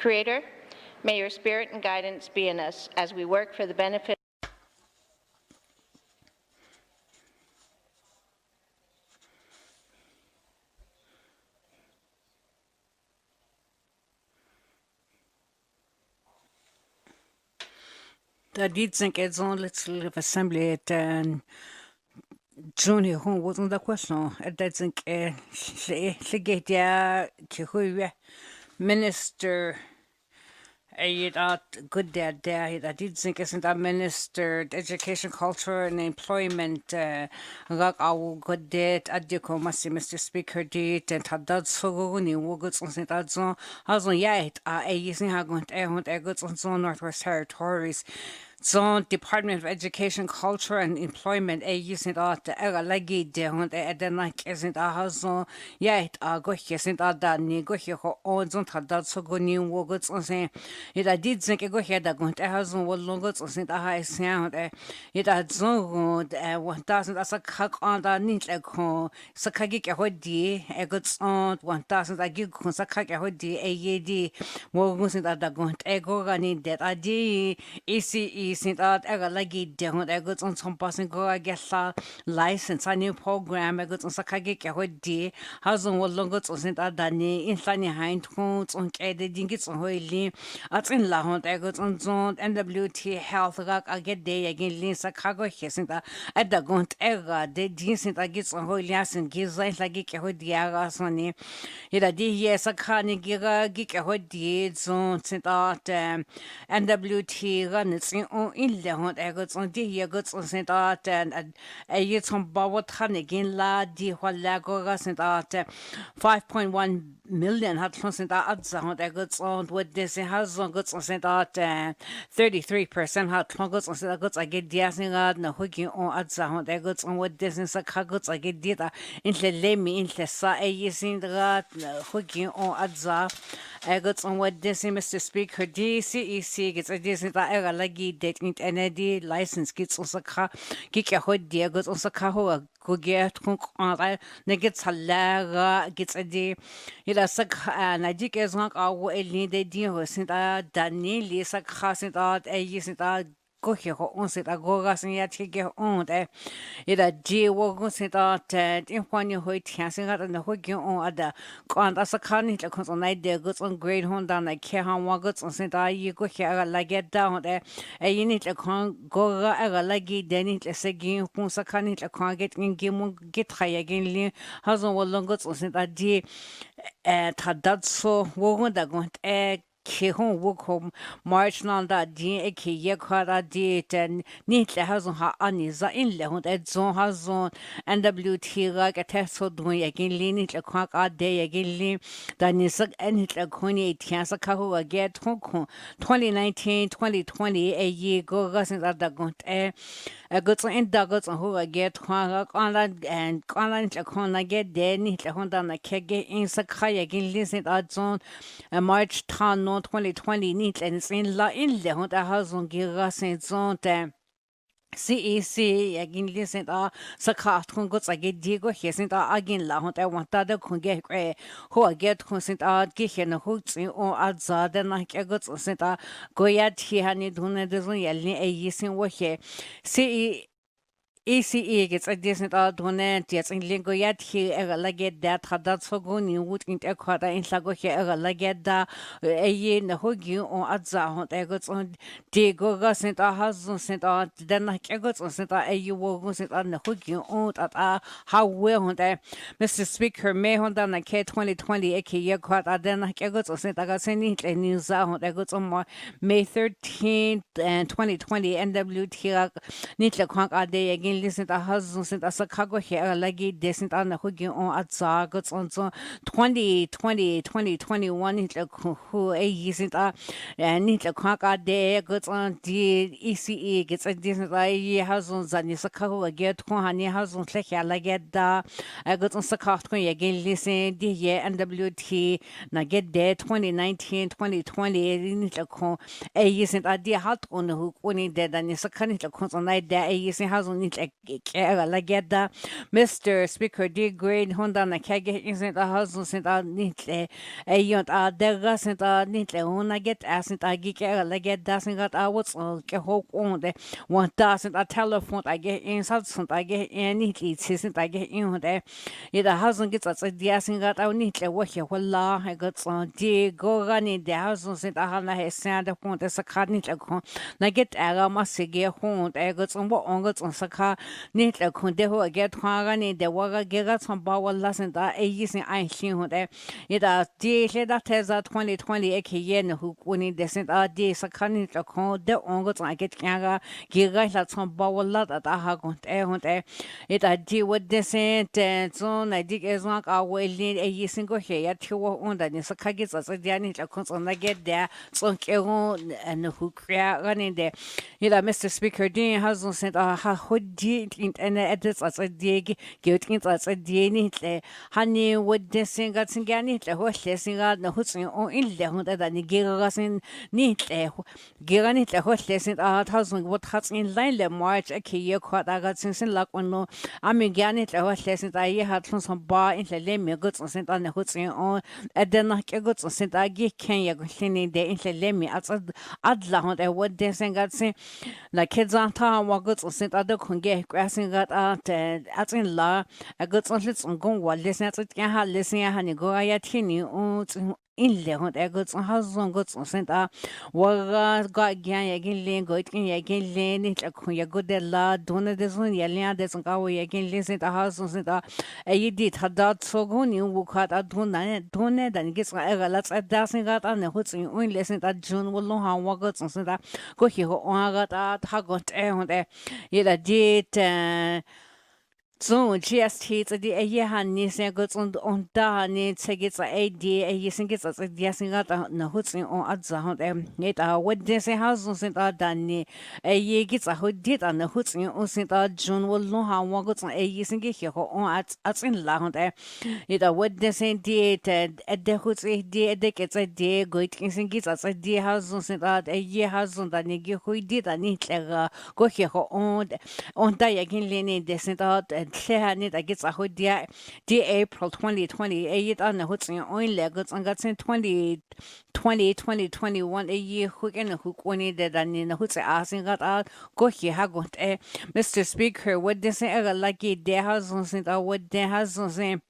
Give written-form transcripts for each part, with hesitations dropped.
Creator, may your spirit and guidance be in us as we work for the benefit Da dit think it's on little assembly at June who wasn't the question. That think she get ya minister good dad there. I did think isn't a minister education, culture and employment rag our good dad at the comasi Mr. Speaker did and had that so ni woguts on that zone has on yet a using hagunt egots on zone Northwest Territories. Zone Department of Education, Culture and Employment using that lagi de hunt like isn't a hazon yet go here isn't that ni go here on zone had that so go new woguts on saying it I did think go here that going to hazon what longos on a high sound it had zone 1000 as a cock on the neat like sakagi hodi egots on 1000 I give sakaki hodi a woguns in that going to ego running that I did ECE since lagi down egots on some passing go I guess license a new program egots on sakagi hodi hazon what longos on that dani in sunny hind cones on edingits on hoily at in la hunt egots on zone NWT health rag I get day again lin sakago hissing at the gunt era de decent I get on hoily and gives like hodi sonny it a day yes a carny gira geek hodi zone sent out NWT run it's in the hunt egots on the egots on sent out and a yet some bawat again la di walago sent out 5.1 million had sent out hunt egots on what this has on goods on sent out 33% had goods on sent goods I get dancing out na hooking on at hunt egots on what this is a goods I get data in the lemi in the sa a using the hooking on at egots on what this Mr. Speaker DCEC gets a decent era lagi date in NAD license gets on saka kick a hood dear goes on sakaho go get on negets halara gets a day it a sak and I dig as long as we need deal sent Danili sak hasn't out a using go here on sit a go gas and yet get on there. It a G will sit out in one you hoit passing out and the hooking on at the con as a carnage like on night there goods on great home down like care how one goods on sit you go here like get down there a unit a con go a lagi then it a seguin punsa carnage a con get in game get high again has on long goods on sit a D at that so woman that going egg Kihon woke home March non that dean a key yakara date and neatly has on her aniza in lehund at zone has on NWT like a test for doing again lean it a quack a day again lean that is and it a coney tiasa kahu get 2019-2020 a year go gasing at the gunt a goods in doggles on who I get on and online a get there neatly honda na kege in sakaya again listen at zone March 10 2020 neat and it's in la in le hon a has on gira saint zone CEC again listen sakat kun gots age digo hesint again la hon I want that kun get who I get consent gichen hoots in or adza den like gots sent goyat he hani dune de zon yelni e yisin wo he ECE gets a decent donate yes in lingo yet here like that had that so go in wood in a quarter in lago here like that a yin hogi on adza on egots on digo sent a husband sent out then like egots on sent a you will sent on the hogi on at how well on there Mr. Speaker may on down like 2020 a year quarter then like egots on sent I got sending a news on egots on May 13th and 2020 NWT need to conk a day again listen to husband sent us a cargo here lagi decent on the hooking on at gods on so 2021 who a isn't need to conk a day goods on the ECE gets a decent husbands and is a cargo get honey husbands like I get the goods on Sakatko again listen the year NWT na get there 2019-2020 need to call a isn't a dear hot on the hook when it dead and is a kind of on night there a isn't husband lageda Mr. Speaker D grade honda na kage isn't a husband sent out neatly a yont dega sent out neatly una get asint I geek laged doesn't got what's ke hope on the 1,000 a telephone I get in substance I get in neatly isn't I get in there the husband gets a diasing got out neatly what you will I got on D go running the husband sent a hana his sand upon the sakani na get aga masige hon I got on what on got on saka neatly kunde get hanging the waga get some bower lesson that a using I shin there it D that has 2020 eke yen who winning descent D sakani the on got I get kanga giga that some bower lot at a hagon it D what descent and so I dig as long I will need a using go here at you on the Nisakagis as a Diani on I get there so and who create running there. Mr. Speaker, Dean has sent a hoodie and edits as a dig, guilty as a DNA. Honey would descend got Singani, the horse lessing out the hooting on in the hundred and the gigasin neat giganit the horse lesson out thousand what has in line the march a key quite I got since in luck on no. I mean, Ganit the horse lessons I had from some bar in the lemmy goods and sent on the hooting on at the knock goods and sent I get Kenya cleaning the in the lemmy at Adla and what descend got seen. La kids on town what goods and sent other can get grassing got out at in law a goods on let's on go what listen at it can have listening and go Yatıì on in le hon goods on house on goods on sent waga got gan again ling go it again ling it a good la dona des one yalia des on go again listen to house on sent a did had that so go new work had a dona then gets a let's at dancing got on the hoots in listen that June will know how what goods on sent go here on got at hagot on there yeah did so GST the a year nis goes on da ni take it a day a using it as a guessing at no hooting on at the it what they say house on St. Danny a year gets a hood did and the hooting on St. June will know how one goes on a using it here on at in loud there it what they say did at the hoots a day they get a day go it gets as a day house on St. A year house on the nigger who did and it go here on that again leaning descent out Need I get a hood dear April 2020 a year on the hoots in oil legos and got in 2021 a year hook and a hook when it did and in the hoots asking got out go here hagot Mr. Speaker what they say ever like it there has on what there has on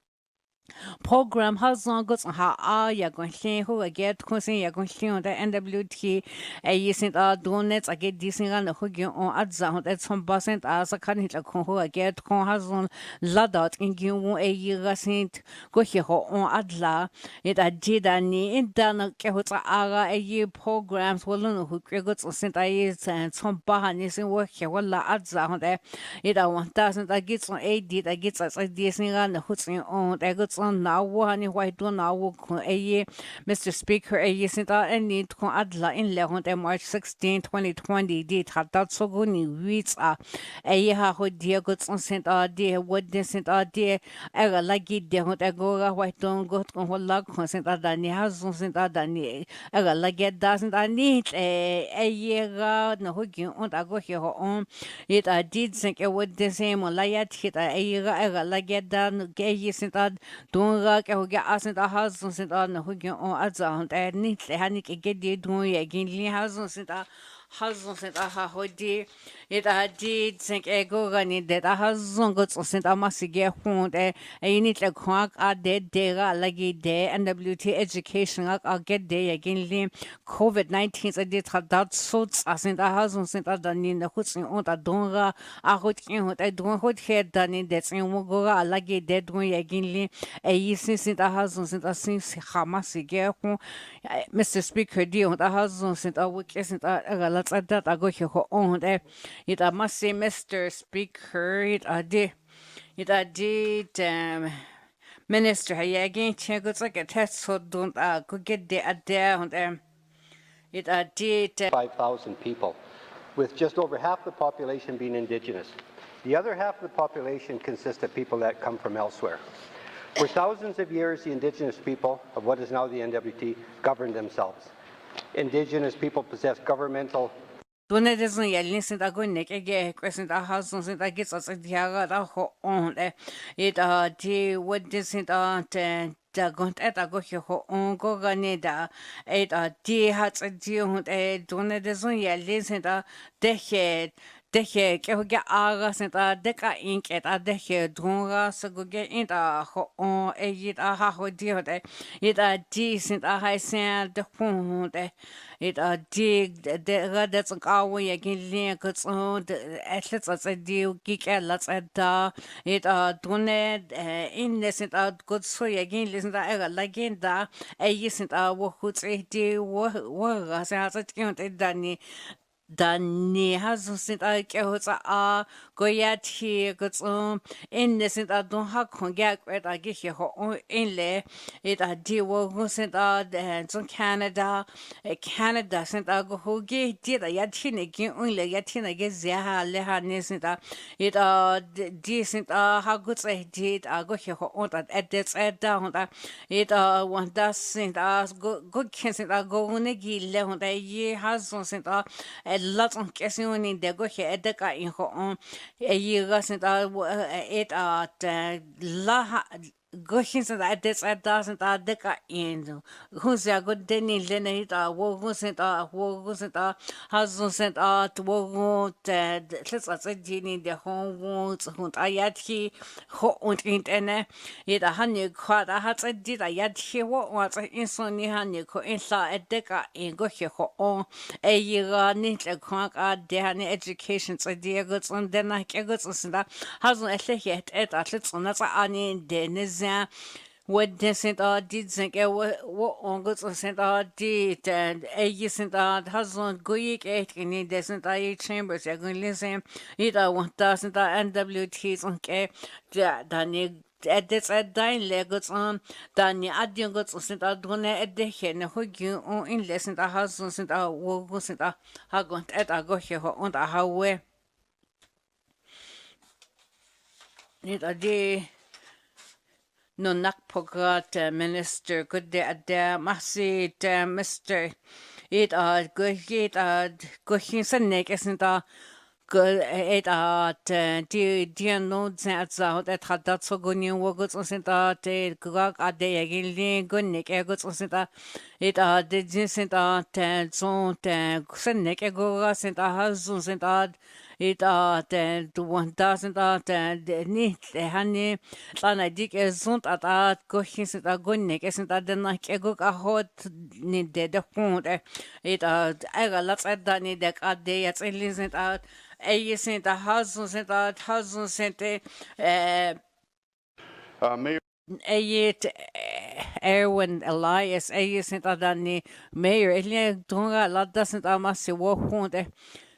program has long got how ya going who get cousin ya going on the NWT a using donuts I get this on the hook on at sound at some percent as a can't who I get con has on ladot in you a year sent go here on adla it I did any in done a year programs will know who got sent I is and some bahanis in work here well at sound there it I 1,000 I get on a did I get as a dissing on the hoots on I got on now one white do now a year Mr. Speaker a year sent out and need to adla in Lehon March 16 2020 did had that so good weeks a year how dear goods on sent out dear what they sent out dear I like it there what I go white don't go to whole log consent at the house on sent out the I like it doesn't I need a year no hooking on I go here on it I did think it would the same or like hit a year I like it done gay sent out don't like I get us in the house on sent on the hooking on at sound and need the honey get you doing again house on sent husband said aha hodi it I did think a go running that I husband got sent I must get home a unit like quack are dead there like it there and WT education I'll get there again COVID-19 I did have that sorts I sent a husband sent I done in the hoots on the donga I hood in I don't hold head done in that and we'll go like it dead doing again a year since the husband sent I since Hamas get home Mr. Speaker deal the husband sent I would guess it at that I go here on there. It I must say, Mr. Speaker, it I did Minister again check it's like a test so don't go get there on there. It I did 5,000 people, with just over half the population being indigenous. The other half of the population consists of people that come from elsewhere. For thousands of years, the indigenous people of what is now the NWT governed themselves. Indigenous people possess governmental Done doesn't yell since I go neck again, question the house since I get us at the other on it what does it da gont et a go ho on go ganeda et di hat di hund done doesn't yell since Deche ke ho ge aga senta deka ink et a deche dronga so go ge in da ho on e yit a ha ho di ho de yit a di senta ha sen de hon de it a dig de ga de tsang ka wo ye ge le ko tso de et le tsa di ki ke la tsa da it a done in ne senta go so ye ge le senta e ga la ge da e yi senta wo hu tse di wo ga sa tsa ki ho de da ni Danny has sent a kehosa a goyati goods innocent a don't have congat at a gish ho inle it a deal who sent a hands on Canada Canada sent a go hogi did a yatin again only yatin against Zaha leha nisenta it a decent how good I did a go here on that at this at down that it one does sent us good can sent a go negi lehon that ye has sent a lot on question in the go here at the guy in ho on a year sent it la Goshin at this at doesn't deca in who's a good denny lenita wogo sent wogo sent husband sent out wogo let's say genie the home wounds hunt ayati ho und in it a honey quad I had said did a yat he what was in sonny honey co inside at deca in go here ho on a year need a crack at the education so dear goods on then I get goods and that husband at yet at let's on that's any dennis what descent did think what on goods sent did and a sent husband goik in descent chambers you're going to listen it 1000 NWTs on K Danny at this at dying legos on Danny at young goods sent out one at the hen who you on in lesson the husband sent out wogo sent out how going at I go here on the highway it a day no nakpogat minister good day at the massive Mr. It good it good his neck isn't good it dear no that's out that had that so good new works isn't the gag at the again good neck egos isn't it the isn't so the neck ego isn't a house isn't it the 1000 the need the honey lana dik sunt at gohins at gonnek isn't the nak ego a hot need the point it I lots at that need the at the it's isn't out a sent a house sent out house sent Mayor. Ayet Erwin Elias sent out the mayor Elia Donga la doesn't amasi wo hunde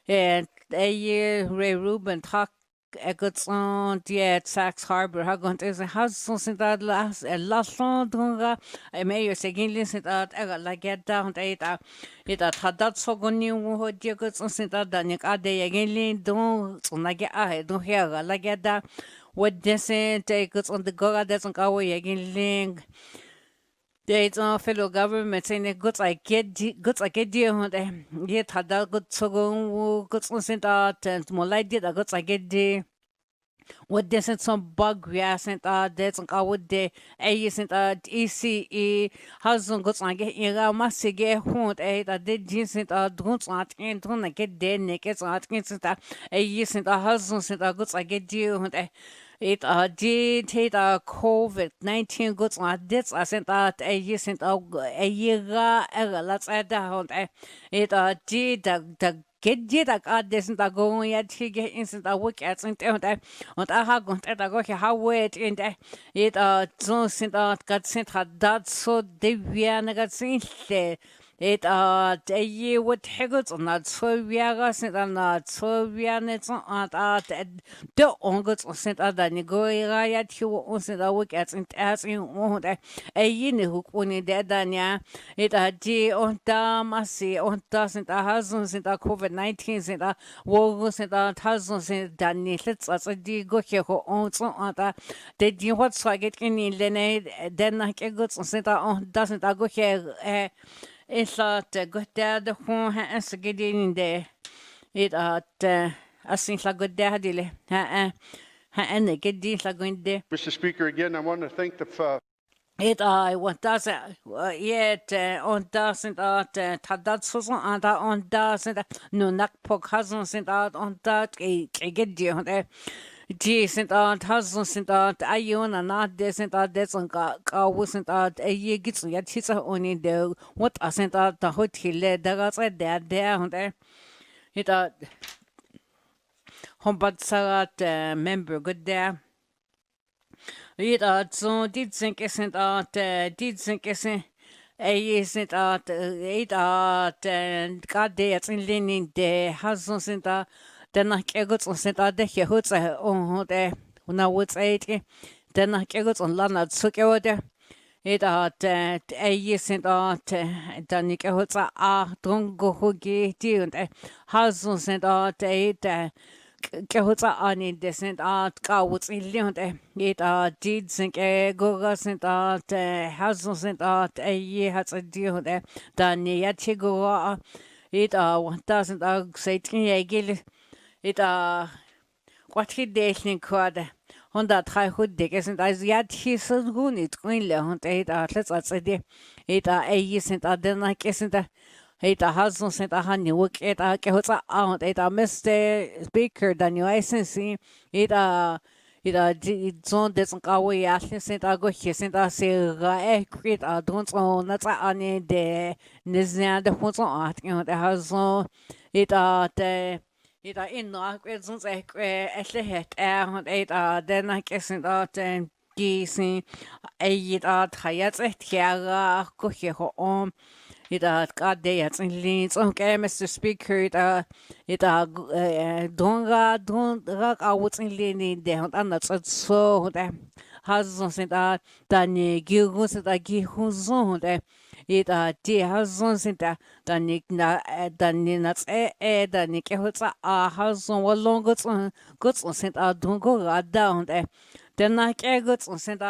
and a year Ray Ruben talk a good song yeah Sachs Harbor how going to house something that last song donga a mayor seguin listen that I like get down it had that so good new what you good something that Danic Ade again don't like I don't hear like that what doesn't take us on the go doesn't go away again link It's a fellow government saying goods I get deal yet had that good so go goods sent out and more like did a goods I get the what doesn't some bug we are sent out that's on our day a sent out ECE how's on goods I get you must get home that did jeans sent out don't and don't get dead naked so I can sent out a sent out how's sent out goods I get deal it did take COVID-19 goods on this I sent out a year sent out a year let's add down it did the get did I got this and I go yet he get instant I work at and I have gone at I go how wait in there it so sent out got sent had that so they got seen it a year what heggots on that so we are sent on that so we are net on that the ongots on sent out the negotiate he will send a work at and as in a year hook on it dania it a day on damasi on doesn't a husband sent a COVID-19 sent a war sent a husband sent Danny let's as a day go here on so on that they do what so I get in then I get goods on sent on doesn't I go here it's good dad the home has getting in there. it asin lagod de hadile ha ene gedi lagunde Mr. Speaker, again, I want to thank the it I want das yet on doesn't tadat susan anda on doesn't no nak pok hasn't sent out on that gedi on G sent out hasn't sent out ayona not descent out that's on ka wasn't out a year gets yet hits on the what I sent out the hotel that's there on there it Hombat Sarat member good there. It so did think isn't out did think isn't isn't out it and God day it's in leaning the husband sent out then I get sent out the hoods on there when I would say it then I get on Lana took over there. It sent out then you get don't go hoogie and husband sent out Kehutsa ani descent art kawuts ilionte it did sink goga sent art hasn't sent art ye has a deal there than yet go it 1000 say gil it what he dating quad on that high hood dick isn't as yet he says good it queenly on it let's say it ye sent out then like isn't it hasn't sent a honey work it kehutsa out it Mr. Speaker than you see it it's on this away actually sent a go here sent a say create don't on that's any the nizia the what's on art you know the has it it in no it's on actually hit it then I guess it gissing it hayat it here go here on it God day it's in leans okay Mr. Speaker it don't rock out in leaning down and that's so that has something that give us that give who's on there it has something that nick na that's that nick has some longer goods on sent don't go down there then I get goods on sent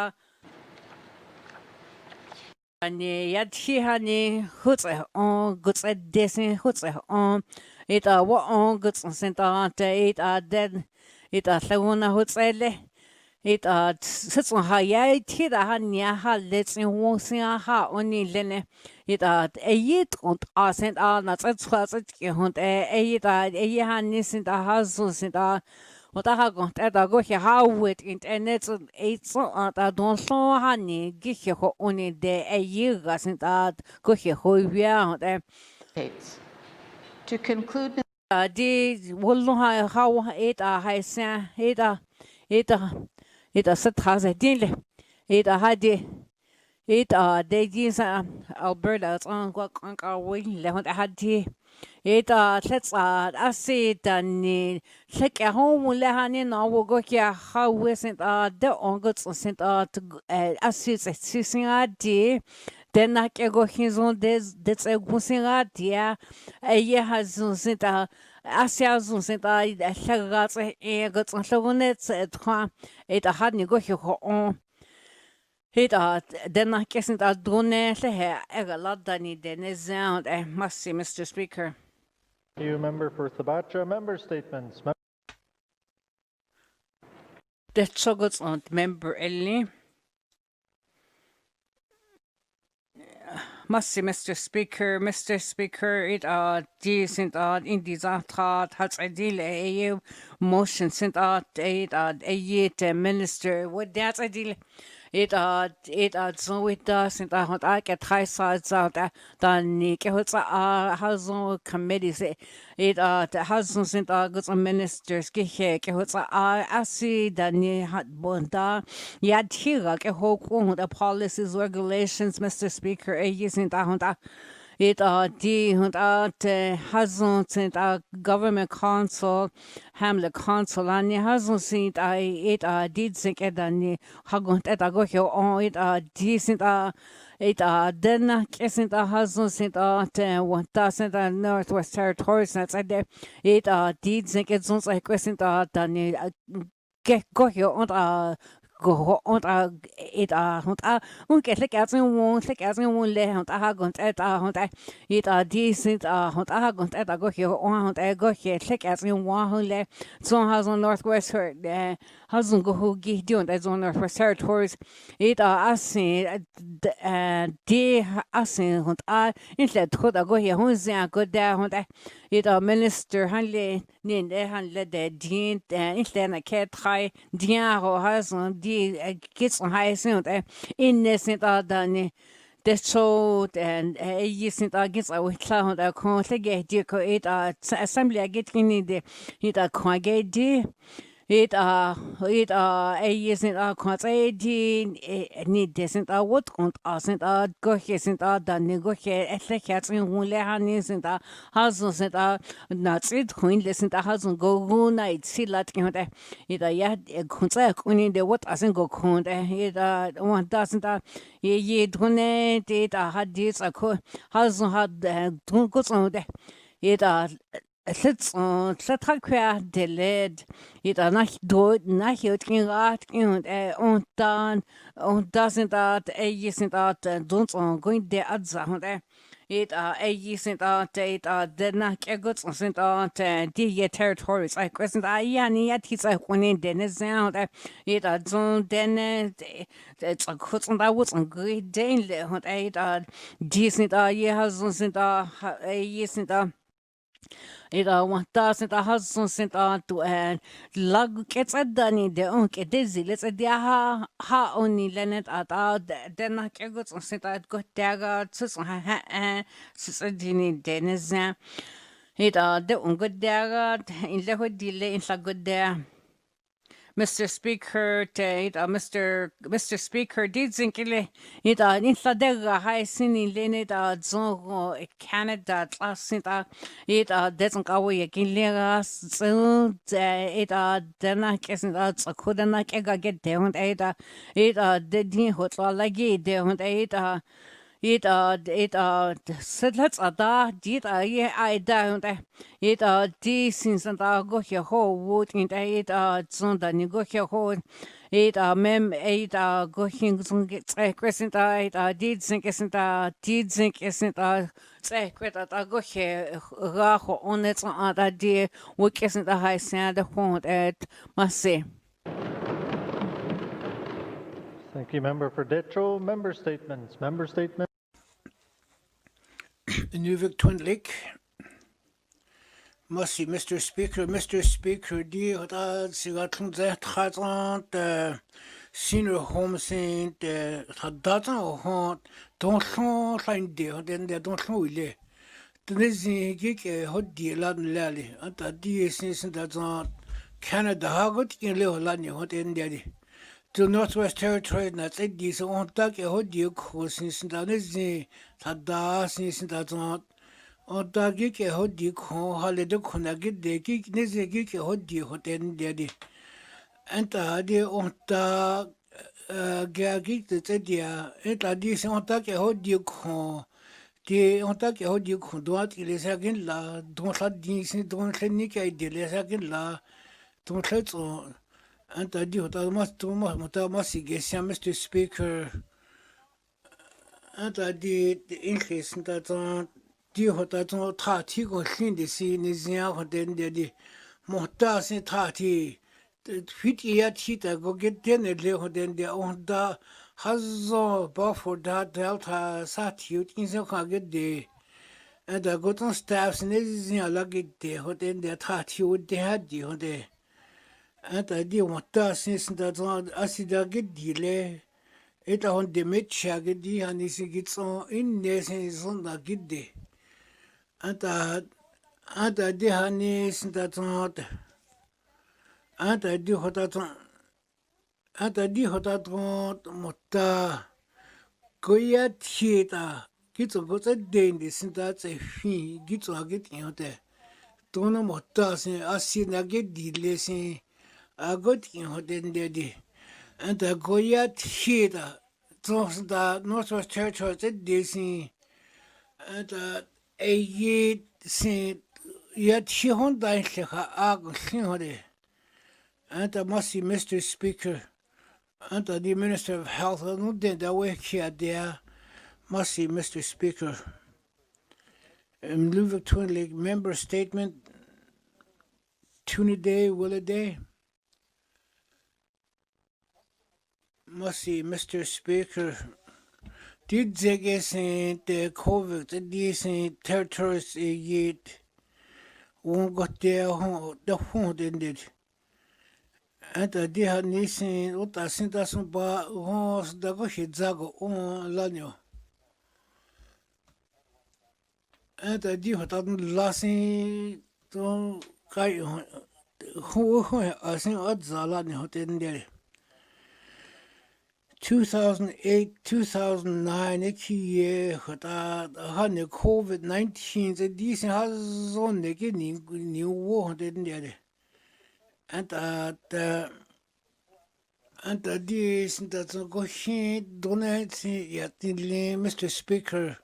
Ani yadhi hani hutse on goods at desin hutse on it what on goods on sent it then it laguna hutsele it sits on hayati the hanya ha let's in wonsia ha only lene it yet on sent not that's what it hunt it hani sent a house sent what I have got at go here how it internet it's don't so honey get here only the year isn't that go here who we are there to conclude the will how it I say it set has a deal it had it they use Alberta on what our wing left had it let's I see the check at home lehani no will go here how wasn't the on goods sent assist assisting idea then I can go his own that's a goosing idea a year has sent Asia sent I got a goods on so nets at home it hadn't go here on it then I guess it don't have a lot that need the sound I must see Mr. Speaker. You member for Thabacha member statements. That's so good on member Ellie. Must see Mr. Speaker, it decent in disaster has a delay motion sent out a minister what that's a delay. It so it doesn't I get high sides out than Nick has no committees it hasn't sent good ministers get here I see that near had bonda yet here a whole the policies regulations Mr. Speaker isn't it hasn't sent a government council Hamlet council and it hasn't seen it did think it and hagon't at a go here on it decent it then isn't hasn't sent out 1000 Northwest Territories that's it did think it sounds like isn't get go here on go on it on get like as in one le on gon at on it decent on gon at go here on go here like as in one le so has on northwest her has go who get doing that's on northwest territories it asin de asin on instead go here who's go there on it minister hanle nin hanle de din instead na ke try diaro has on die gets on high sound innocent dani det så and isn't against I would cloud a con get you ko it assembly I get in the it a get di it isn't a con need descent what und asent go isn't dann go etlich herz in hule han isn't has sind not it coin listen has go night see lat it ja kunza kun de what asen go kon it one doesn't ye drone it had this a has had dun go so it sitzt quer de led it nach nach rat und dann und das sind sind dunst going der und it sind der nach gut sind die territories I question ja nie hat his when den sound it so denn it's a kurz und da was ein great den und die sind je sind sind it want doesn't has sent to lag gets a dani de onke dizzy let's a ha only lenet at then I got sent at got dagger to dini denizan it the good dagger in the hood delay in la good there Mr. Speaker, Mr. Speaker, did zinkile it in la high sini lene zongo Canada tlasinta it doesn't go away kilera so it dana kesin kudana kega get down it the din hotla lagi down it let's did I down it di since and go here ho wood in it zonda ni go here ho it mem it go hing zung get crescent did think isn't say quit go here raho on it on di work isn't the high sound the point at must say. Thank you, Member for Detro. Member statements. Nuvik Twinlik. Merci, Mr. Speaker, die hat sigatlung zet gaat senior home saint hat data hat donjon klein de den der donjon ile. Den is gik hot die laden lali. Anta die since that Canada hagot in le holani hot in der to Northwest Territory na said this on tak hot die ko since that is tada since that on tak gik hot die ko hale de kona git de gik ne gik hot die hot in der Anta die on ta gik de dia eta die on tak hot die ko die on tak hot die ko doit il est again la donc la dit donc clinique a dit les again la donc and I do Mr. Speaker, and I did the increase that do what I don't tati go clean the scene is now then the Mohtas and tati the 50 year cheetah go get dinner then the own da has for that delta sati in the get day. And I got on staffs and this is like it there, what then the tati would they had you there. And I did want that since that acid get delay. It on the mitchaggy and is gets on in this is on the good day. And I did honey that not. And I do what I want. And I did what I want. Mota Goya theatre. Gets a good a day in this and that's a fee. Gets a getting out there. Don't know what does I see I get delay. I got in hotel daddy, and I go yet here. Those that Northwest Church was at Disney, and a year said, yet she won't die like her arg, and I must see Mr. Speaker. and the Minister of Health, and then the way here there, must see, Mr. Speaker. Move to a member statement. Tune day, will a day. Must see, Mr. Speaker. Did they get the COVID, these territories yet? Won't got there, the phone ended. And the dear Nissen, what I sent us about was the Goshizago on Lanyo. And the dear Lassie to Kai, who I think odds are Lanyo in there. 2008, 2009, year, had COVID-19, the decent has on the new war in there. And the this that's a question donate yet Mr. Speaker.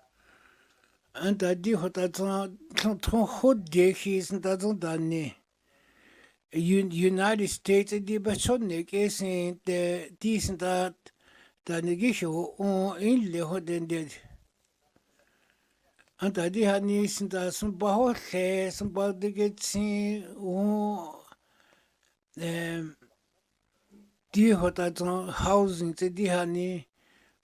And the deal that's on hot day he's doesn't done. United States, the Bashonic is the decent that the negation on in the hot ended. And the dear needs that some bahot says somebody gets in. Die hat also housing, die haben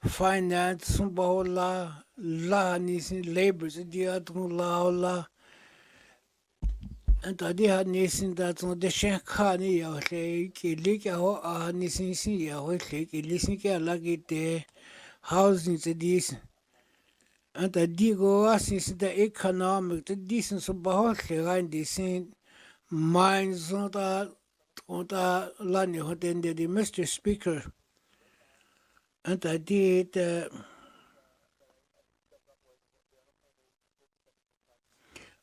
finance, some baula, la nisin labor, die hat la, and die hat nisin dat so de schenkani ja, lik ja nisin sin ja, lik listen ke lagi de housing die and die go as is the economic, the decent so bahol rein die sind mines so da Oda Lani Hodende, the Mr. Speaker, and I did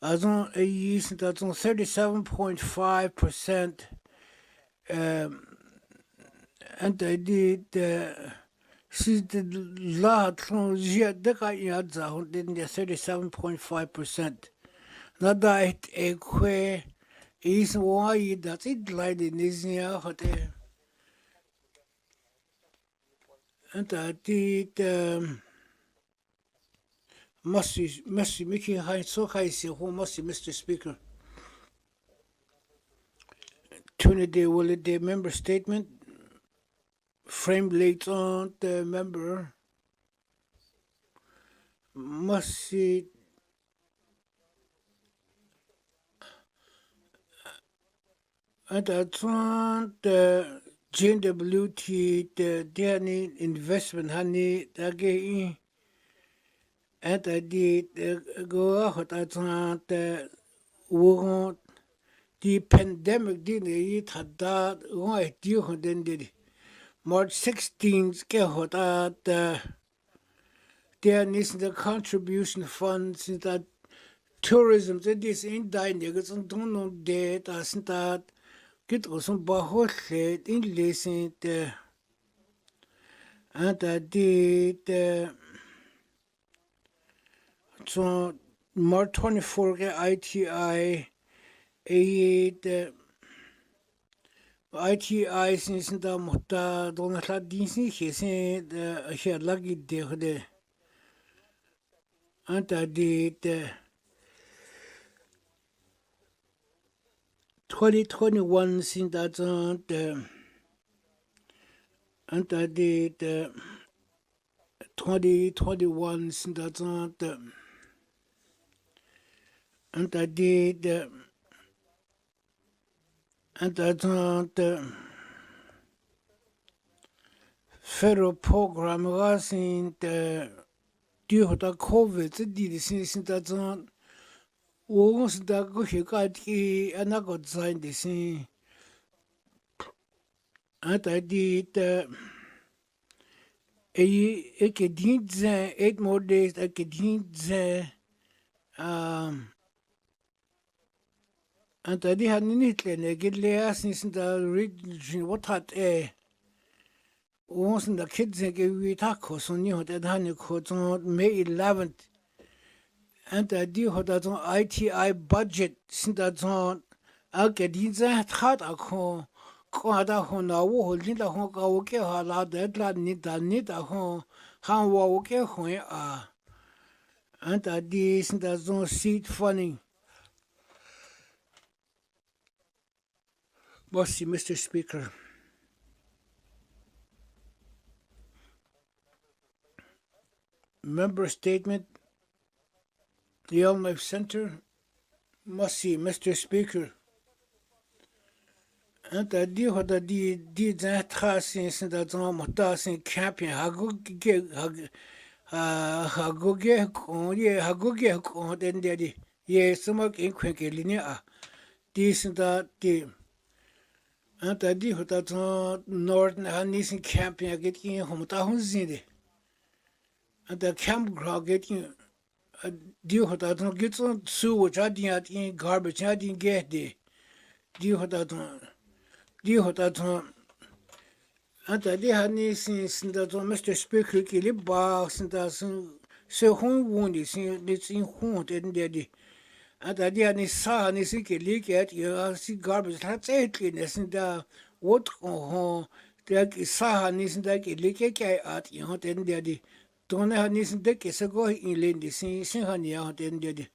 as on a use that's on 37.5%, and I did she's the lot from Yadza didn't the 37.5%. Not that a queer. Is why that it lied in this year hotel. And I did must making high so high see who must Mr. Speaker. Trinity will the member statement framed late on the member must see. And that's on the GWT, the Danny investment, honey, again. And I did go out at the war, the pandemic didn't eat had that right due then did March 16th, get out at the there is the contribution funds that tourism, that is in dining, it's on don't know that, as that. Get some bahot in listen and I did so March 24 ITI ITI since the Mutta don't have Disney he said he had lucky there and I did 2021 since that's on the and I did 2021 since that's on the and I did and that's on the federal program was in the due to COVID did since that's on was the Gushikati and I got signed the same. And I did 8 more days. I could and I did have anything. I get less since the region. What had a wasn't the kids that gave me tacos on you that honey codes on May 11th. And I do have that ITI budget since that's on. I get in that hard qua da ho na wo ho lin da ho ka wo ke ha la de la ni da ho han wo ke ho a and that this does not seat funny. Bossy, Mr. Speaker. Member statement. The Life Center. Bossy, Mr. Speaker. And that deal that did that since that almost in camping. I go get then daddy. Yes, some of in quickly linear. This and that the and I did that northern and eastern camping. I get in home to and the campground getting a deal that don't get on sewage. I didn't in garbage. I didn't get there. Deal that and I did have since that Mr. Speaker kill box and that's so home wounded it's in home and daddy. And I did any saw and see leak at you see garbage that's it and what home that saw and isn't that leak at you and daddy. Don't have isn't that is a go in Lindy sing honey out and daddy.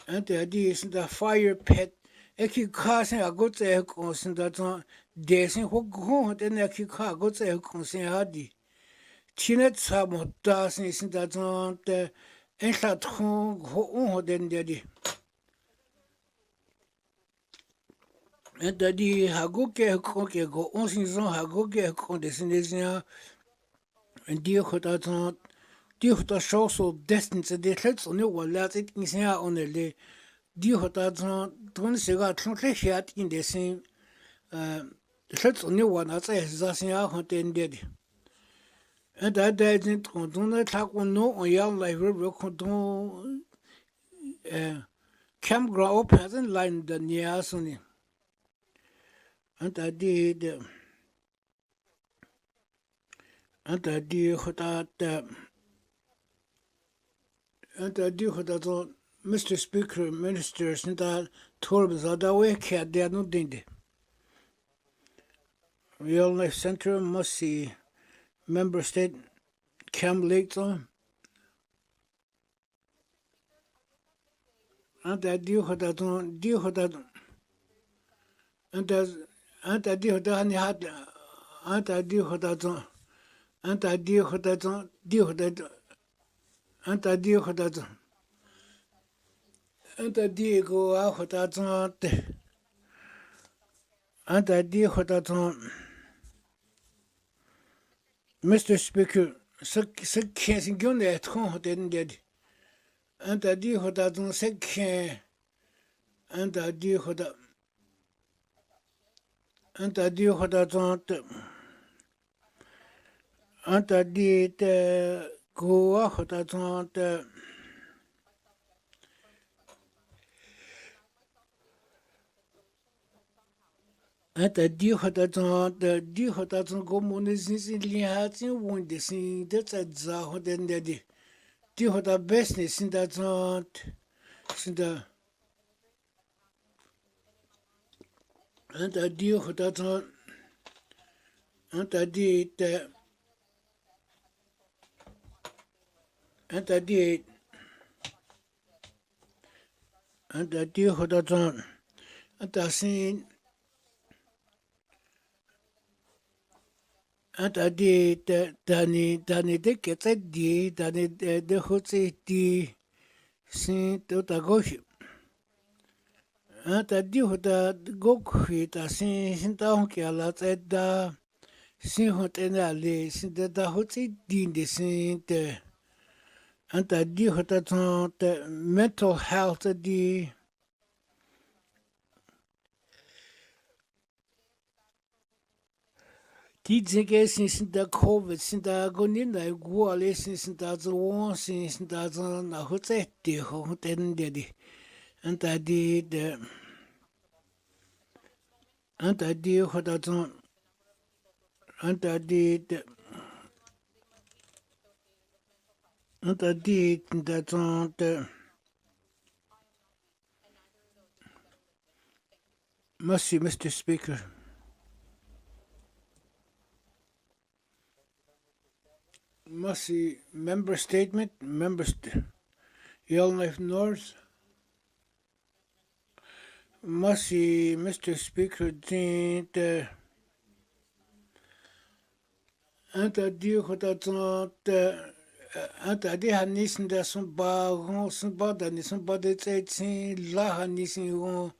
And the idea is the fire pit. I keep casting a good echoes and that on dancing who go and I keep car good echoes in hardy. Chinet some dancing isn't that on the entlat home who then daddy. And daddy hagoke go on since on hagoke condescension and dear what I thought. Dear what I show so destined to the let's only what let it is here on the day. Dio dat toen ze gaat translate in de same let's only one as I zasin ya hoten dedi. And that didn't continue talk on no on young life we continue campground up hasn't line the near sunny. And I did what that Mr. Speaker, ministers, and that Torbs are the way cat, they are not dingy. Real Life Center must see member state Camp Lakes. And I deal with that, and I deal with that, and I deal with that, and I deal with that, and I deal with that. And I did go out with that and I did what that Mr. Speaker, so can't go there at home, didn't did. And I did what that said and I did what that and I did what that and I did go out with that and the deal that go mones in liats in one the scene that's a zaho then the deal that business in that not the and the deal that and I did and I did and the deal that and I seen and I did Danny de get a D, Danny the Hotse D, Saint Otagoshi. And I do that go quit, I sing down Kiala said da, sing hot and alley, sing the Hotse D, the Saint. And I do that mental health D. Tidzinge since the COVID, since the Gonina, Guale, since that's one, since that's on a hotel, then daddy. And I did, and I did what that's on, and I did, and I did that's on the mercy, Mr. Speaker. Masi member statement, Yellowknife North. Masi Mr. Speaker, the anta di khota the anta di hanisin da sun ba da ni sun ba de tsin la hanisin go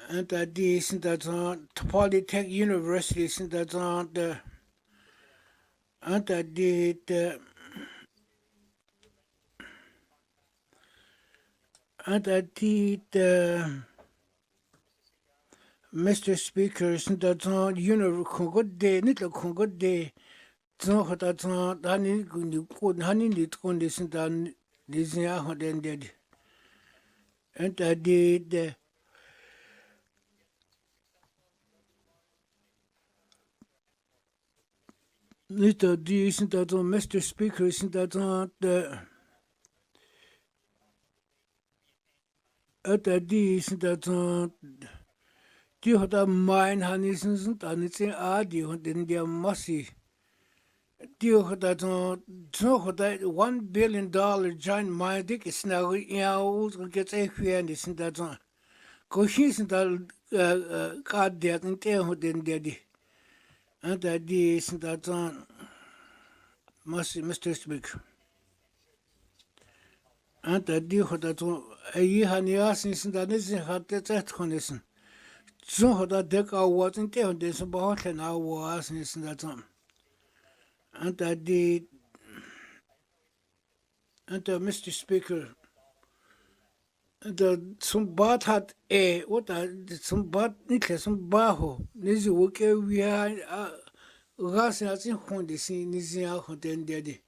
anta di sin da Polytech University sin da the anta di the anta di the Mr. Speaker, sin da good day, nitlo good day. Hota hani hani lit condition dan diznya hoden did. And I did little decent that Mr. Speaker isn't that the at a decent that you had a mine honey since and it's an audio in their mussy. You had that $1 billion giant mine dick is now gets a fan isn't that on. Because she's in that card there and tell who didn't daddy. And that isn't that on Mr. Speaker. And that deal that a year and years since that isn't had that condition. So that deck I wasn't there, there's about an hour since that on. And I did, and Mr. Speaker, the some bad had a what I some bad nickle some baho. Nizi woke we are gas as in Honda see Nizia Hoden daddy.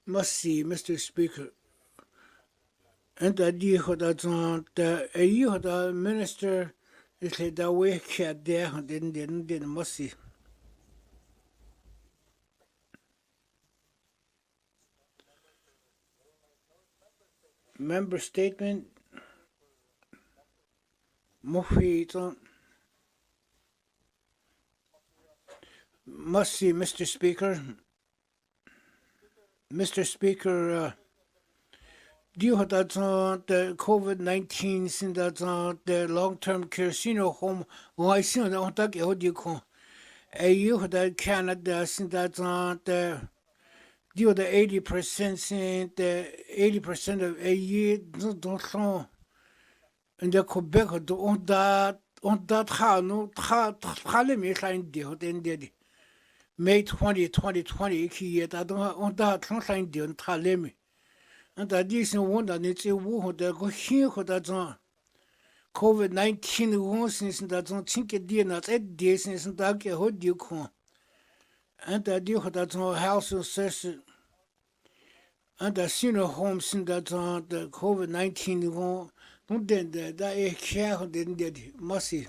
Must see, Mr. Speaker. And I did what I thought a year the minister is the way cat there, didn't must see. Member statement. Muffi must see, Mr. Speaker. Mr. Speaker, due to the COVID-19, since that the long-term care senior home, why soon I don't what you call a you that Canada, since that the due to 80%, since the 80% of a year don't and the Quebec do on that how no how me sign deal then did May 2020 he yet I don't on that sign deal and Talemi. And that is one that it's a war that go here for that COVID-19 won since that don't think it did not at this since that get what you call. And that deal for that house session. And the senior home since that the COVID-19 won. Don't then that a care didn't get messy.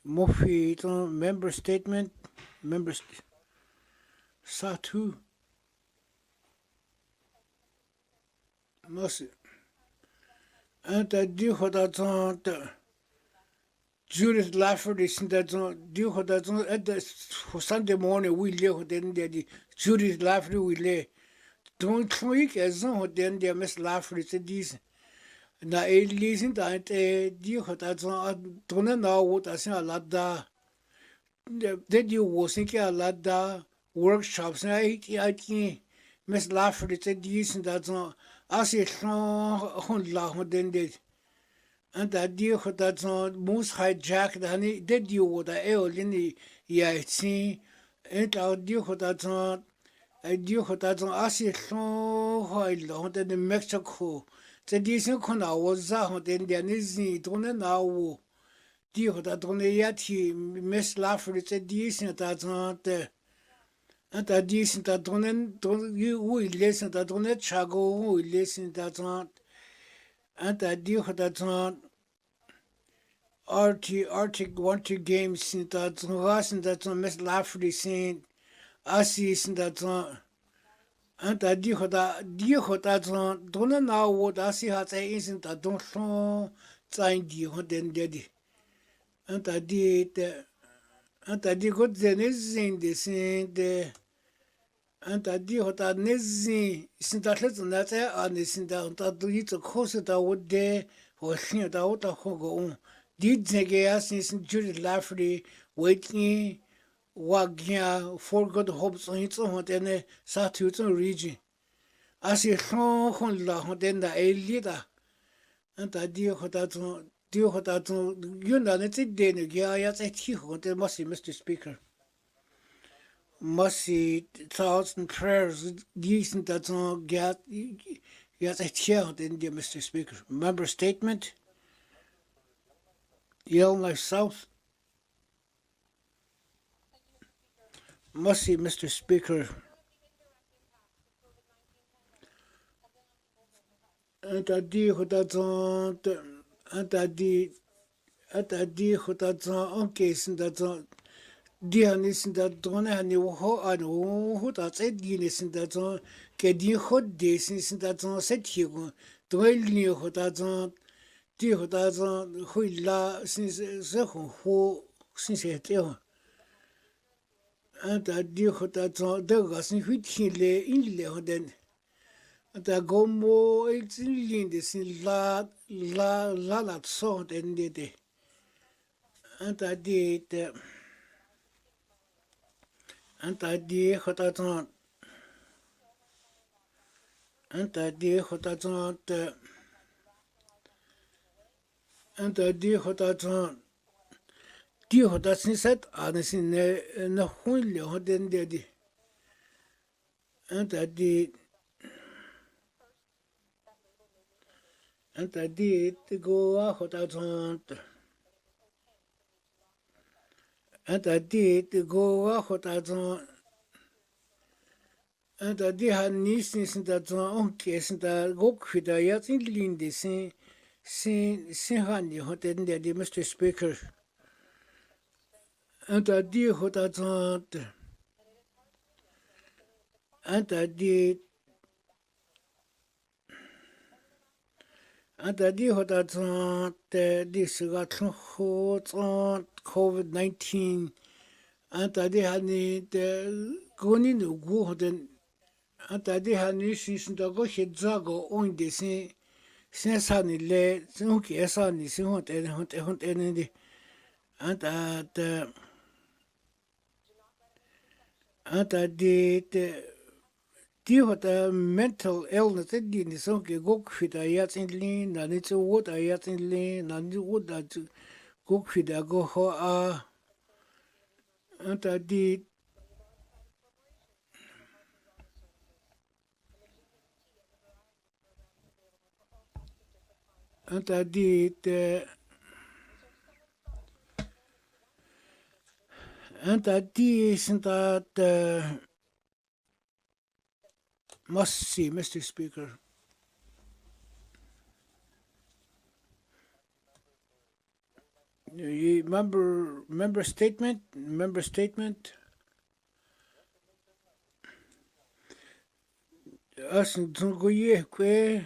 Murphy member statement, members Satu messy. And I do what that Judith Lafferty is that do what that at the Sunday morning we live then the Judith Lafferty we lay. Don't tweak as no then they Miss Lafferty said this. Na listen that do what don't know what I say a lot da. Did you was thinking a lot da workshops I Miss Lafferty said this and that I say on la then did. And that deal that most hijack the honey did you what I in the see and I'll deal that I do that I see so high long in Mexico. The decent corner was out in the Nizi, don't know. Deal that only Yatıì, Miss Lafferty said decent that not. And that decent that don't you will listen that don't let Chago will listen that not. And that deal that not. Arctic Winter Games that wasn't that Miss Lafferty saying. I see that and I do that don't know what I see how they isn't that don't sign the then daddy. And I did anta di ko zenezin de sin de anta di hota nezin sin ta tlet na tse an sin da anta du yi tso ko se da wo de ho sin da wo ta ho go un di zege ya sin juri lafri waiting wa gya for good hopes on its own then sa tu tso region asi khon la ho den da elida anta di hota tso you know, it's a day, yeah, it's a chiho, there must be, Mr. Speaker. Must see thoughts and prayers, decent that's all get, yes, a chair, then, dear Mr. Speaker. Member statement, Yellowknife South. Must see, Mr. Speaker. And I deal with that on the atadi khota okay sin da di han sin da dona han ho an ho da tse di ne sin da ke di ho de sin da se ti go doi ni ho da di ho da ho la sin se ho sin se te ho anta di ho da de ga sin hu ti le in le ho den anta go mo it's in de sin la so den de anta di khota ton anta di khota ton anta di khota ton di khota sin set an sin ne na hun le ho den de di anta di go a khota ton anta di go a khota ton anta di han ni sin da on ke sin da go khida ya tin lin de sin han ni ho den de Mr. Speaker anta di khota ton anta di khota ton di siga ho COVID-19 anta di han ni de goni no go ho den anta di han ni sin da go he zago on de sin sa ni le sin ke sa ni sin ho te ni anta di hota mental illness di ni so ke go khida ya tin lin na ni chu wo da ya tin lin na ni wo da go khida go ho a anta di sin that must see, Mr. Speaker. You member statement. As tunguye kwe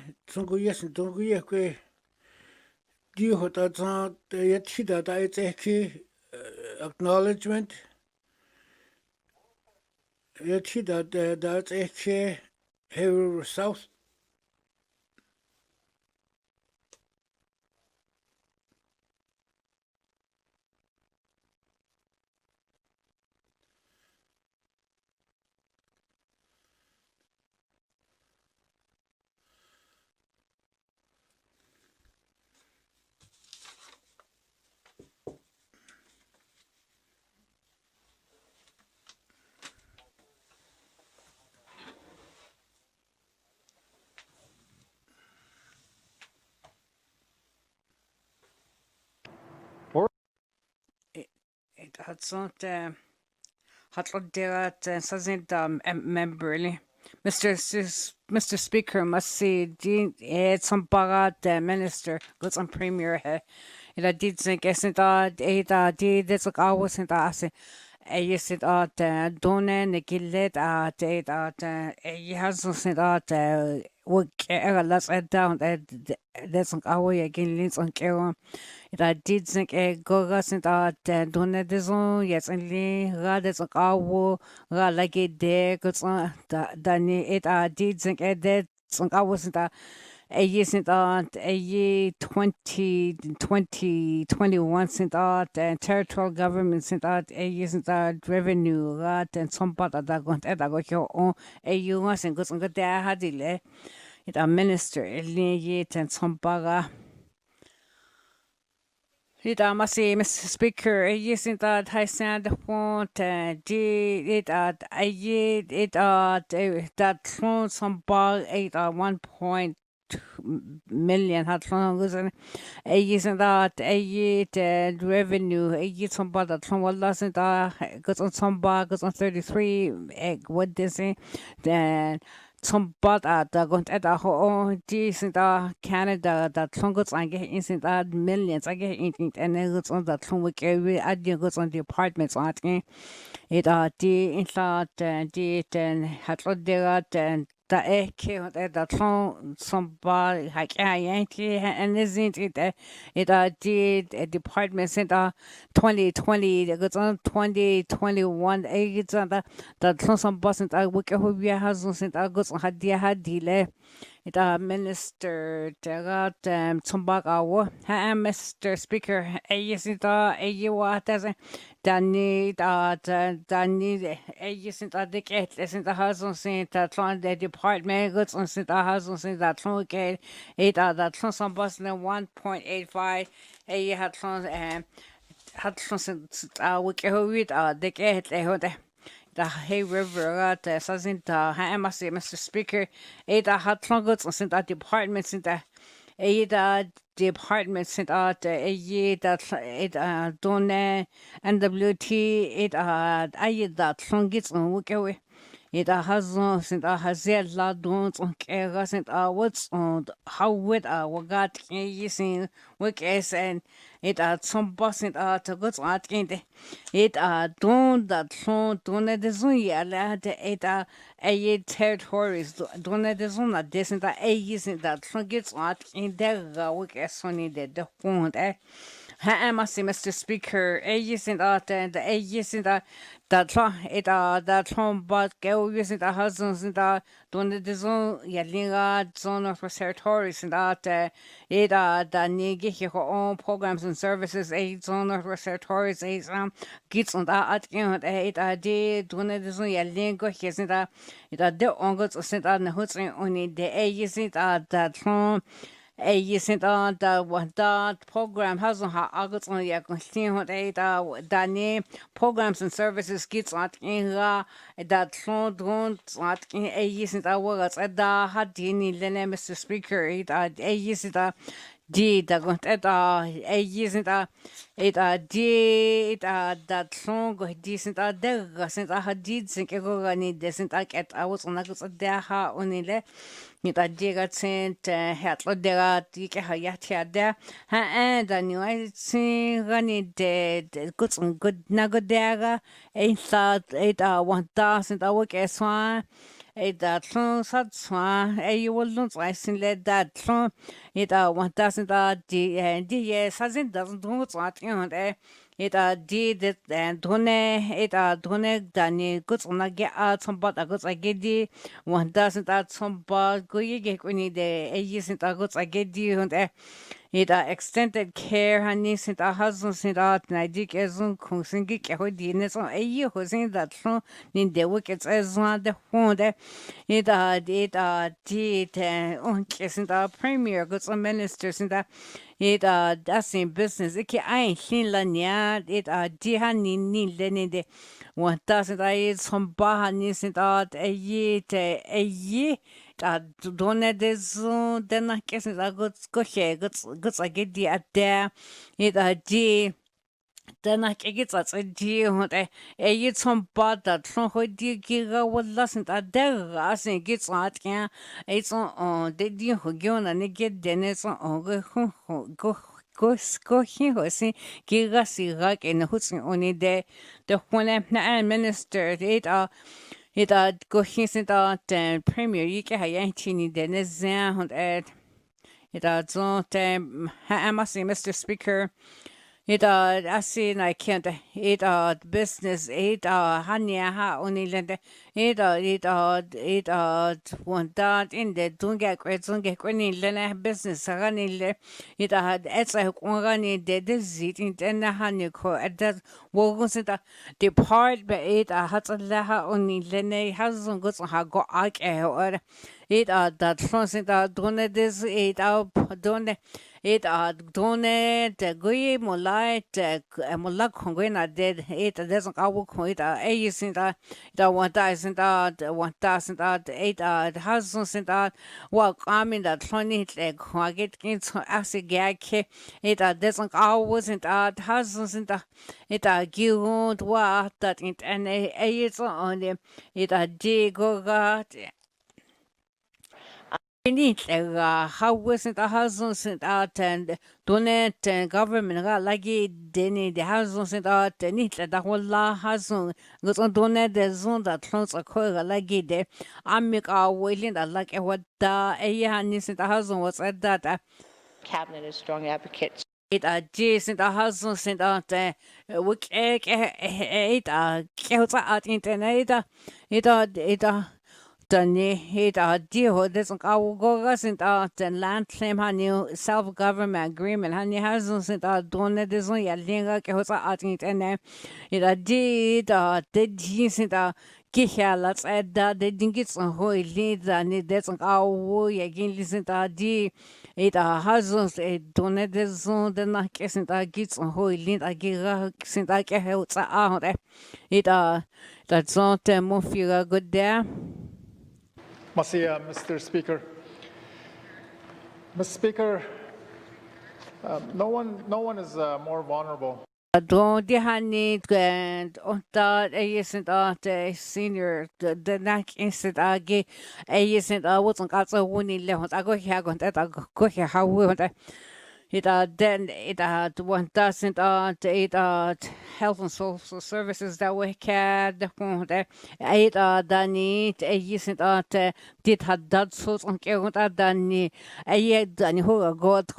di hota ta yathi da ki acknowledgement yathi da ki Haver South. It had sånt hatloderat sazint memberly. Mr. Speaker must see it's some barat minister goes on premier he. It did think isn't that did that's like I wasn't asking. Yes, it at donen gillet at it at has sent at work let's down that's on our again links on Kero. It did think a gogas and donate the zone, yes, and Lee, that's on our like it there, goods on Danny, it did think a dead song. I wasn't a year since a year 2021 since and territorial government since a year since revenue rat and some part of that going to go your own a year once and goes on good there had it a minister yet and some baga. It must say, Mr. Speaker, a year since I sent the phone did it a year it that thrown some bag 1.2 million had thrown a year since a year revenue a year some bag that thrown what doesn't goes on some bag goes on 33 what they say then some bad at the going at the whole decent Canada that Tongo's I get instant millions I get in and it's on that from week every I goes on the apartments on it the inside and had there and the killed at the throne somebody like Yankee and isn't it did a department center 2020 it goes on 2021 it's on the some bosses I work who we has sent I goes on had delay it minister got some back hour Mr. Speaker yes it you what does Danny Danny isn't the isn't the husband saying that on the department goods on the husband saying that okay it that some bus 1.85 a had work who with the get the Hay River doesn't Mr. Speaker it had goods on that departments in the department sent out a year that it done NWT it I that song gets on work away. It has sent has la don't on care sent what's on how would we got using work as and it some boss it to goods at it don't that song don't the zone yeah it a territories don't the zone that doesn't a using that song gets at in there work as on the phone Mr. Speaker, isn't that and isn't that it that home but go using the husbands and that don't the zone yelling zone of territories and that it that nigga your own programs and services a zone of territories a gets on that it did don't the zone yelling go isn't that it the ongots sent on the hoods only the isn't that home isn't that program has on how August on the continue that name programs and services gets at in that don't at isn't that words at the Hadini Mr. Speaker it isn't that did the got isn't that it did that song decent there since I did think I go need decent at I was on a good there only it did sent hat there you can there and I knew I see running dead good nago there ain't thought it 1,000 I work as one that song such one you will not listen let that song it 1,000 yes hasn't doesn't do what it did it and done it done done goods on I get out some but I goods I get the 1,000 out some but go you get when the isn't I goods I get you and it extended care honey sent a husband sent out and I did as on consing get a dinner on a year who's in that song in the wickets as one the phone it did on kissing the premier goods on ministers in that it that's in business it I ain't seen lanya it dihani ni lenny 1,000 I some bahani sent out a year don't this then I guess I go here goods I get the at there it did then I get that's a deal a you some bad that from who did give what doesn't at there I think gets out yeah it's on the deal who go and get Dennis on go here see give us Iraq and who's only the one minister it go hinsen den premier ikke har jeg tini denne zan hund Mr. Speaker. I see I can't business hanya ha unilende one dot in the dunga business ranile it's a rani de zit in den hanya ko at that wogun sita depart be hatlaha unilene hazun guts ha go ak or that front done this done done the gui molai molak konguina did doesn't go it isn't that 1000 1000 walk in that 20 get asigake doesn't always in that hasn't it give what that it and it's on it go got how wasn't a husband out and donate government lagi deni the husband out nit the whole husband goes on donate the zone that close a coil lagi de amik are willing that like what the the husband was at that Cabinet is strong advocates. it Jason the husband sent out which it out internet it Danny hit a deal this go sent out and land claim new self-government agreement honey hasn't sent out donor this one linga out and it a did he sent out let's add that they didn't get some hoy leads and it doesn't again listen to it hasn't a donor this one the not kissing that gets some hoy lead I give sent I get out it that's not more feel good there. Mr. Speaker. Mr. Speaker, no one is more vulnerable. Don't honey and that isn't that senior the neck instant agi isn't wasn't got so winning levels. I go here on that I go here how we it then it 1000 health and social services that we had the it need isn't did had that sort on dani dani who got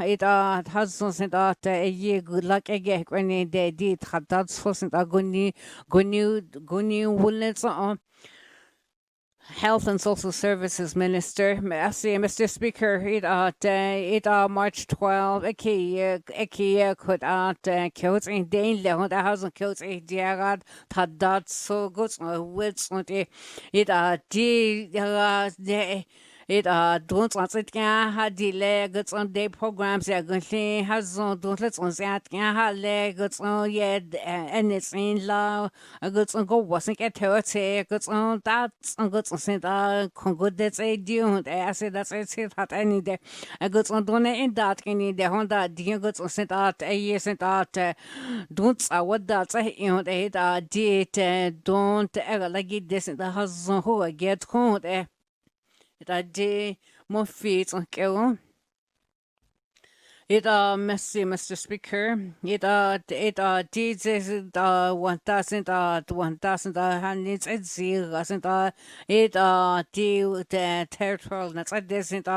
it hasn't good luck again when they did had that sort of goni wouldn't on Health and Social Services Minister, Mr. Speaker, it March 12, could kills in Dane, the house kills a diarad, that so good with it don't want it had the legs on day programs that going has on don't let's on that had legs on yet and it's in law a good on go wasn't get to it goods on that on goods on sent good that's a due I said that's it had any day a goods on don't in that any the Honda dear goods on sent out a year sent out don't what that's a it did don't ever like it this the husband who I get home it did more feet on kill. It messy, Mr. Speaker. It did 1000 hundreds and zeros and it deal the territorial that's a decent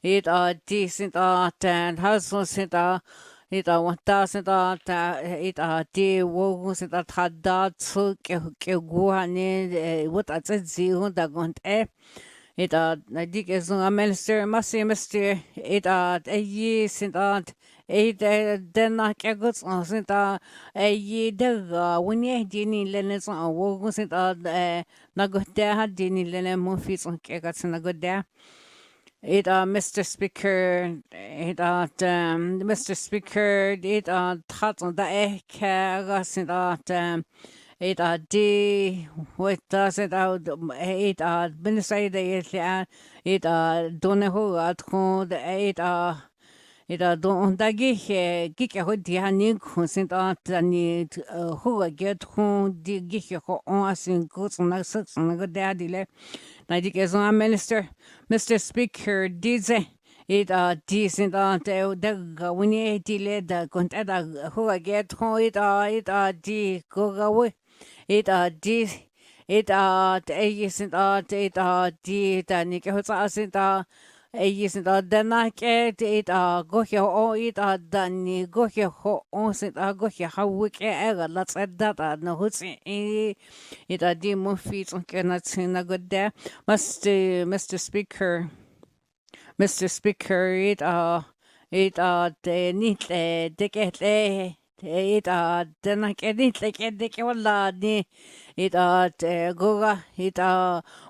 it decent and households it 1000 it deal woes that had that so go and what I said zero that went it I dig as a minister must say Mr. It a year since it then I get on sent a year the when you didn't let on walk sent not good there had didn't let movies on kegats and a good there. It Mr. Speaker, it Mr. Speaker, it thought on the gas and it d what does it out it minister it don't know at home it don't gike ho di hanin consent ni who get home di gike ho on asin goods na six na go dadile na di kezo minister Mr. Speaker did it decent the when you delay the content who get home it di go away it it isn't it Nick Hosasint isn't the it go here or it Danny go here on sit go here how we can let's add that no who's it demo feet on cannot sing a good there must Mr. Speaker. Mr. Speaker, the need the get the get wala ni goga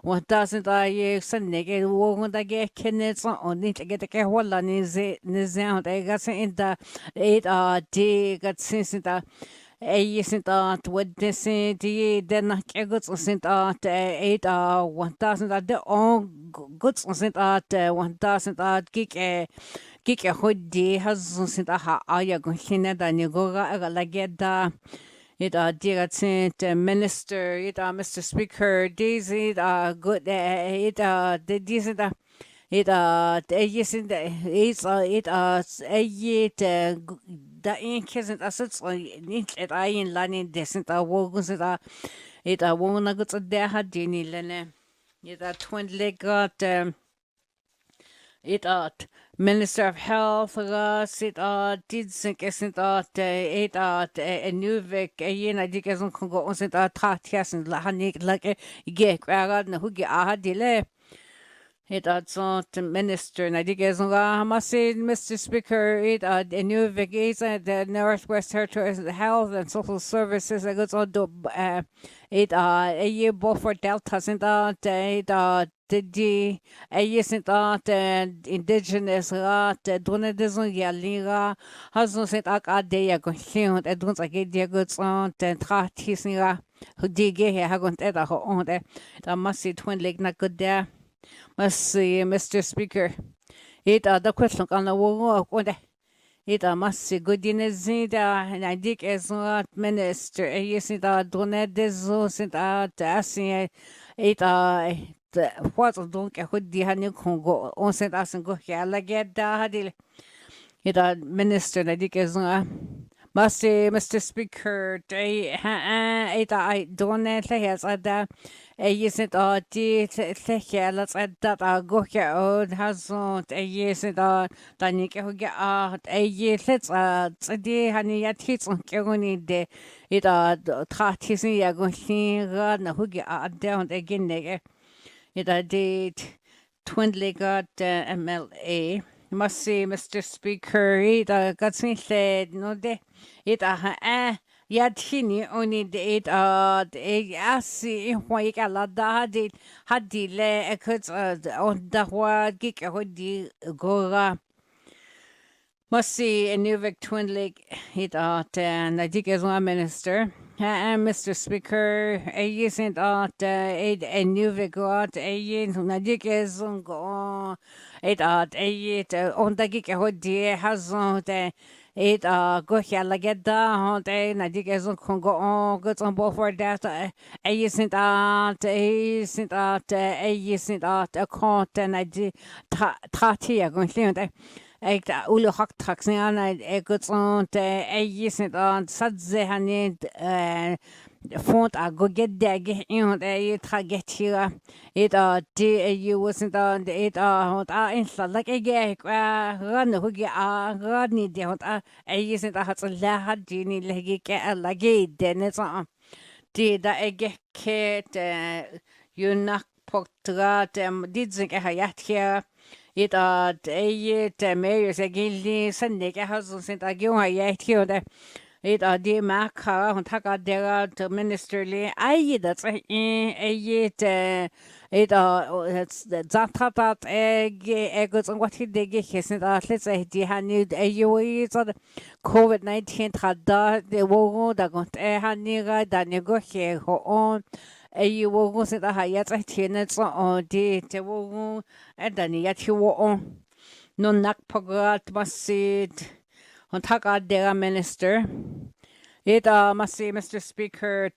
1000 sending wogon da get kennets on it get the wala ni sound I got in the got since the isn't witnessing then goods sent 1000 the own goods sent 1000 gig a hoodie has sent aya go hineda ni goga like da dear sent minister Mr. Speaker daisy good the decent isn't the ink isn't a such at I in Lanin decent wogun's won't a good there had Jenny Lene. Twin leg got Minister of Health did think isn't a new vic I think as on go on sent tatias and lahanik like a get grad and who get a delay. Minister, and I think as Mr. Speaker, a new vacation the Northwest Territories Health and Social Services. I got on a year both for Delta and the indigenous donadism yaliga has no sent a day ago. I don't like the goods on and tratisnira who dig here. I got at a home there. That must see twin leg not good there. Must see, Mr. Speaker. The question on the wall. It must see good in and I think as not minister. Yes, it donate this and asking what don't get who the honey Congo on sent us and go here like get the it minister. I think as must say, Mr. Speaker, I donate has that. Isn't let's add that go here old has not a yes and Danica who get out a yes let's a day honey at hits on Kegoni de it tratis in Yagon garden who get out down again it did twin got MLA. Must say, Mr. Speaker, it got said no de it Yattini only did asi why galada had le a could on the word gig a hoodie gora. Must see a new Vic twin leg it and I think as one minister. Mr. Speaker, a isn't a new Vic got a yin Nadikas on go it on the gig a hoodie has on the go here like get down and I think as on go on goods on both for that a isn't a count and I did tati going to Ulu hak taxi and I goods on isn't on sadze hanid font I go get there get in get here you wasn't on the insta like a gay run who get rodney down isn't a hot lahad genie leggy get like then it's on did I get kit you knock portrait did think I had here it mayors again Sunday husband sent a give I yet here it the Maka on Taka Dera to ministerly. That's it Zatatat eggs and what he did his let's say the hand a COVID-19 had the wogo that got a haniga that you go here on. You will go to the highest tenants on the wogo and then yet you were on. No knock pograt must sit. On Taka Dera minister, it must say, Mr. Speaker,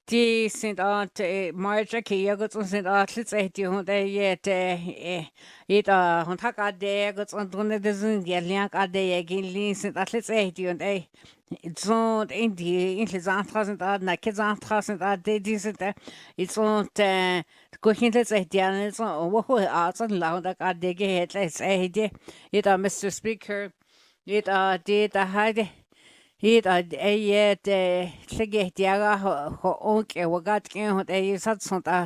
de sind at Marja Kiagot und sind Atlets die und yet it und Hakade got und Dunne de sind Gerliak Ade Gilin sind Atlets die und so in die Intelligenz sind da na Kids sind da die sind it's und Kuchintels die so wo Arts und Lauda Ade gehet let's die it Mr. Speaker it did the hide Hyd et llygyd diaga ho onk e wagat ke hot e sat sonta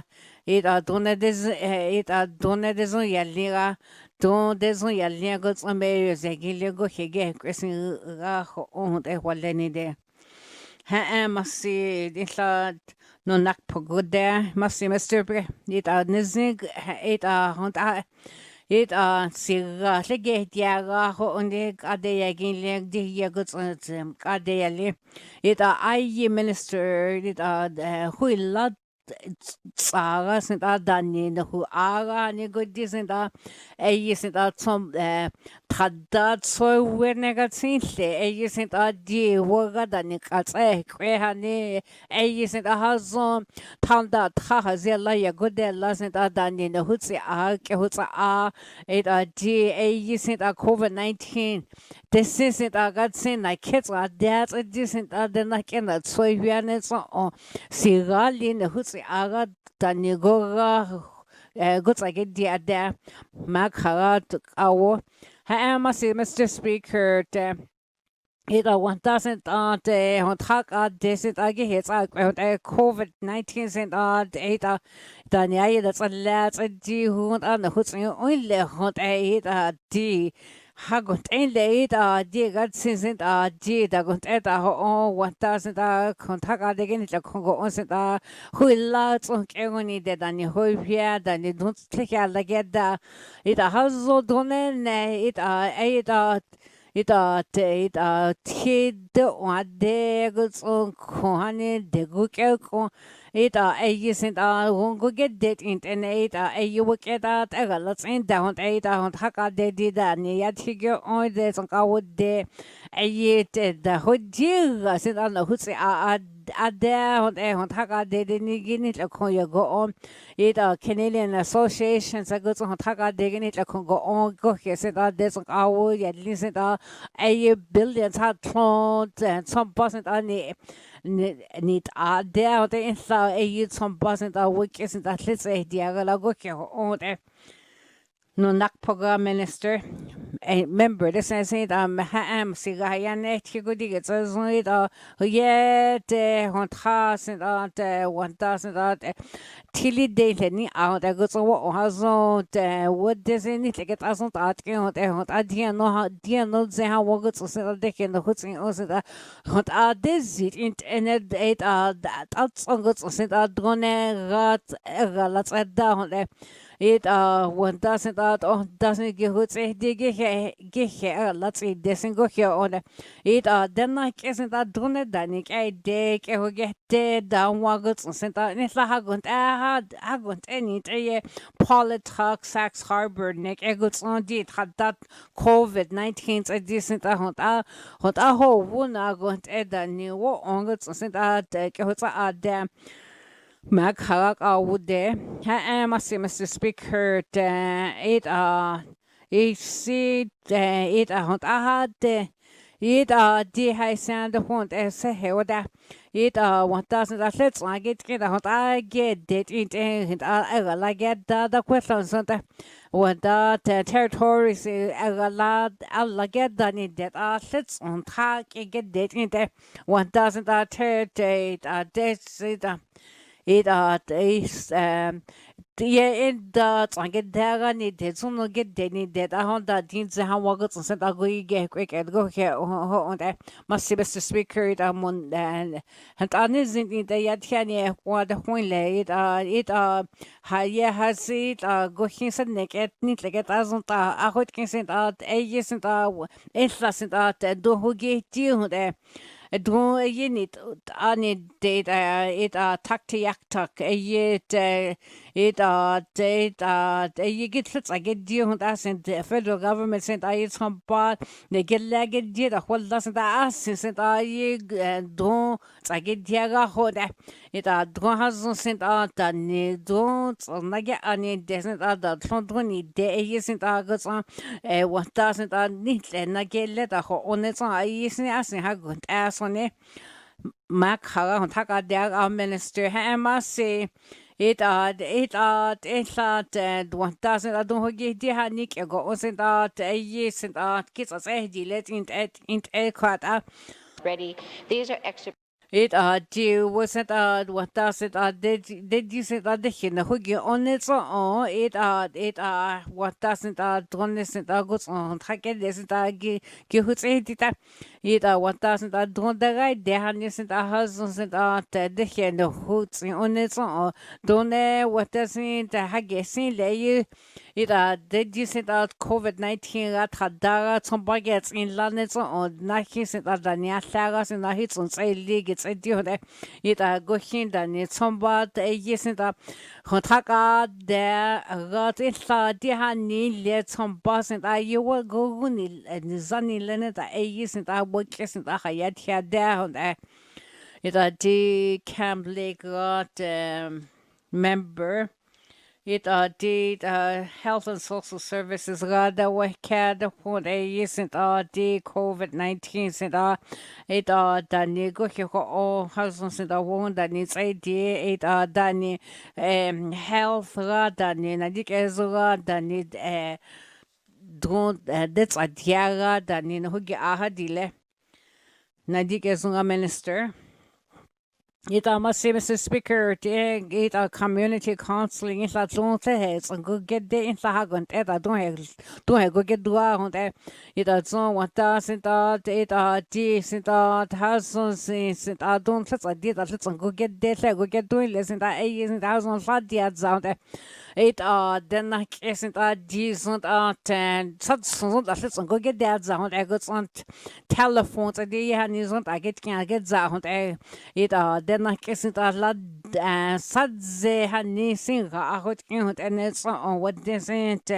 hyd donne des on yalliga don des on yalliga gots on me zegile go hege kwesin ga ho on e waleni de ha massi dilla no nak pogode massi Mr. Bre hyd nizig hyd hont it siga lege diaga ho onde ade yagin leg di yaguts ade yali it ai minister it huila tsara sind dani no hu ara ni godi sind ei sind zum tradat so wernegatsinle ei sind di woga dani katse kwehani ei sind hazon tanda tha zela yagodela sind dani no hutsi a ke hutsa a it di ei sind COVID-19 this is it gatsin na kids that's it isn't the na kena so wiane so sigali no hutsi aga tanigora gutsage dia da makharat awo ha Mr. Speaker it 1000 hot desit age hits COVID-19 sind it dania that's a lot di hund an hutsi only hot di Hagunt ein leid die ganzen sind die da gunt ho 1000 kontakt degen la kongo on sind huilla und kegoni de dani hoypia dani duntlich alla gedda ita hazo donen ita tid und de guts und kohane de gukeko Ita ei sind hungo gedet internet ei wuketa tagalat in da und haka de da ni yatige on de son kawde ei da hojiga sind hutsi ada und haka de ni ginit la kon go on ita Canadian Association sa guts und haka de ginit la kon go on go sind de son kawu ya listen ei billions hat tront and some percent ani nit der oder in zum Basen da wiki sind das letzte Jahre la go ke on no nak program minister a member this is it siga ya net go dige so it yet hontra sind 1000 tili de ni out da go so hazo what does it nicht get as und ke und die no ze ha wo go so de ke no hutsin os da und this it internet it dat so go so drone rat galat da und it 1000 doesn't gehut gehe let's eat this and go here on it then like isn't that drone danik I dek e get down waguts and sent out it's hagunt any politics Sax Harbor nick eguts on dit had that COVID-19 a decent hot ho wona gunt edani wo onguts and sent out gehut dem Mag harak awude ha Mr. Speaker it see it hot ahad it di hai sand hont se heoda it 1000 let's get hot I get it in I get the questions on the what that territories alla get done it that let's on talk get it in the 1000 it is in the get there need it so no get any that I want that things how works and sent go get quick and go here on that Mr. Speaker it amon and anisn't in the yatani what the point it has it go hins and neck at need like it doesn't I would can send out ages and it's doesn't out do who get you there Dro yinit ani date it taktiaktak you get fits I get deal with us and the federal government sent I some part they get lagged did a whole doesn't ask sent I don't I get diaga hoda it don't has sent out that ni don't nage ani doesn't that don't de isn't agos what doesn't need nage let a ho on it I isn't asking how good ass on it Mac Haga Taka Dag Minister Hamasi it 1000 I don't get the Hanik go sent out a yes and kids as a let in a quad Ready. These are extra. it do wasn't 1000 did you say that the hin huggy on its own it 1000 don't listen goes on take this give who's it 1000 don't the right there and isn't a husband the hin hoots on its own don't what doesn't haggy seen lay it did you say that COVID-19 at Hadara some baguettes in London on Nike at the Niasaras and the hits on say league it's a deal that it go hin and it's somebody yes and Hotaka there got it Dihani let some boss and you will go and Zani Leonard yes and I work yes and Hayat here down there it D Camp Lake got member it did health and social services rada wekad for a isn't the COVID-19 sent it the nego all husbands in the woman that needs idea it dani health rada ni nadik ezra that need don't that's a diara that ni hugi ahadile nadik ezra minister it must say, Mr. Speaker, it community counseling is a don't say it's a good get there in Sahagon. I don't have go get dua on that. It don't want us and it decent houses and don't let I did a little go get there, go get doing less and that isn't thousand flat yards out there. It then I isn't decent and such little go get that out. I got on telephones and they had I get out. It then I guess it a lot sadze honey sing I got in and it's on what this ain't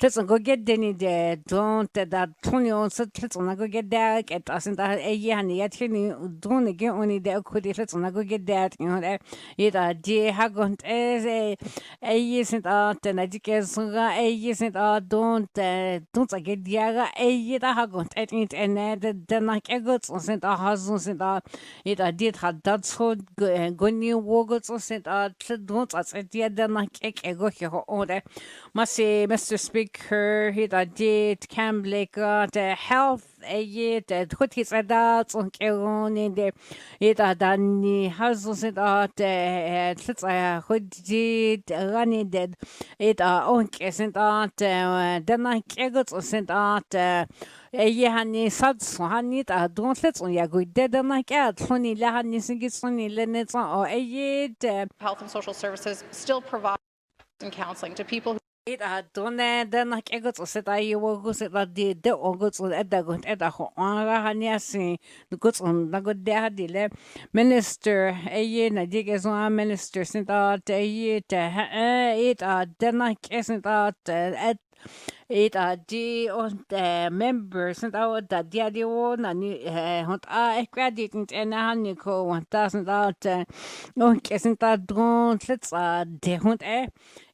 let's go get Denny there don't that 20 on let's on go get that get us in that a year and yet don't again only there could let's on go get that you know it dear haggont as a yes and and I guess a yes and don't I get the a year haggont at it and then like a good sent our husbands and it did had that's so good new wogles sent don't as a dear then like a go here order must say Mr. Speaker he did Cam Blake the health a year that what his adults on Keron in the it done husbands and it's a hood did running dead it on sent then like a good sent يعني صد صهني تهدون ثلاثون يا قد ده ما كاد صني لها نسيج صني لنتص أو أيد Health and Social Services still provide and counseling to people who it هدون ده ما كأجت أصلا يوجد أصلا ده أوجد أصلا ده قلت ده هو أنا هنياسي نقول أصلا نقول ده هدي له minister أيه نديك إزوا minister سنتا أيه ده ما كأسنتا it di on the members and our that the one and hunt accredited and Haniko 1000 out on kissing that don't let's the hunt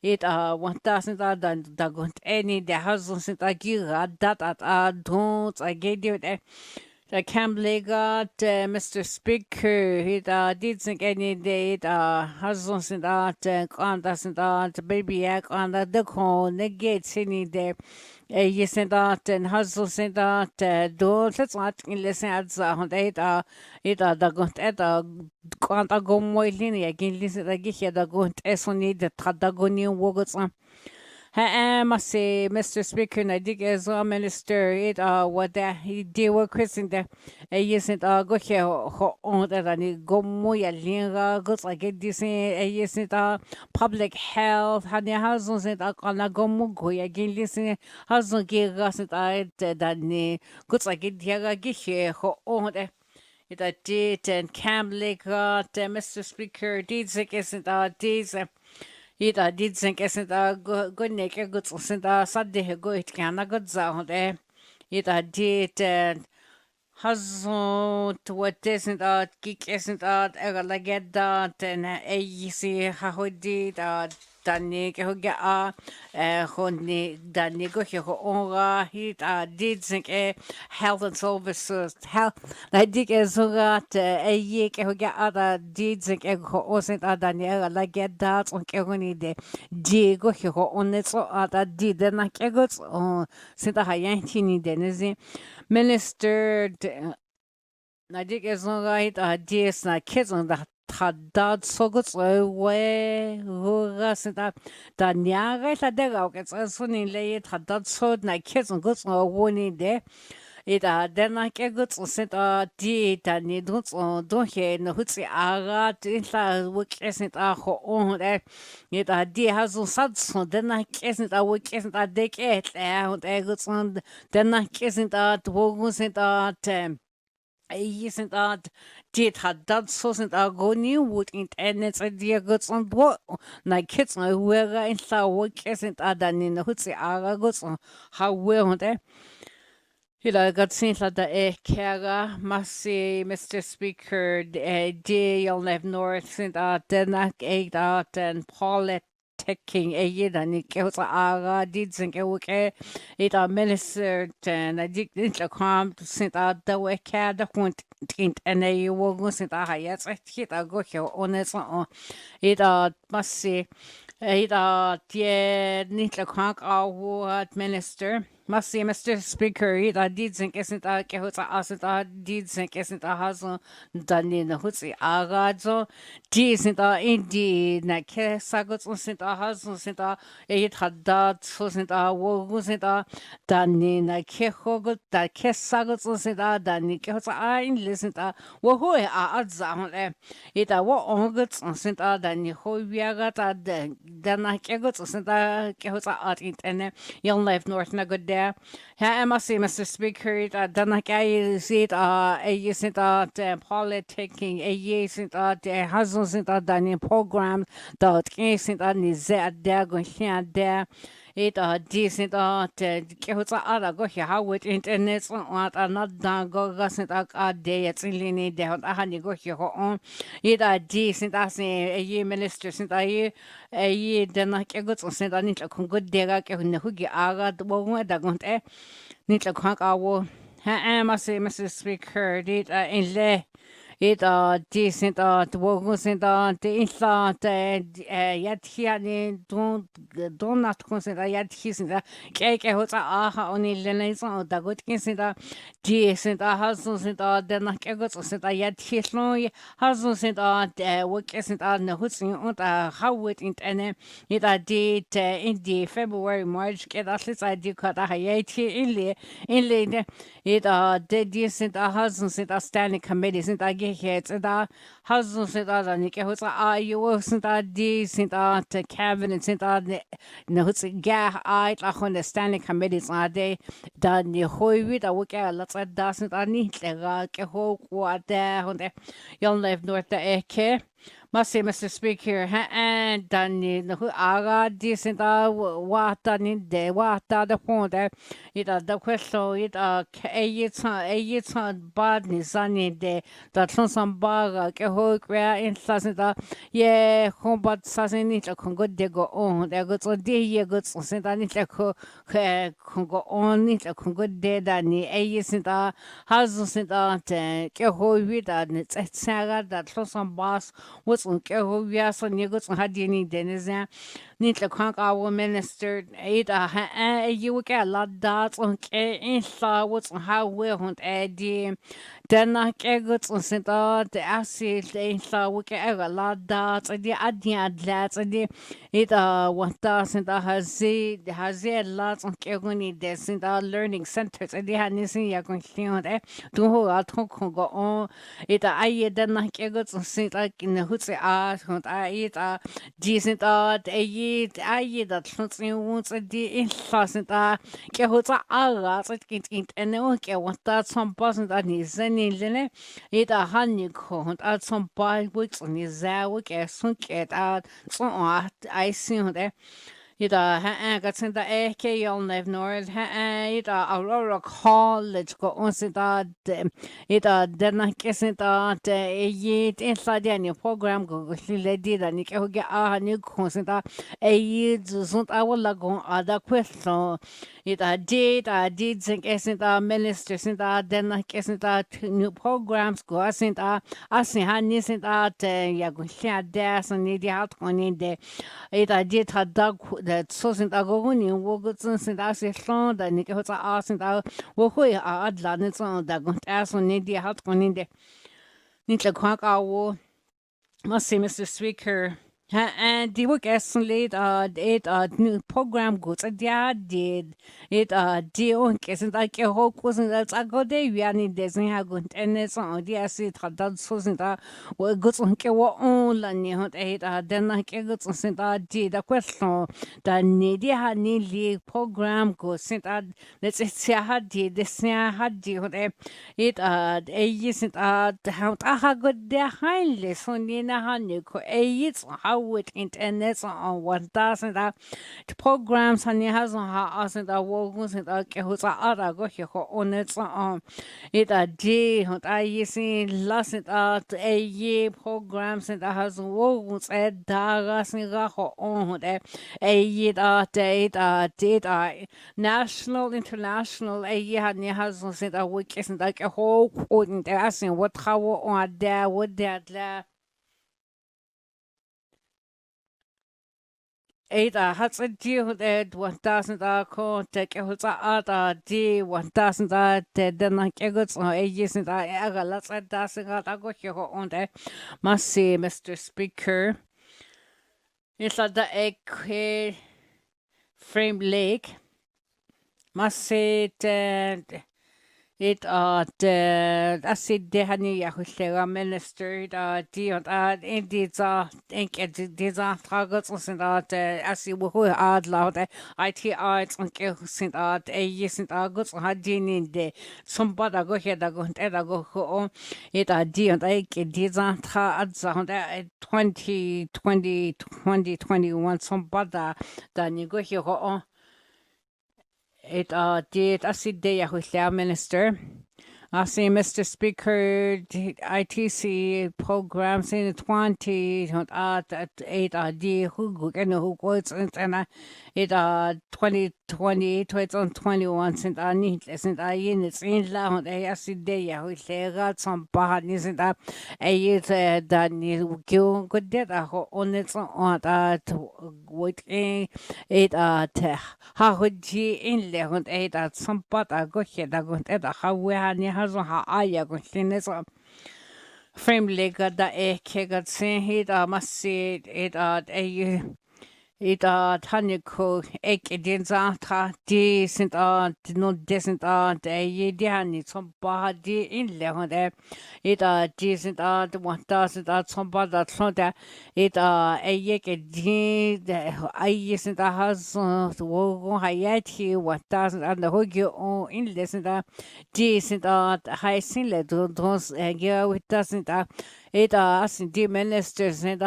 it 1000 out the gunt any the houses that gira that don't I gave you the Campbell got Mr. Speaker he did think any day husbands and condas and baby on the cone the gates any day yes and husbands and don't let's not listen at the the got at the conta go more linear again listen the get the got as on the Tadagoni wogos must say, Mr. Speaker, I dig as a minister, it what that he did with Christian there. Yes, and go here on that and go more linga goods like it this yes, and public health, had the houses and on go mugo again listen, husband give us and I that goods like it here get here on that. ita dit and Camligot, Mr. Speaker, didsik isn't dids. Ita didsink isn't good naked goods isn't Sunday good can a good sound, eh? Ita dit and Hasn't what isn't geek isn't ever like that and easy how did Danny Hoga Honey Danny Goho Ora he did think a health and services health I dig as got a yeek Hoga other did think a wasn't a Daniela like that on Kehoni de Diego on it so other did then like a goods on Santa Hayantini Denizi. Minister Nadik is not right ideas na kids on the Haddad Sogots away who sent up Danyara Tadera gets a sunny lay it Haddad Sod na kids on goods or warning there. It then like a goods sent did and you don't hear no hootsy ara tinta work isn't a ho on there. It dear has on suds then like isn't a work isn't a decade and a goods on then like isn't at wogun's at isn't that did had that wasn't a go new wood in and it's a dear goods on what like kids know where in the work isn't a than in the hootsy ara goods on how well there. Hela got seen like the Kara Massey, Mr. Speaker, You'll live north, St. Denak, 8 out, and Paulette taking a year, and it goes Ara, did think it okay. It a minister, and I did the calm to St. The way cat, the point, and a will go St. Yes, I hit a go here on its own. It must say, it yeah, need to conk our minister. Must see Mr. Speaker, it did think isn't a Kehuta Asita, did think isn't a hustle, done in the Hutsi Agazo, decent indeed, Nake Sagots sent a hustle, sent a 800, so sent a wogus sent a done in a Kehogot, that Kes Sagots sent a done in Kehuta, in listen to Wohoe Adzam, it a what ongots sent a done in Hoviagata, then I kegots sent a Kehuta art in young life north Nagod there. I must say, Mr. Speaker, that I see it a sent out politicking, a sent out husband sent out done program that sent out is there going there. It decent kehuts other go here how with internet on not done go sent out a day it's in linear down a honey go here on it decent as a year minister sent a year then I get sent on it a good day like a hoogie aga the one that got a little crank our I must say, Mr. Speaker, it in le. It decent the wogun sent the instant yet here don't not consider yet his in the cake hots only lenays on the good consider decent husband sent the nakagos sent yet his long husband sent the work isn't on the hootsing on the how it in and it did in the February March get at least I did cut a hayate in it did decent husband sent a standing committee sent I get here the husband sent out and it was you sent out decent cabinet sent out no it's gah I on the standing committees are they done the whole with a week let's doesn't I need the whole what there on the young life north the AK. Must say, Mr. Speaker, and done who are decent what done in the what the point it the question it a badness on it that some bag a whole clear in Sasita yeah home but Sassin it a good they go on there goes a day ye goods sent on it a go on it a good day than a sent a house sent out a whole with it's a saga that some boss was on Kehovias on Yugos had any denizen. Nitla Kronk our minister a you get a lot dots on in saw what's on how we hunt Eddie. Then I get on sent out the acid in saw we get a lot dots. I did lads. I did it 1000 has a lot on Kegoni descent our learning centers. I did have anything you're going to do who I talk go on it. I then I get on sent like in the hoots I eat decent a ai dat sluts in woens die in lassen da ke hotsa ara sit kint en ke wat dat som passen dat ni zenilene ida hanni ko und at som bai wits ni zawo ke sun ke at so I see hon Ida ha gatsin da ke yon nev nord ha ida Aurora College go onsida ida denna kesinda yit inside any program go ledi da ni ke hoge a ni konsida yit sunt awla go ada question ida did think kesinda minister sinda denna kesinda new programs go asinda asin ha ni sinda ya go sia das ni di hat konin de ida did had that so sind agoguni wo gutsen sind as schon da nicht hat a sind a wo hui a adla nicht so da gut erst und nicht die hat konin de nicht la kwak a wo must say Mr. Speaker and die work lead it new program goods did it die und sind da ke ho kusen als agode wir ni desen ha gut en so die as it hat da so sind da wo goods und ke wo on la ni hat den ke goods sind da die da question da ni die ha ni li program goods sind da let's say hat die das hat die und it sind da ha gut der heile so ni na ha ni ko with internet on 1000 programs and has on ha asent a wogun and a ke hosa ara go he ho on it on it a d hot I see lasent at a ye programs and has wogun at dagas ni ga ho on a ye data national international a ye had ni has on sent a week isn't like a whole and asking what how on there would that Ada has a deal at 1000 ko take a hot d 1000 then like a good ages and I got lots of dancing out I got here on there must say Mr. Speaker it's at the egg frame lake must say it the said de hani ya husera minister di und in dieser enke dieser targets sind as wo ad laut ITI und sind sind gut hat die de zum bada go hier da go und da go on it di und dieser ad und 2021 zum bada da ni go hier on it did I see day with the minister. I see Mr. Speaker ITC programs in 20 at 8 D who can who goes and it 2020 2021 sind nicht sind jenes in la und see day with the some bad isn't that dann go good that on it on that with it ha hoji in le und some bad go here da go how we has ha aya go so frame lega da ke got sen hit must see it it taniko ek den tra die sind no desent je die han nicht zum ba die in le und it die sind 1000 zum ba da so da it je ke die ai sind has wo hayati 1000 and ho in le sind die sind high sin le drons ge with doesn't it as the ministers and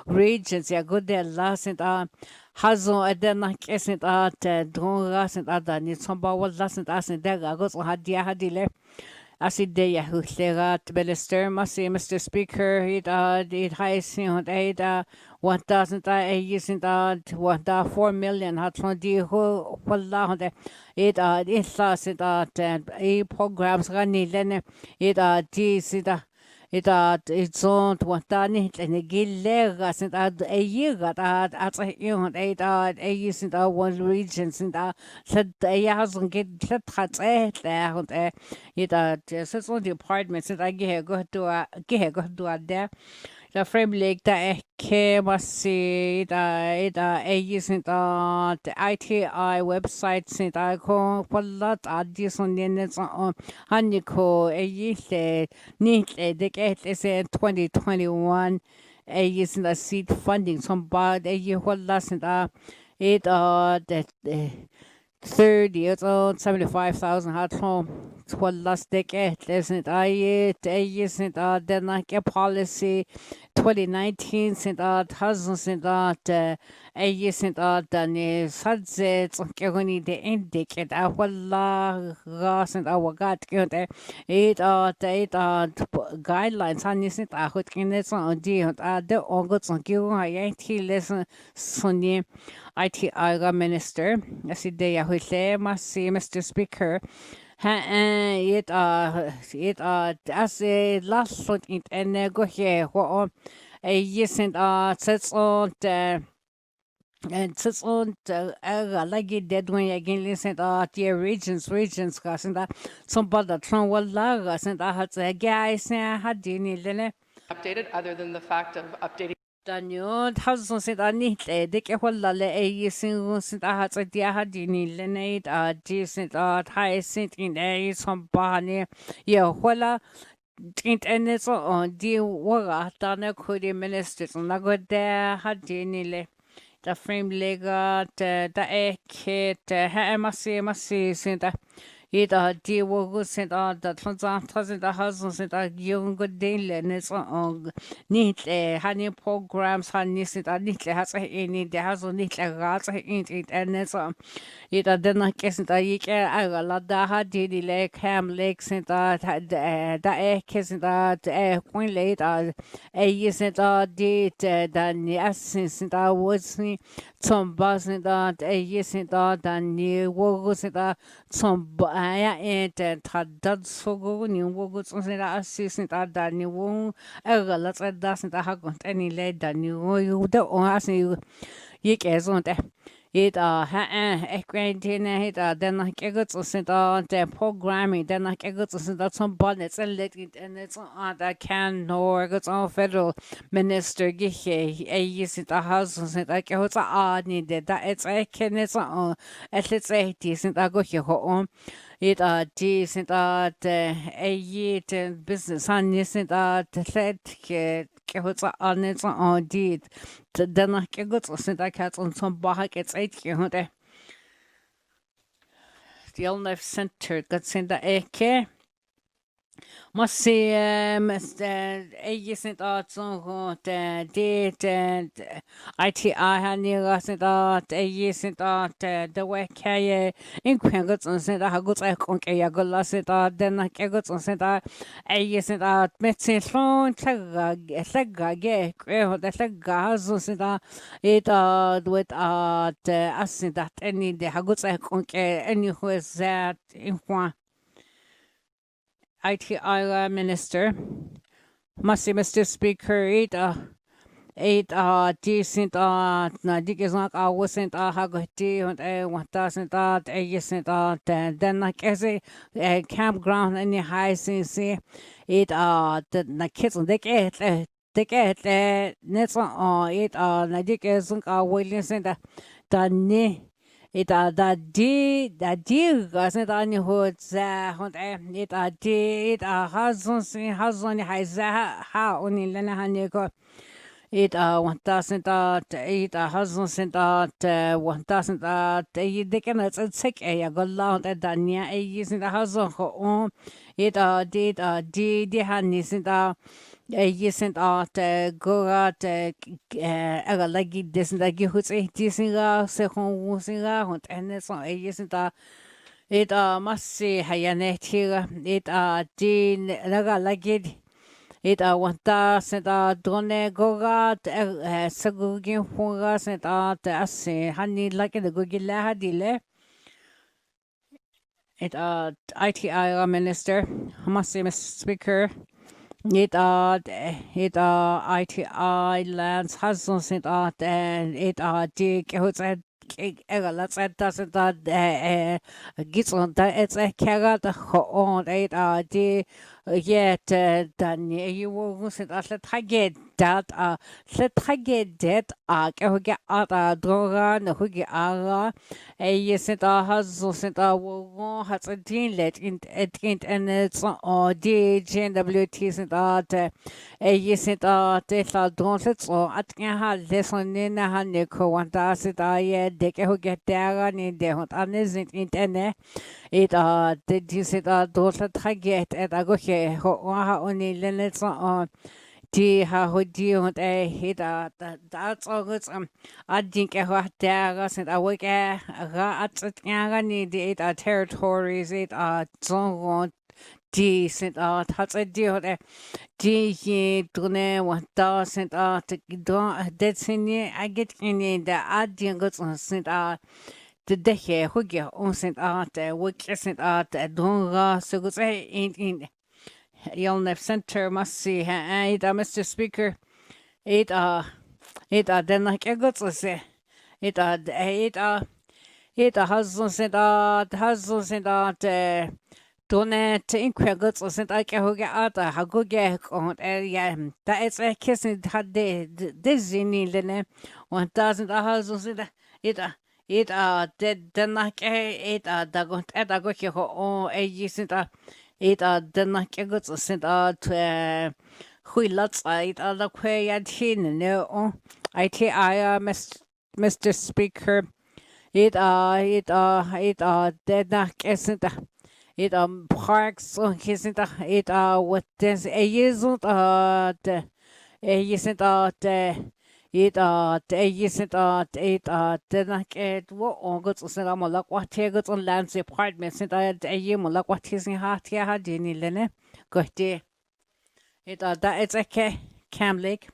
regions ya good der lassen hazo den kesen dron lassen da nicht zum bau lassen das der go hat die hadile as the ya hulerat minister Mr. Speaker it high sin und 1000 sind 4 million hat von die ho wallahi it sind programs ranilene it die sind it's on what nicht eine Gilera sind year at sind one region sind ja so geht hat und it's on the apartments that I go to there the frame lake da ke masi da sind the ITI website sind ko wallat adi son ne haniko le nicht de ke 2021 is in the seed funding some bad a walla sinta it that 30 years old 75,000 had home what last decade isn't I isn't then like a policy 2019 sent out husband sent out a sent out then sunsets only the indicate I walla gas and our got it guidelines on isn't I would in this on the august on you I ain't listen Sunny ITI minister I see they are with must see Mr. Speaker it as a last one it and go here what a yes and sets on and sits on like it dead when again listen the regions cause and some but the tron will lagas and I had a guys had dini lene Updated, other than the fact of updating. Daniel has said I need a dick a whole a single sent I had a dear hadini lenate decent high sent in a some barney yeah wella and it's on dear war done could ministers and I got there hadini the frame lega the air kit must see sent it dear was sent out that doesn't the husband sent a young good day and it's on neat honey programs honey sent a neat has any the house on neat rats in it and it's it then I guess it I got the had the lake ham lakes sent out the air kiss that queen late a yes sent out did than yes since I was some bus and that a yes sent out and new was it some and had so go new was on the assistant at that new let's at doesn't have got any late than you don't ask you guess on that it acquainting it then I get to send out the programming then I get to send out some bonnets and let it and it's on that can nor gets on federal minister gihe a use it a house and I get what's needed that it's a can it's on at least 80 cent I go here home it decent a year business on isn't let what's on it's on did then I get to send I cat on some bar gets 8 here the old life center got sent the AK must see isn't so did and ITI had sent out isn't the way in Quangos and sent a good I conquer Yagolas it then I get on sent out isn't out Metsin phone tag get the gas sent it with us that any the Haguts I conquer any who is that in one. ITI minister, Mr. Speaker, it decent na dikis nak wasn't hagati and 1,000 decent then like as a campground any high since it the kids they get nets on it na dikis williams and the it that deal wasn't on your hood it did has on has how only lena haniko it 1,000 it has sent out 1,000 they can take a go loud at Dania a using the house on it did honey sent out sent out go out like this and like you who's a decent second and it's on a isn't it must say hayanet here it did like it 1,000 donne go out sagugin for sent out as honey like the gugila hadile it ITI minister must say Mr. Speaker it ITI lands has sent out and it dig who's at let's at doesn't gets on that it's a carrot on it yet Dani you will sit at the target that the target that Kahoga Ada Dora Nahugi Ara a yes it has sent our has a dean let in and it's or DJWT sent out a yes it Tesla don't it or at Yaha lesson in a Haniko one does it I Dekahoga Dara in the hot unisn't internet. It did you sit daughter target at Agohe Hoa only Lenets on T ha hoodie on a hit that's all good I think a terras and awake a at Yangani it territories it zone D sent out has a deal D Dune 1000 dead senior I get in the ad goods on sent out the decade hugger on sent out work sent out donga so good say in Yelnef Center must see it Mr. Speaker it then like a good say it it has sent out donate inquagats or sent I can hugger out a haguge on area that is a kissing had this in the 1000 houses it it dead like it dagot at a go on a decent it then like a good sent out hui lots it other quay at hin no I Mr. Speaker it dead like isn't it parks on isn't it what this a isn't the isn't it isn't it then it what on goods sent I'm like what goods on lands apartments and a year like what is in heart here had any lene good day it that it's a cam lake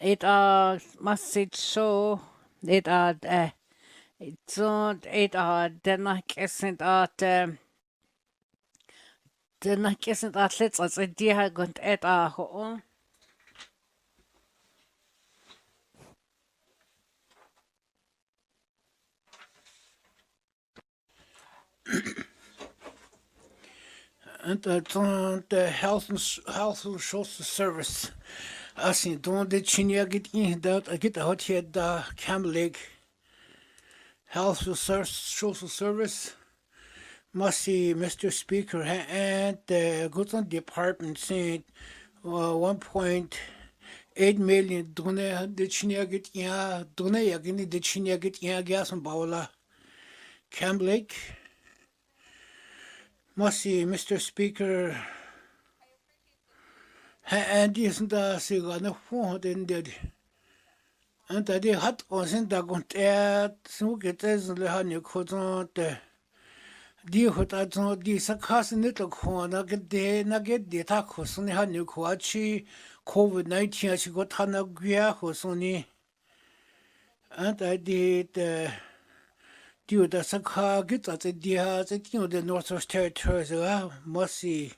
it message show it it's not it then like isn't then like isn't let's as a dear got at home. And the health and social service. I see don't the chinya get in that I get out here the Cam Lake Health and Social Service. Must see Mr. Speaker and the goods on department saying 1.8 million done the chinya get ya done again the chinya get ya gas and bawla Cam Lake. Must see Mr. Speaker and isn't a cigar no phone in dead. And I did hot wasn't that going to so get as the honey could not deal with that not this a cousin little corner get there nugget the tacos on the honey coachi COVID-19 she got hana guia hosoni and I did do the Saka get at the dia the Northwest Territories must see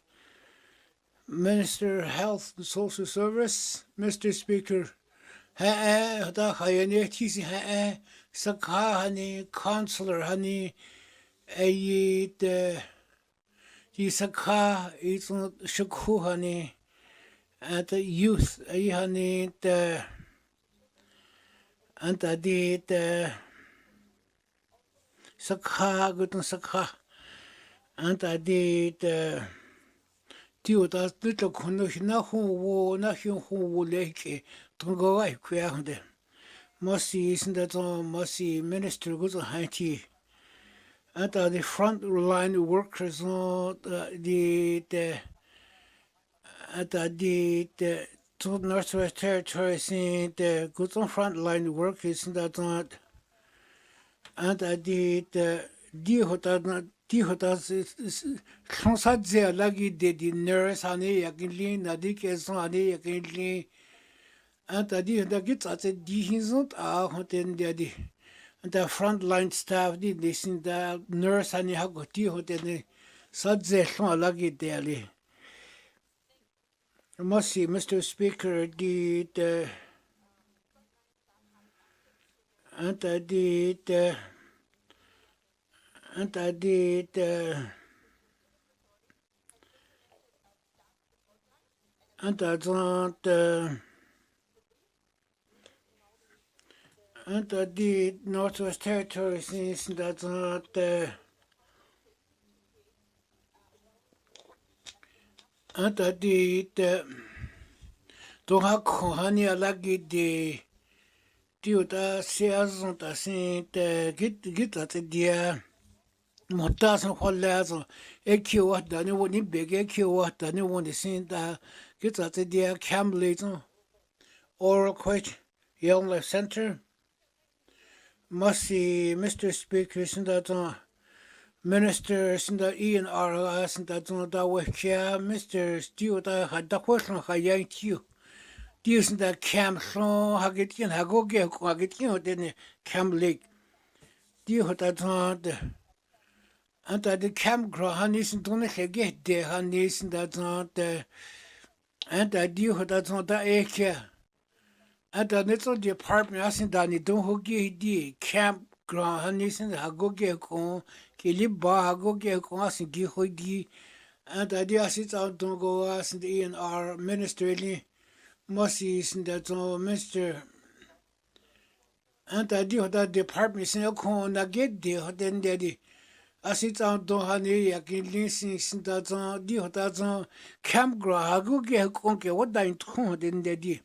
Minister of Health and Social Service, Mr. Speaker. Da hayane tisi Saka hani counselor hani the Saka it's not shaku hani at the youth hani the and I did Saka good Saka and I did Dio das little condition na who na who lake don't go away queer. Mossy isn't that Mossy minister goes on Haiti. And the front line workers not the two Northwest Territories in the good on front line workers that not and I did deal that Transat lagi the nurse honey yakili nadik as honey yakili and the gets at the dehisn't hotel daddy and the front line staff did listen the nurse honey hagoti hotel sadze lagi daily. I must see Mr. Speaker did and I did anta the Northwest Territories is that anta the Tłı chȯ Yatıì Tiuta season ta sin te git at dia motas no hollazo e kiwa da ni woni bege kiwa da ni woni sin da git at dia camleton oral question young life center must see Mr. Speaker sin that minister sin that Ian R sin that da we Mr. Tiuta had da question ha yang tiu Diesen der Camp so hagetin hagoge hagetin den Camp Lake. Die hat da anta de Camp Gro hanisen dunne get de hanisen da de anta die hat da eke. Anta net so department asin da ni don hoge di Camp Gro hanisen hagoge ko ke liba hagoge ko asin gi hogi anta die asit out don go asin the ENR ministerly Mossy isn't that Mr. Anta di hoda department sin ko na get de hoden dedi. Asit out do hani yakin linsin sin that di hoda campground hagu ge ko ke wada in ko den dedi.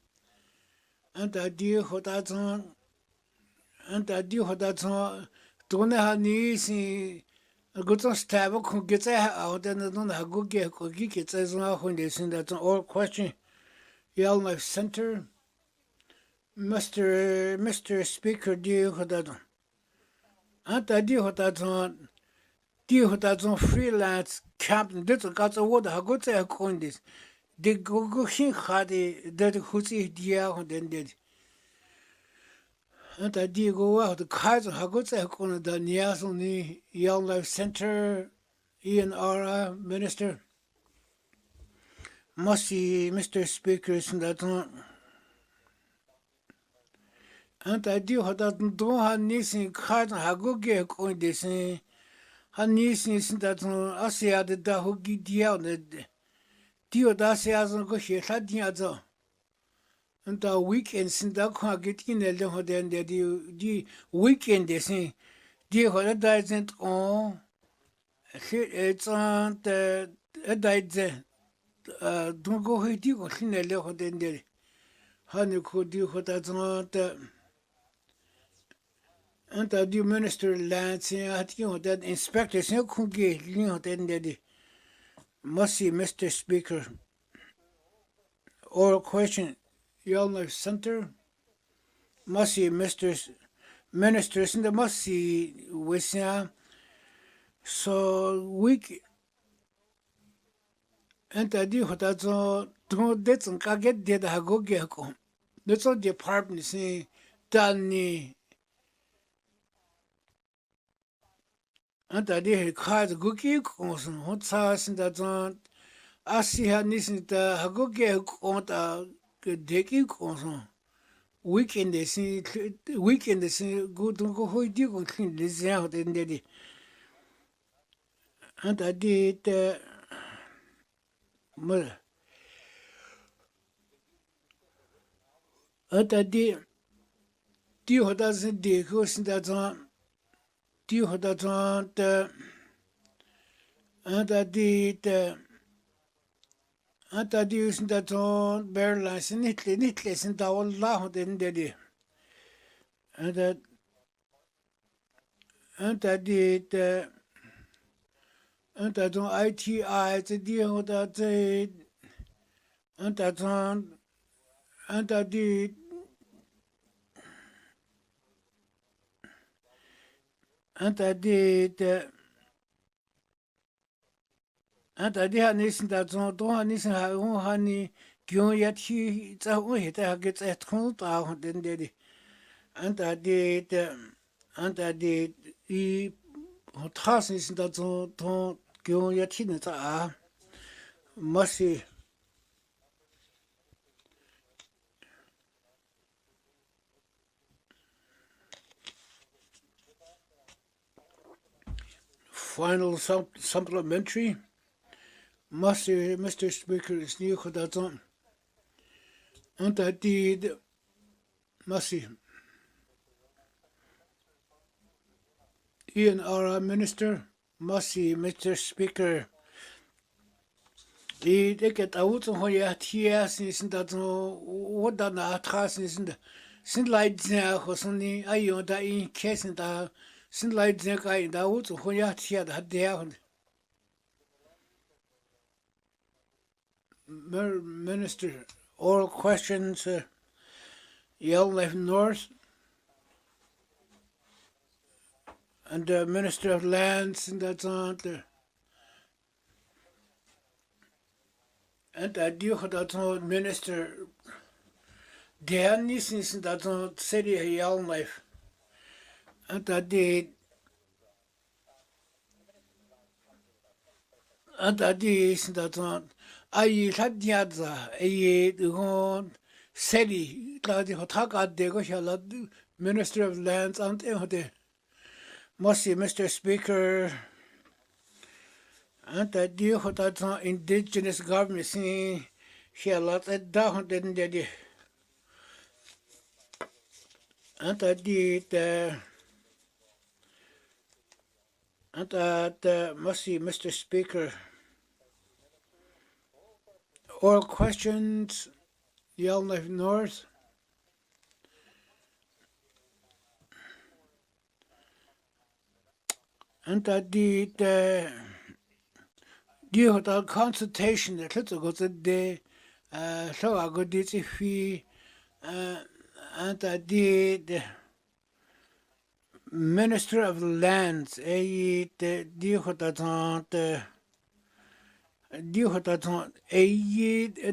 Anta di hoda dona hani sin guton stab ko get out den don hagu ge ko gi ke zon ho de sin that all question Young Life Center, Mr. Speaker, di hodadon. Anta di hodadon freelance camp. Dit gaat zo worden. Hagot ze akondis. De gogo geen gade dat goed is dia hoden dit. Anta di go out de kaiser hagot ze akond da niaso ni Young Life Center, ENR minister. Mossy Mr. Speaker in that anta di hodat do hanisin khat hagoge ko desin hanisin sin that asia de da hogi dia ne dio da sia zo go she khat dia zo anta weekend sin da ko git in el hoden de di weekend desin di hodat da zent on it's on the da don't go ahead, you go clean a little then there. Honey could do what that's not. And I do minister lands, I think that inspectors could get you know then there. Must see Mr. Speaker. Oral question, Young Life Center. Must see Mr. Ministers and the must see with so week. Anta di hoda zo don de zon ka get de da go ge ko de so department si dani anta di he ka go ki ko so ho sa sin da zon asi ha ni sin da ha go ge ko ta de ki ko so weekend si go don go ho di go kin de zia ho de de anta di de Mother. Anta di hoda zin di ko sin da zon di hoda zon de anta di sin da zon berla sin nitle sin da wallah den dedi anta di anta don ITI te di hoda te anta di hanis da zon do hanis ha hani gyon yathi za o heta ha get et kon ta den dedi anta di I hotras is da zon ton gyon yathi ne ta masi final supplementary. Mr. Speaker is new for that. and I did Mercy. Ian our Minister, Mercy, Mr. Speaker. Ik het uit hoe je het hier is dat wat dan atras is sind leid zijn gesonie ayo da in case da sind leid zijn kai da uit hoe je het hier dat der Minister all questions Yell Left North and the Minister of Lands and that's on the and I do that Minister der niet is dat zo'n serie heel lief. En dat die is dat zo'n ai had ja za ai gewoon serie dat die had gehad de goshala Minister of Lands and de Mercy Mr. Speaker and that die had dat zo'n indigenous government zien she laat het daar den die and I did and that Mercy Mr. Speaker all questions Yell Left North and I did die had a consultation that let's go to the so I go this if we and I did Minister of Lands die had dat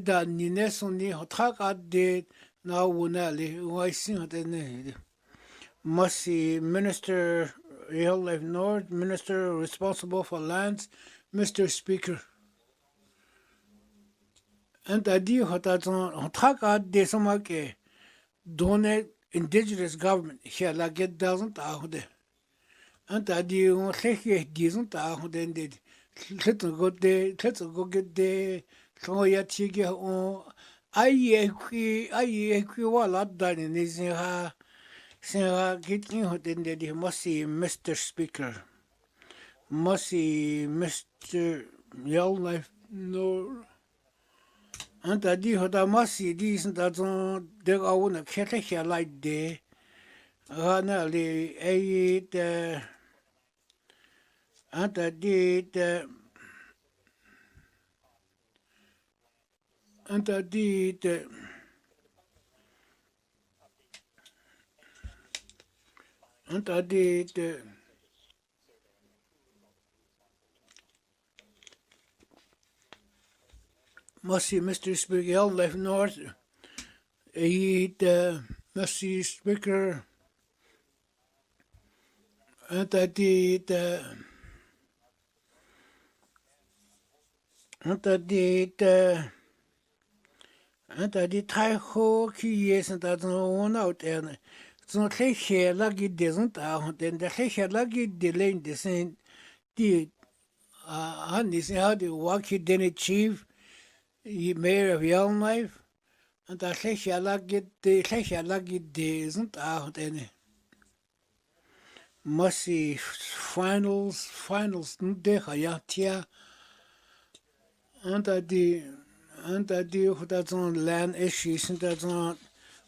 da Nines on the Hotaka did now Wunali why sing it Mercy Minister Hill Left North Minister responsible for lands Mr. Speaker and I did Hotaka de Somake donate indigenous government here like it doesn't out and I do doesn't out then did let's go get the Tłı Yatıì on I wala done in this get in then the Mercy Mr. Speaker Mercy Mr. Yell Life no and I did what I must see these and that on the own a catch like day. Ranally, and I did and I did and I did Mercy Mr. Speaker Yell Left North Mercy Speaker and I did Tłı chło and that's one out there. It's not like here like it doesn't out then the here like it delaying the same the and this how the work he didn't achieve Mayor of Yellowknife and the here like it doesn't out any Mercy finals de Hayatia and I do that's on land issues and that's on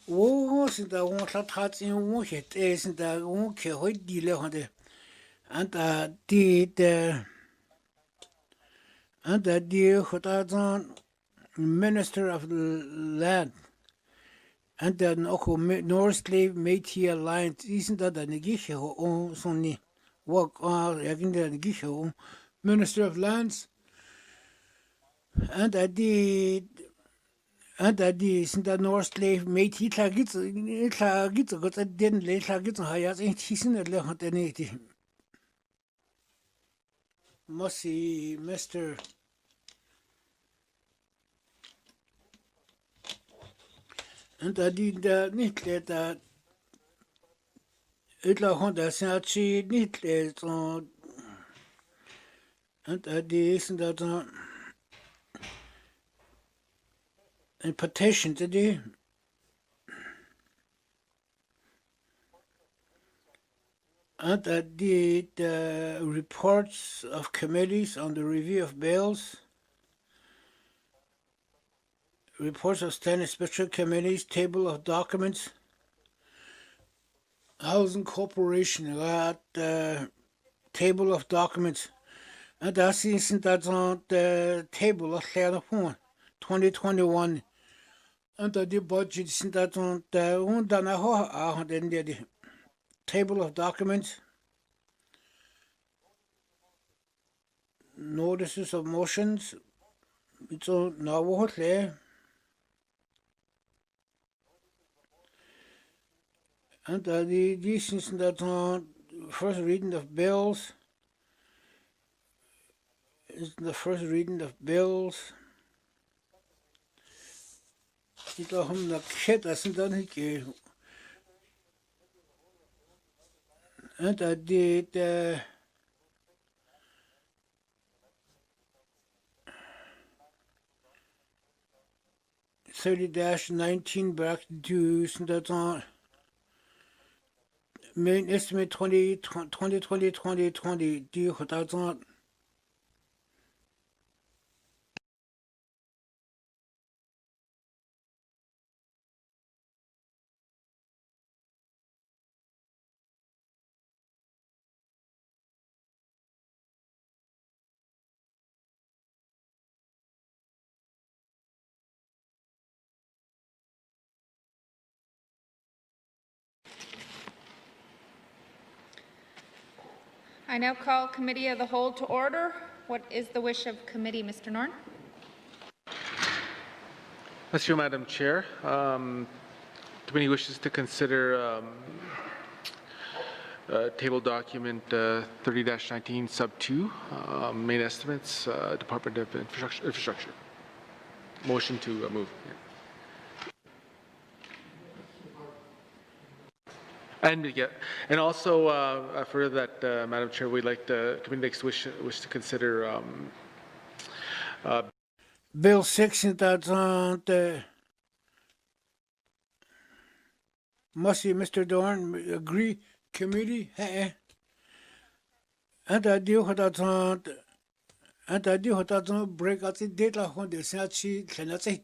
wars and I want that hats in one hit is and I won't care what deal on it and I did what that's on Minister of Land and then North Slave Métis Alliance isn't that a negisha on Sonny work on having the negisha Minister of Lands and I did since the North Slave Métis it got a den later get hayas ain't he's in a lehotanity Mercy Mr. And I did nicht that it la Honda Sachi nicht so and I did that and petition today And the reports of committees on the review of bills, reports of standing special committees, table of documents, Housing Corporation, table of documents. And that's that's on the table of 2021. And the budget that's on the table of documents, notices of motions. It's on now there. And these that's on first reading of bills. Is the first reading of bills. It's on the kid that's done it. And I did 30-19 back dues that's on main estimate 2020 due that's on I now call Committee of the Whole to order. What is the wish of committee, Mr. Norn? That's you, Madam Chair. Committee wishes to consider table document 30-19 sub 2, main estimates, Department of Infrastructure. Motion to move. Yeah. And also further that, Madam Chair, we'd like the committee wish to consider Bill 6 that's on the must see Mr. Dorn agree committee. And I do what that's on break out the data on the Sachi Senate.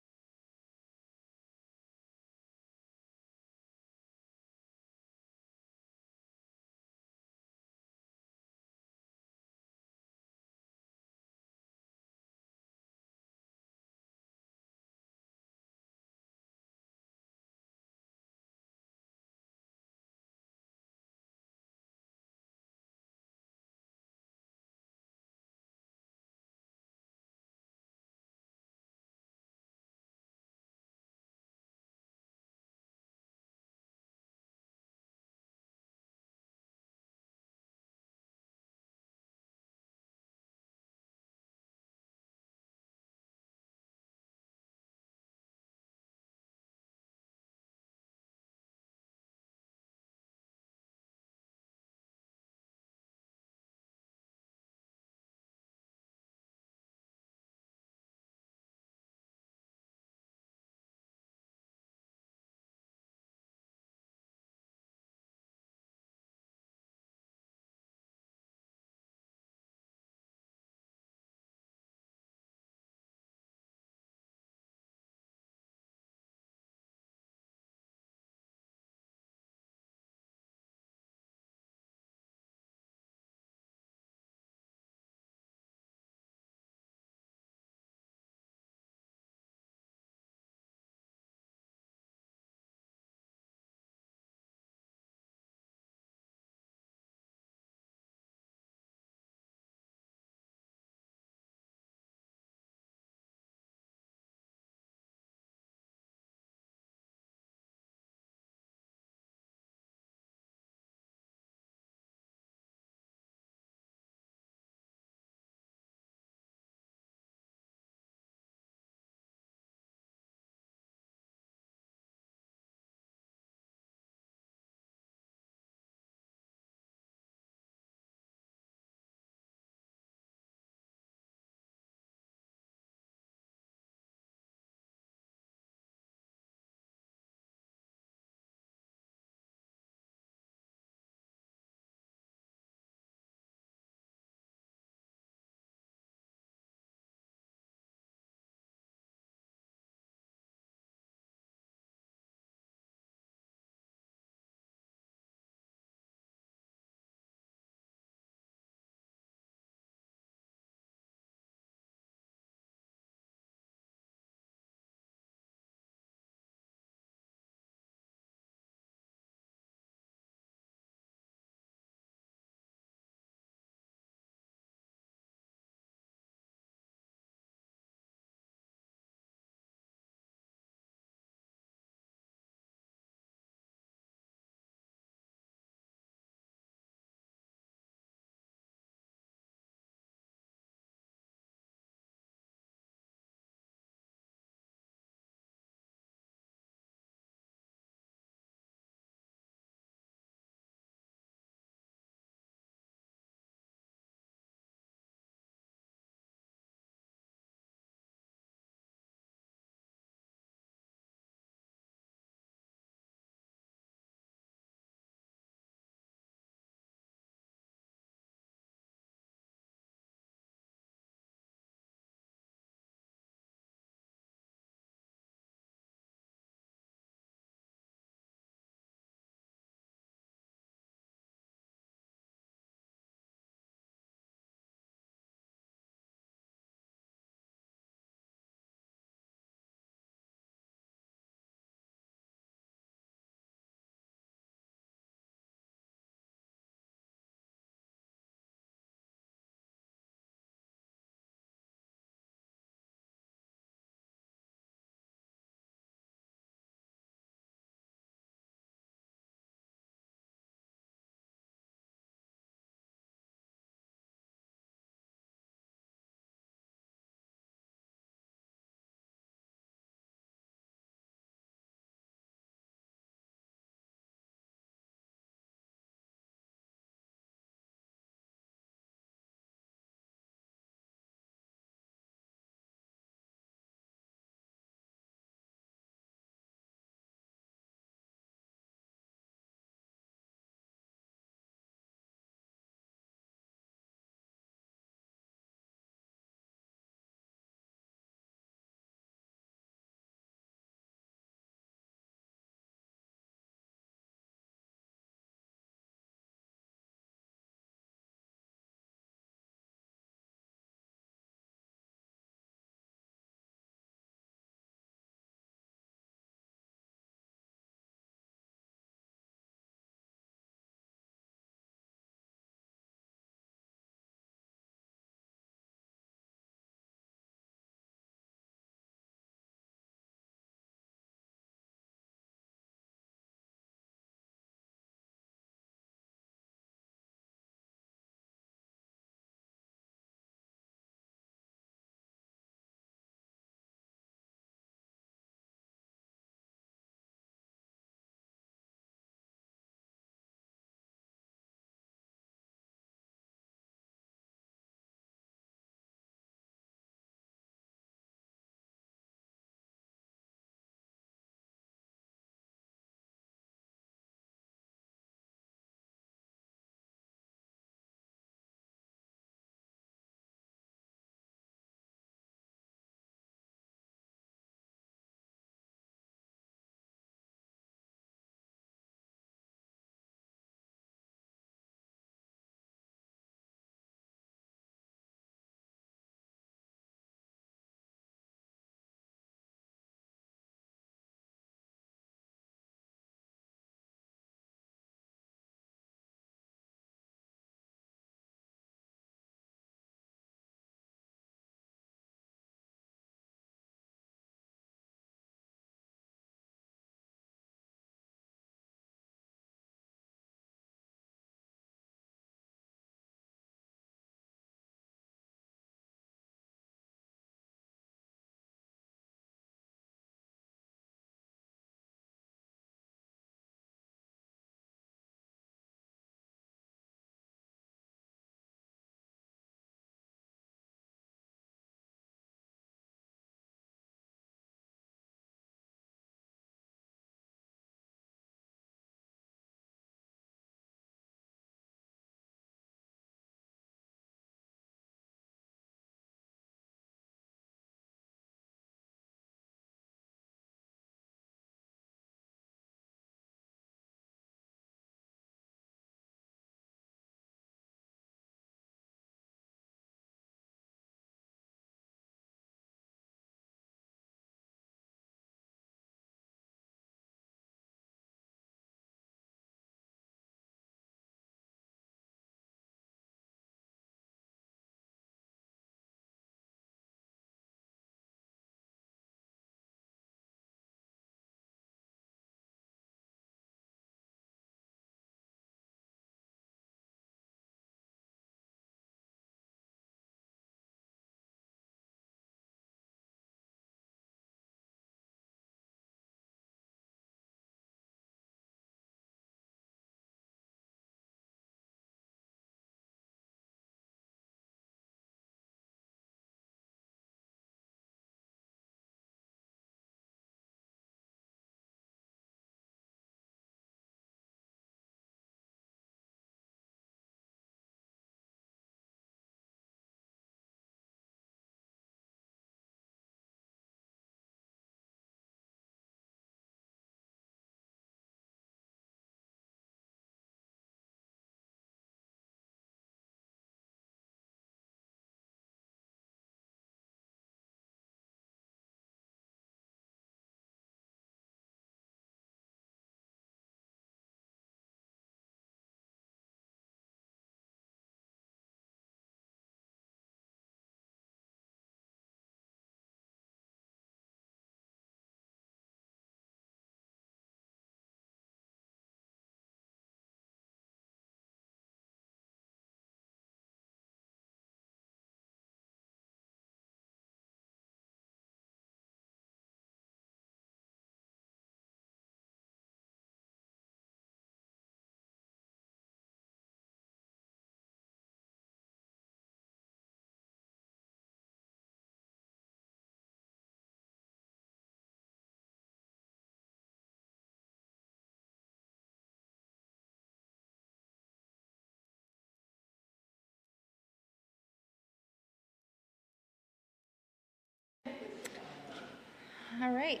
All right.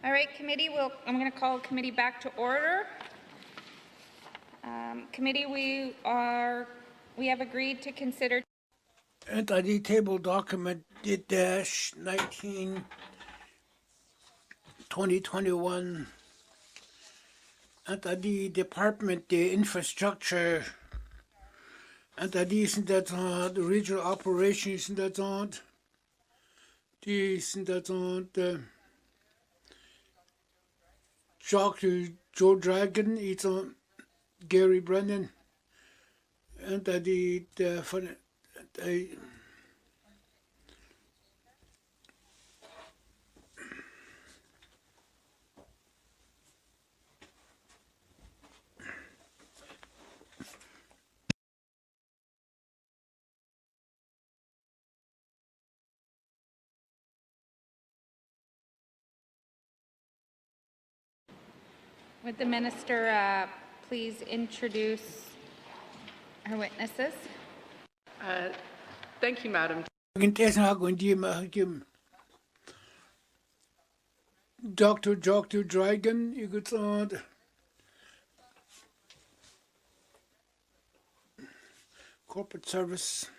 All right, committee, I'm going to call committee back to order. Committee, we have agreed to consider And the table document dash 19 2021 and the department the infrastructure and the the regional operations that on the Dr. Joe Dragon, it's on Gary Brennan, and the Would the minister please introduce our witnesses? Thank you, Madam. Dr. Dragon, you could on corporate service.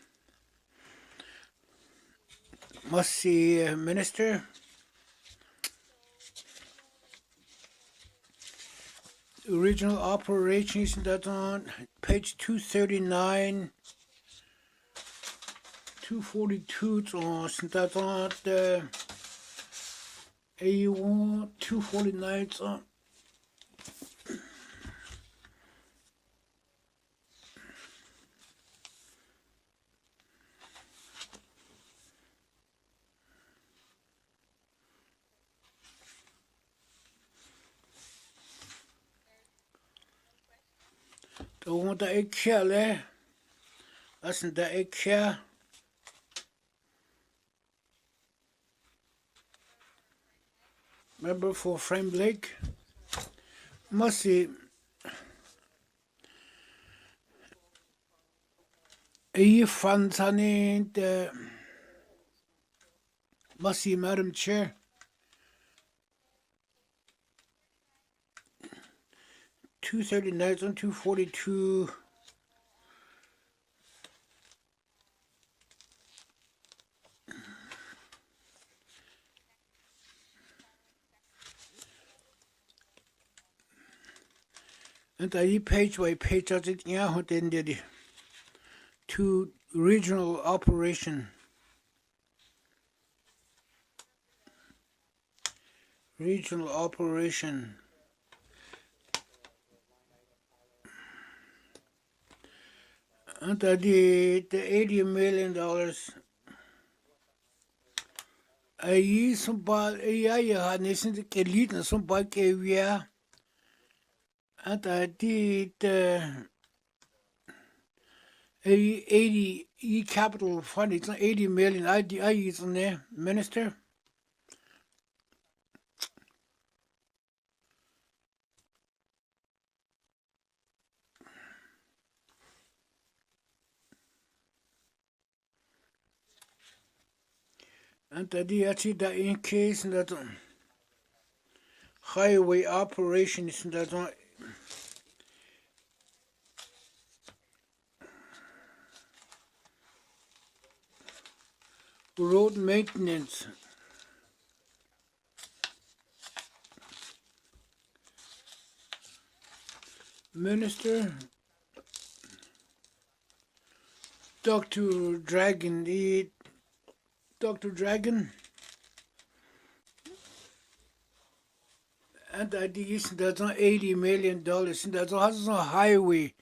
Must see minister. Regional operations, that's on page 239, 242, that's on the A1, 249, it's on. The one that I care, that's the I care. Member for Frame Lake. Must see. Funds honey the must see, Madam Chair. $239 on $242. And I page by page does it yeah then the to regional operation. Regional operation. And the $80 million. I use some ball, I listen to the lead and some ball area. And I did 80 capital fund, it's 80 million. I use on there, Minister. And I did actually that in case that highway operations that road maintenance. Minister Dr. Dragon, Dr. Dragon, and I did that's on $80 million. That's also highway.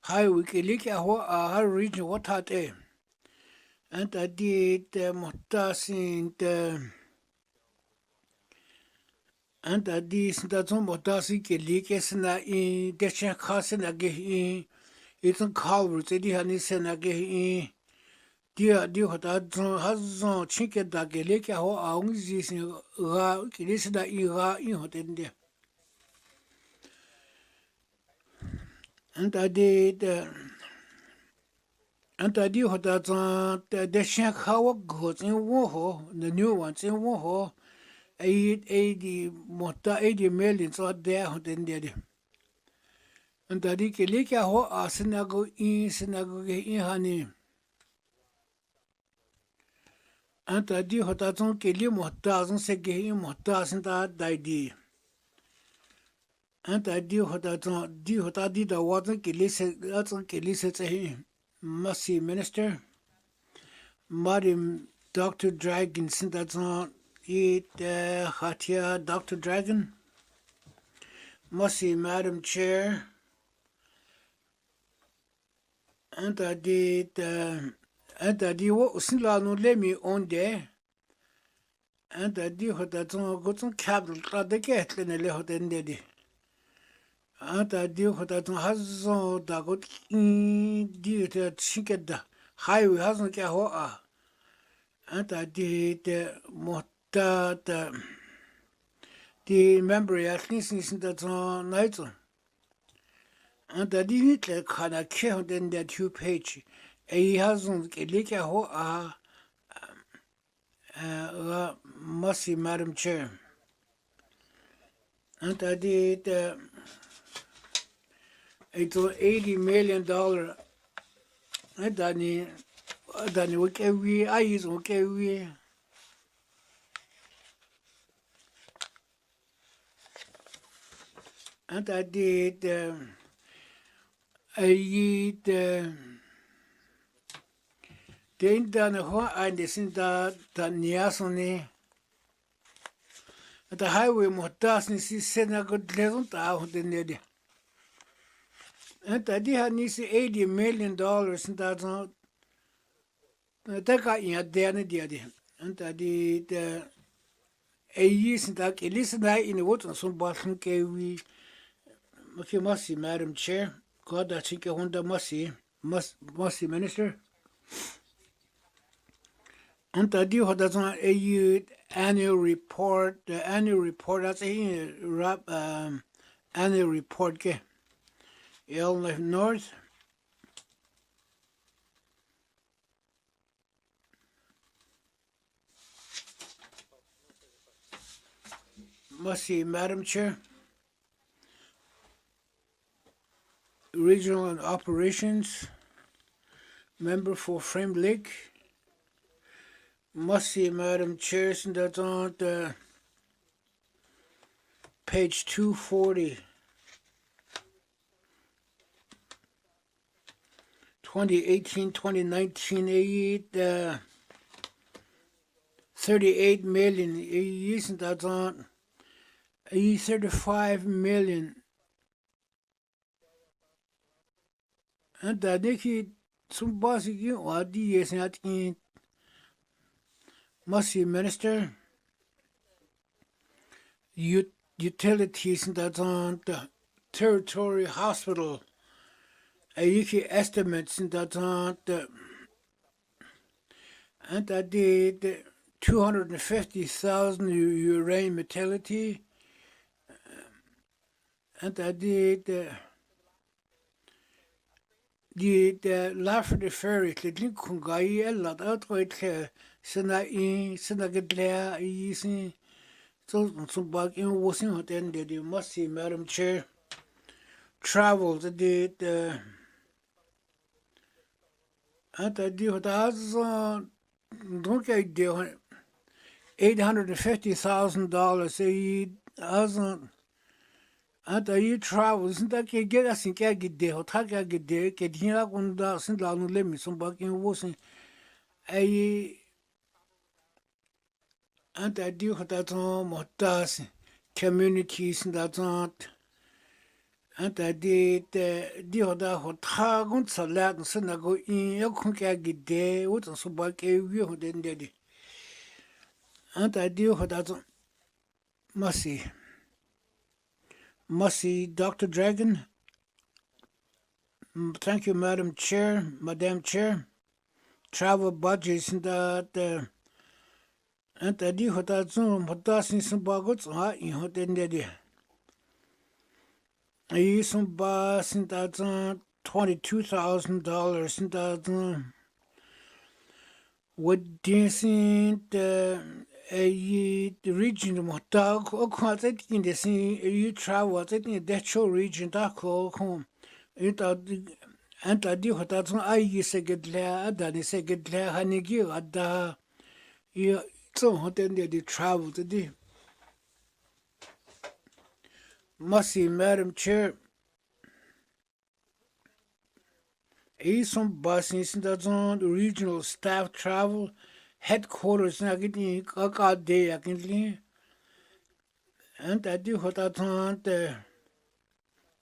Look at what region what had there. And I did Motasin and I did that's on Motasi Kelikesna in Desha Cassin again. It's on Calvert, Eddie Hanisen again. Dear what I has on chicken that Geleka or Aungs is Kilisna Ira in Hotendia. And I did. And I did what that the shank how goes in Warhol, the new ones in Warhol, 80 million so there hoten dedi. Anta di ke le kya ho synagogue in hani. Anta di hota zon ke li mohta zon se ge in mohta sinta dai di. Anta di hota di da wa zon ke li se Mercy Minister Madam Dr. Dragon sinta zon Hatia Dr. Dragon Mercy Madam Chair Anta di wo usila no let me on there Anta di hota zon go zon capital ka de ke tlene le hoten de di Anta di hota zon hazon da go di te chikeda highway hazon ke ho a Anta di de mota di member ya listen da zon naito Anta di hitle kana ke hoten de 2 page hazon ke le ke ho a Mercy Madam Chair Anta di the it's $80 million Dani okay we I use okay we and I did den dan ho ein desin da niasoni at the highway motas ni si sena go leson ta ho den de and I did ni si $80 million in that ta ka ya de ne de and I did a years in that listen in what so bathroom ke we okay mercy Madam Chair God I think honda mercy Minister And I do have an annual report. The annual report that's a annual report. Ke Illinois North. Must see, Madam Chair. Regional and Operations Member for Frame Lake. Must see, Madam Chair, and that's on the page 240. 2018-2019, 38 million. Isn't that on 35 million? And that they some bossy or DS not in. Mercy Minister, utilities that's on the territory hospital. Estimates that's on the and I did 250,000 uranium utility, and I did the Lafferty Ferry, the Linkungai, a lot of it. Sena Gedlea easy so back in Washington then did you must see Madam Chair travels did and I do that's don't get $850,000 as and I travels and that can get us in get there get there get here on the send down let me some back in Washington and I do that motas communities that and I did do that hot hagun salad and synagogue in your conca day with a subak a view then daddy. And I do that Mercy Dr. Dragon. Thank you, Madam Chair, Madam Chair. Travel budgets and that and I do that some motas some bagots in hot and daddy. I use some bus in that $22,000 in that would decent the region mohta ko khwate in the sin you travel it in the show region da ko home it anta di hota tun ai segedla adani segedla hanigi adda you so hoten the travel to the Mercy, Madam Chair. Some buses that on the regional staff travel headquarters na getting kaka day actually. And I do what I thought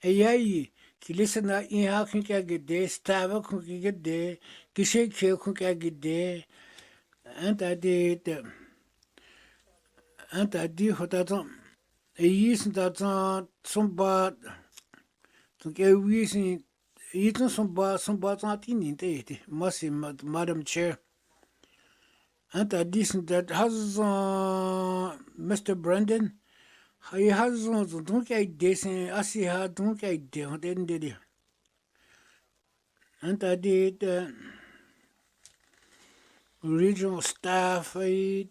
AI ki listen na in how can get day staff can get day ki shake can get day and I did what I thought a years that on some bad to get reason even some bad not in it must Madam Chair. And I decent that has Mr. Brandon. He has don't get decent as he had don't get there. Then did it. And I did regional staff. I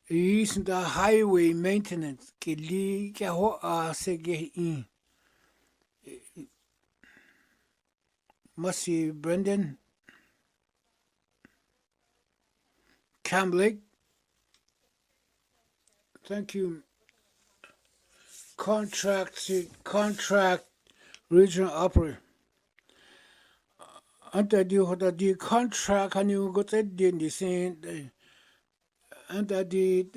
using the highway maintenance. Kili kaho sege in. Mercy Brandon. Camblick. Thank you. Contract regional operator. Anta di hoda di contract and you got it in the same. Anta di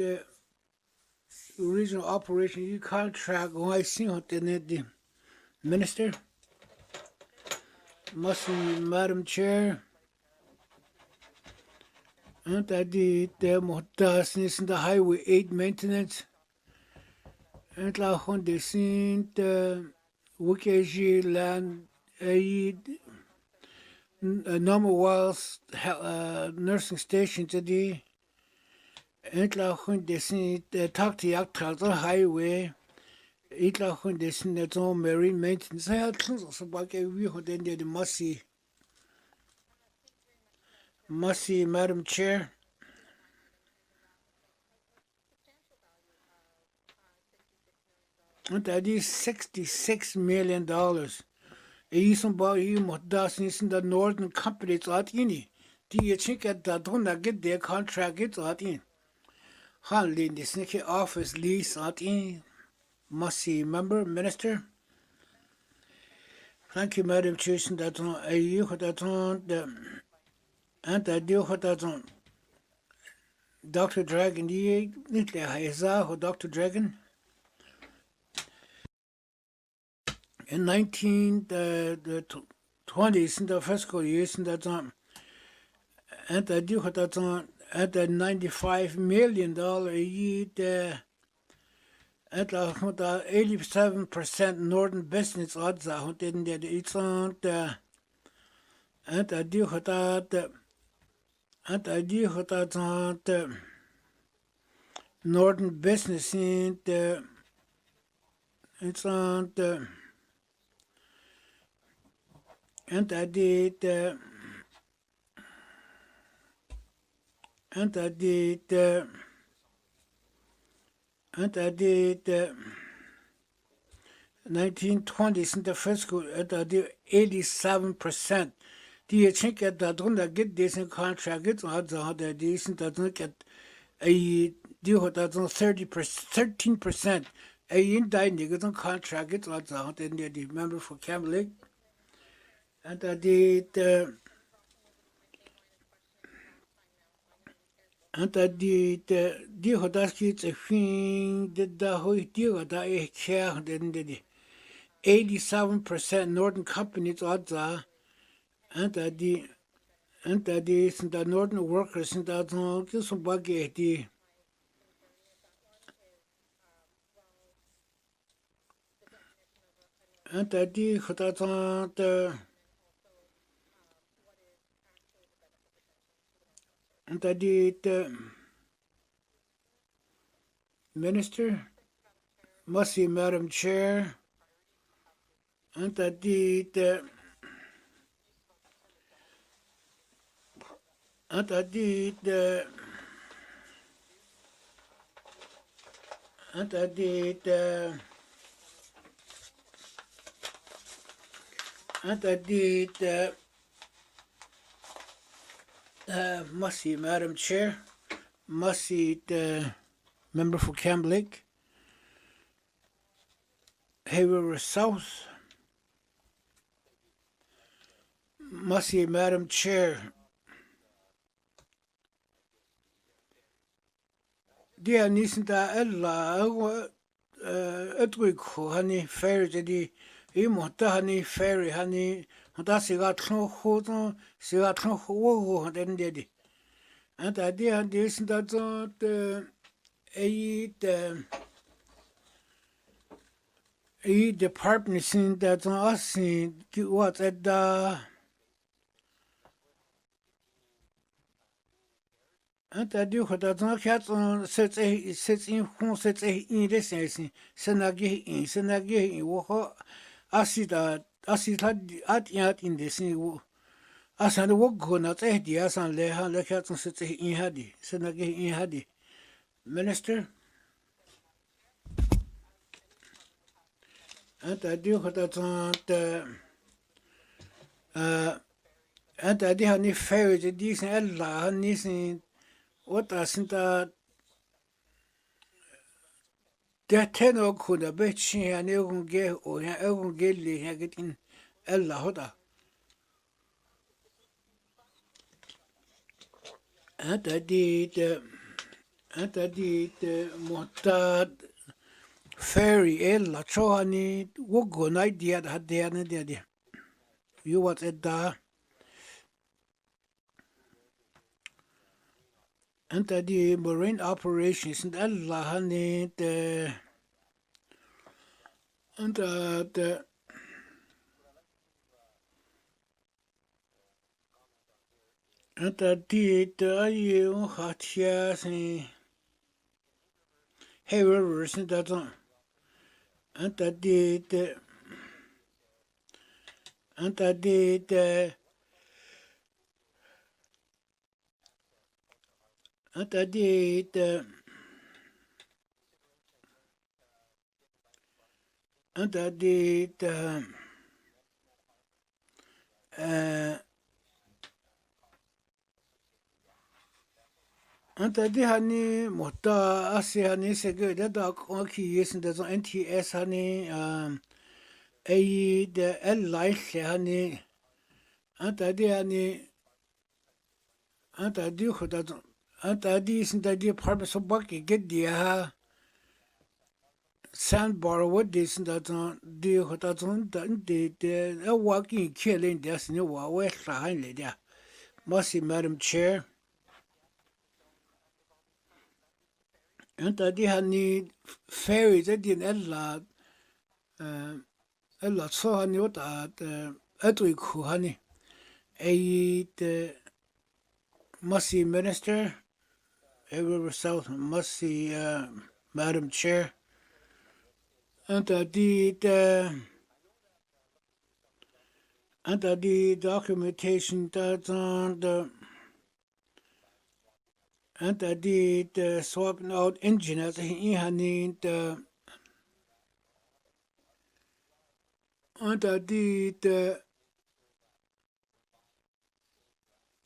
regional operation you contract why see what the minister. Madam Chair. And I did the Mohtas in the Highway 8 maintenance. And la Honda seen the Wikaji land a normal wells nursing station today. And la Honda seen the Tłı Yatıì Highway. It la Honda seen the own marine maintenance. I had so back a view of the Mercy, Madam Chair. And that is $66 million. Some about you in the northern companies out in. Do you think that don't get their contract it's out in? Handling the sneaky office lease out in. Mercy, member, minister. Thank you, Madam Chair. That on you that on the. And I do what I don't. Dr. Dragon, do you need to Dr. Dragon? In the 20s, in the fiscal years, in that time, and I do what I don't. At the $95 million a year, at the 87% northern business odds are in the it's on the. And I do what I. And I do what I thought northern business in the it's on the and I did and I did 1920s in the fiscal and I did 87%. Do you think that don't get decent contract? It's odds on that decent doesn't get a deal with that 13%. A indicted contract, it's odds on that the member for Camblick. And I did deal with that it's a thing that the whole deal with that a chair then the 87% northern companies odds are. And I did the northern workers in that get some buggy. And I did that and I did Minister, Mercy, Madam Chair, and I did Anta di the Anta di the Anta di the Mercy, Madam Chair. Mercy, the member for Camp Lake. Hay River South. Mercy, Madam Chair. Dia nisnta ella etwiko hani ferry jadi imota hani ferry hani hota siga tno hoto siga tno wo den dedi. Anta dia nisnta the department sin that us what at the Anta di hota tno kat sets in hon sets in resensi senagi in wo asida at in desin wo asan wo gona di asan le han le kat sets in hadi senagi in hadi Minister. Anta di hota the anta di hani ferry di sin ella hani sin what asinta the tenor could a bit she and you get or you get in ella hota. Anta di the motad ferry ella chohani wogo night dia had dia. You what at da Anta di marine operations and ella honey the anta the anta di the you hot yes hey rivers and that anta di the anta di the anta di the anta di the anta di hani mota asi hani sege da ki yes and that NTS hani the L life hani anta di hani anta di hota anta di isn't the department so bucky get the sandbar what this that the hota the walking killing this new wa west behind there. Mercy, Madam Chair. Anta di hani ferry that in ella so hani what etwiku hani the Mercy Minister, River South, Mercy, Madam Chair. Anta the documentation that the anta the swapping out engine as he hani the anta the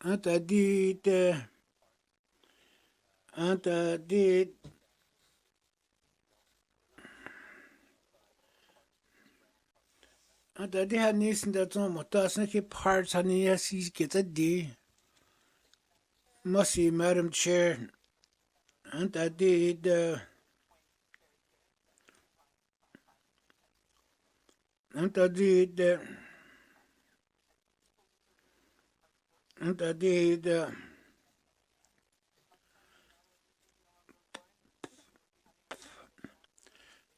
anta the anta di hani sin that motas na ke parts hani asi get a di Mercy, Madam Chair. Anta the anta the anta the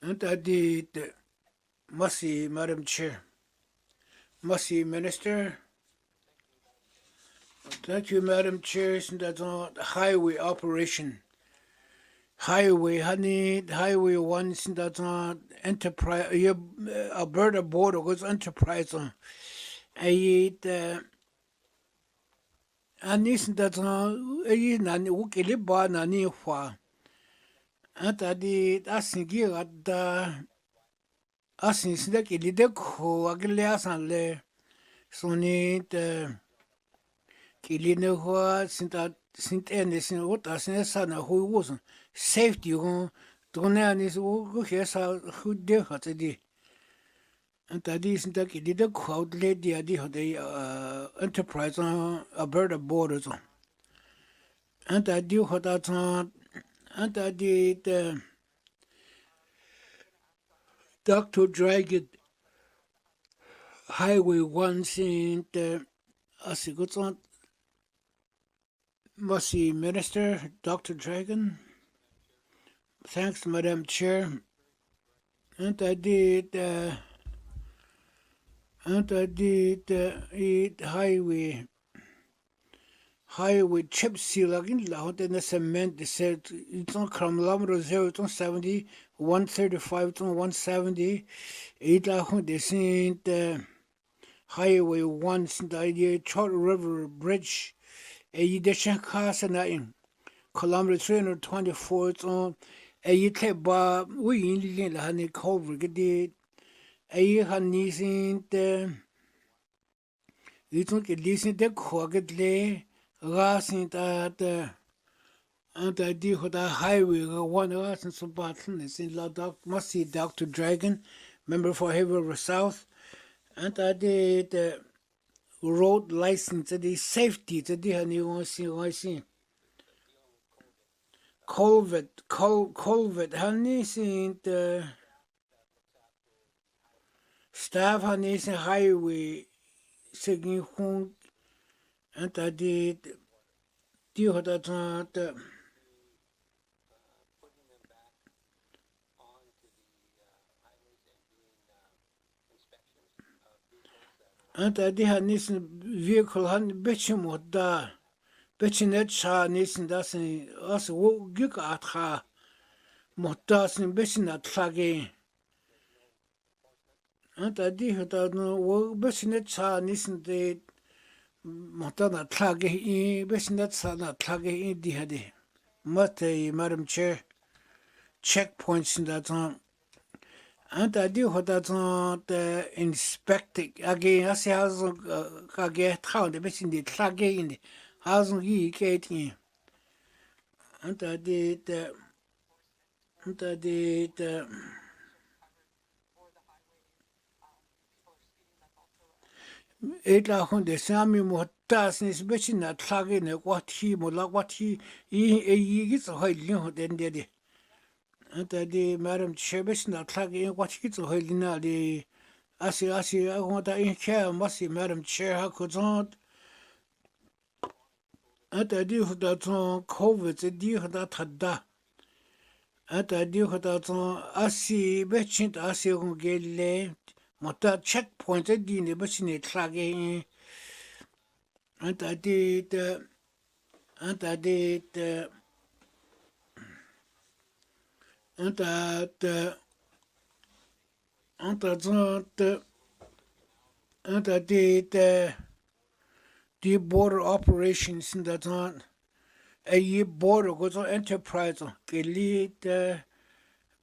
anta the Mercy, Madam Chair. Mercy, Minister. Thank you, Madam Chair. That's on highway operation. Highway, honey, highway one, that's on enterprise. Alberta border goes enterprise on. I eat Ani sinda zon ayi nani ukili ba nani hua. Anta di asingi gada asin sinda kili de ko agile asan le soni de kili ne hua sinda ene sin uta sin sana hui wusun safety hon done ani su hu hesa hu de hata di. Anta di sinda kili de ko outle di adi hode enterprise on Alberta border zone. And I do what I thought, and I did Dr. Dragon Highway once in the Asigutan Masi Minister, Dr. Dragon. Thanks, Madam Chair. And I did it highway chip seal again loud in the cement. They said it's on kilometer 0, it's on 70, 135, it's on 170. It they seen the highway once in the idea Charter River Bridge. A yidishan casa in kilometer 324, it's on a yit ba we in the honey cover get it. A honey seen the it's on the listen the quagget lay. Rasin that and I did what a highway one rasin so battle is in La Doc must see Dr. Dragon, member for Haver River South, and I did road license the safety to the honey I see. Colvert honey seen the staff honey seen highway singing home. And I did do what I thought. And I did have this vehicle, and bitching what da. Bitching that cha, nissen das in us, what you got her. Motas and bitching that flaggy. And I did what I know, what bitching that cha, nissen the. Matana Tlagi, Bessinat Sana Tlagi in Dihadi. Mate, Madam Chair, checkpoints in that on. And I do what that's on the inspecting again. I say, how's I get town, the best in the Tlagi in the house he getting. And I did, it la hun de sami mo tas ni spechi na tlage ne wati mo la wati I gits ho lin den de anta de Madam Chairman na tlage wati gits ho lin de asi I want in care must Madam Chair ha ko zon anta de ho da zon COVID de ho da tada anta de ho da zon asi bechin asi ho gele Mata checkpoint di ne ba sine tlage anta did the border operations in that on a border goes on enterprise ke lead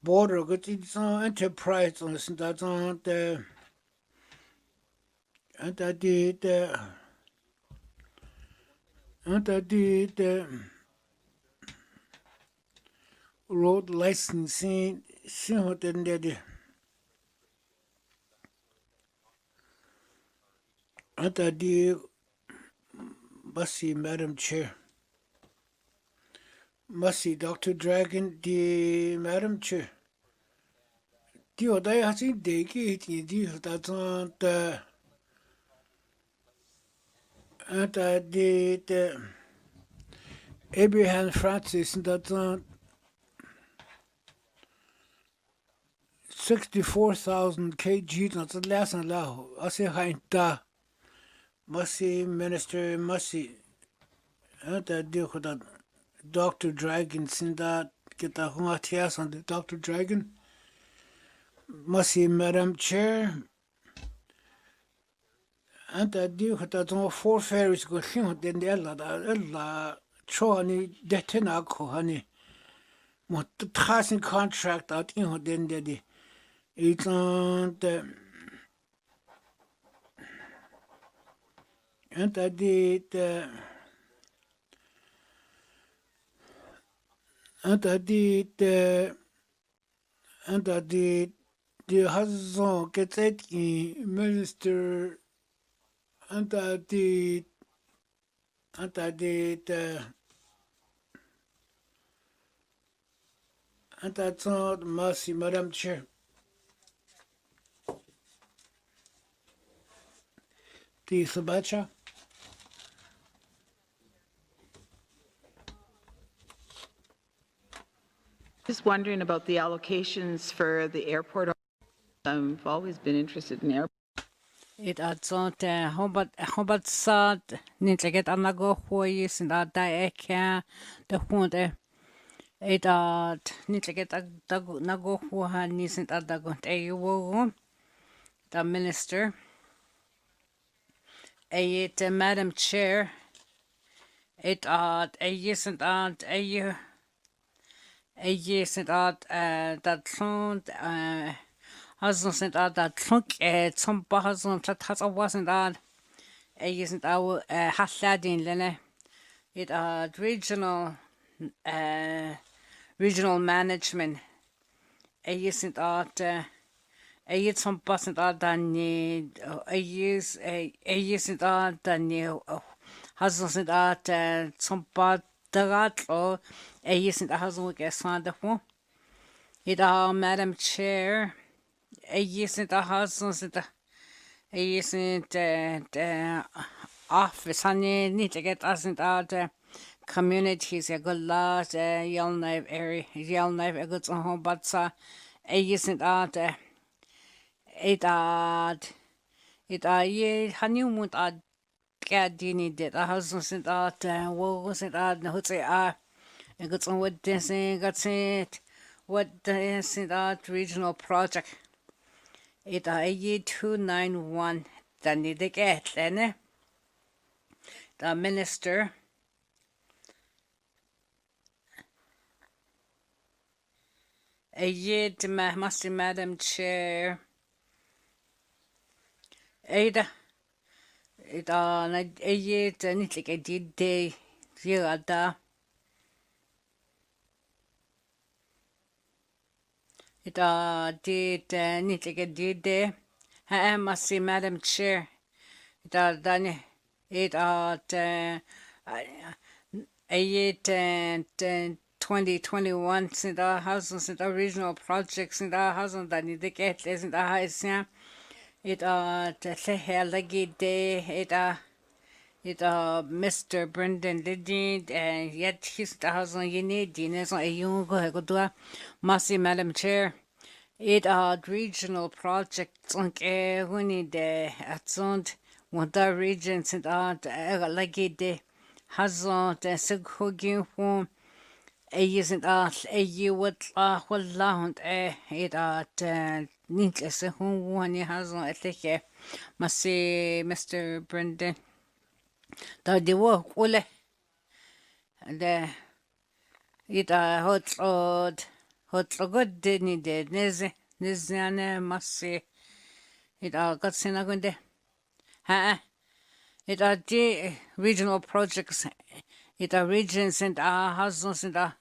border got its own enterprise on that on the and I did road licensing see what then did and I did Must Madam Chair. Must Dr. Dragon, the Madam Chair. The other has in the gate, that's on the. And I did Abraham Francis, that's on 64,000 kg, that's the last and now. I say, Hinta. Must Minister, must and I do that. Dr. Dragon, send that get a hunatias on the Dr. Dragon. Must Madam Chair. anta di hota zo four ferries go shin den de ella cho ani detena ko hani mo trasin contract out in den de di it's on the anta di the anta di the anta di hazon ketet minister anta di the anta not mercy Madam Chair. The Sabacha. Just wondering about the allocations for the airport. I've always been interested in airport. It adzo't hobat sad nitleget anago hoyis in da eka the hunde. It nitleget nago hoha nisint adago ewo the minister. Madam Chair. It yisint yisint that sound hasn't sent out that trunk some hasn't that wasn't isn't our hasladin lene it regional management isn't it's some wasn't than isn't than hasn't some part that or isn't hasn't guess on the phone it Madam Chair. Isn't a house, isn't office, honey, need to get us into communities, a good lot, Yellowknife area, Yellowknife, a good home, but isn't ye, honeymoon, Gadini did a house, wasn't wasn't who's a good on what dancing, got it, what dancing regional project. It 291 tani de getlene the minister Madam Chair Ada it nitlik did day yada it did nitlik did I must see Madam Chair. It done it 2021 since our houses and original projects in our house and then the get in the house. It leggy day it Mr. Brendan Liddy and yet he's the house on you need dinner a young go to Massey Madam Chair. It regional projects on when it at sound what the regions and leggy day has on the sig form. Isn't a you would land it needless who one has on I think must say Mr. Brendan. The work ole the it hot good didn't it Nizane must say it got Senagunde. It the regional projects it regions and houses and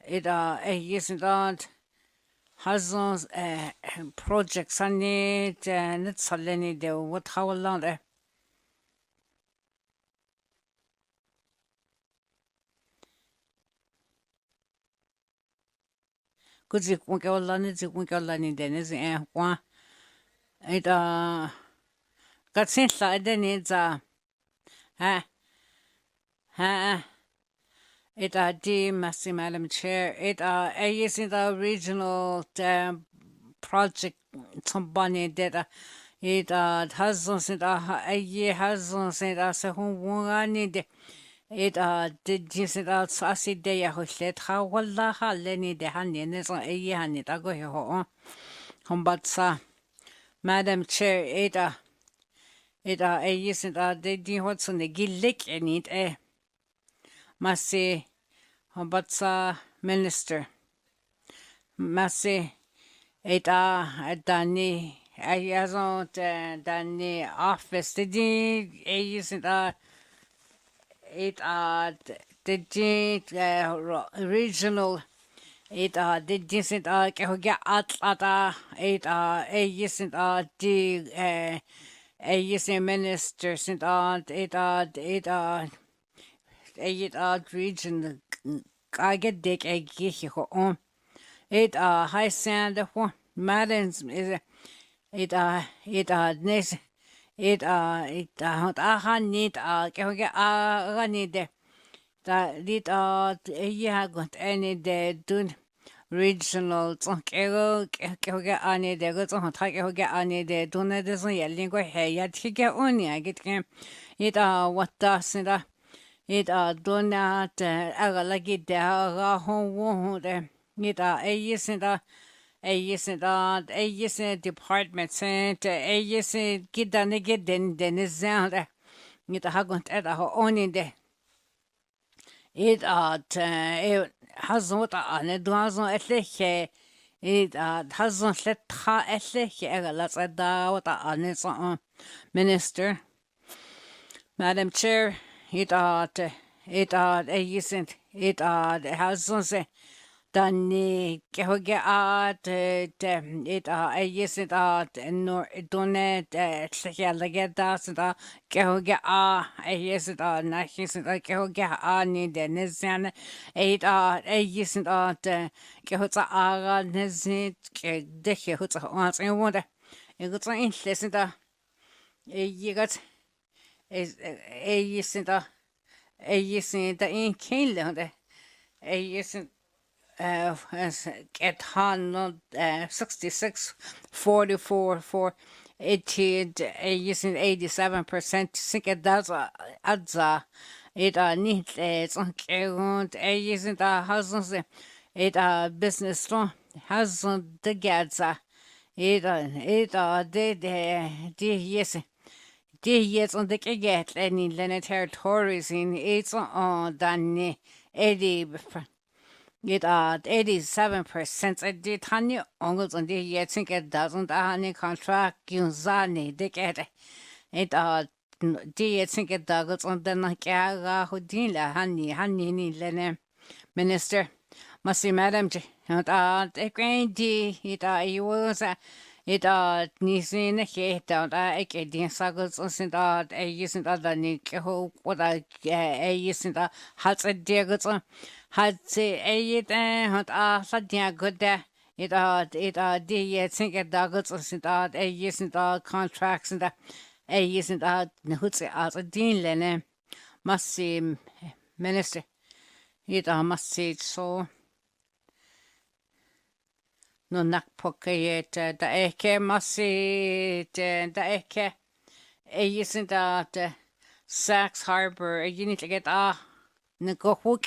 it isn't houses projects and it and it's a lenny de what how long good you won't go on it won't go on in then is one it got since I then it's it Massey Madam Chair. It is in the regional project somebody that it has in a year has said as a home need it did you say that sassy day who said how well Lenny the honey and it's a year and it I go here home but Madam Chair it ayisint di hotsun de gillik enit Masi Hobatsa Minister. Masi Dani ayazont Dani office di ayisint regional did isn't get at isn't minister sent region I get dick a gicho on high sand madens is nes need need that did got any de dun regional get any de got get any de dun doesn't yelling go hey ya get only I get him what does it donat like the home department sent get done get then is sound it hagot at a only de it has not it doesn't it hasn't let let's on its minister Madam Chair it isn't it hasn't Danny Kehoga it isn't nor donate like that's the Kehoga isn't isn't Kehoga need the Nizan it isn't Kehota Nizit Dekihuta once and wonder it got interesting you got isn't in Kingland isn't get 166 44 for 87% think it does adza it neat it's on isn't husbands it business law hasn't the gadza it yes yes on the get any land territories in it's on than 80 it 87% it did honey ongles on the yet think it doesn't honey contract yunzani they get it did think it does on the nakaga hudila honey ni lene minister must madam the grand it was it nisin hit out I get the sagos on sent out a using other nick who what I using the hats a deagles on had say had sadia good there it the think it doggles on sent out a using the contracts and a using the hoots out a dean lene must see minister it must see so no nakpokayet da eke masit da eke isn't that Sachs Harbor you need to get go hook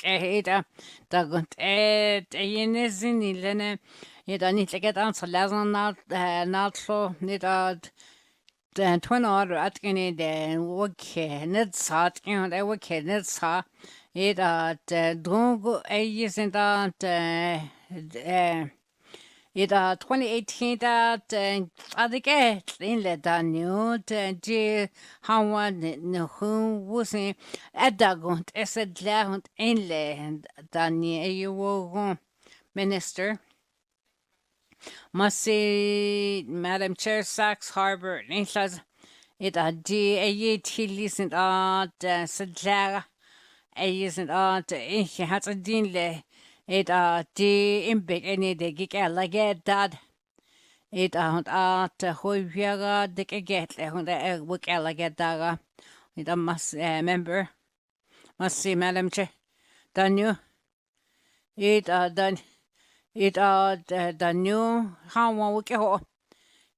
da gunt yenesin ilene you don't need to get on so lazon not so need the twin order at any then okay net sat and I would net sa it don't go isn't that it 2018 that I think in the new the how one who was in at the gunt as a land inland than you will minister must say Madam Chair Sachs Harbor it says it a listen at Sadlara isn't it has a dean it the imbig any de gig like dad it hoiviaga de get on the work like daga it must member must see Madam Chair done you it done it the new how one work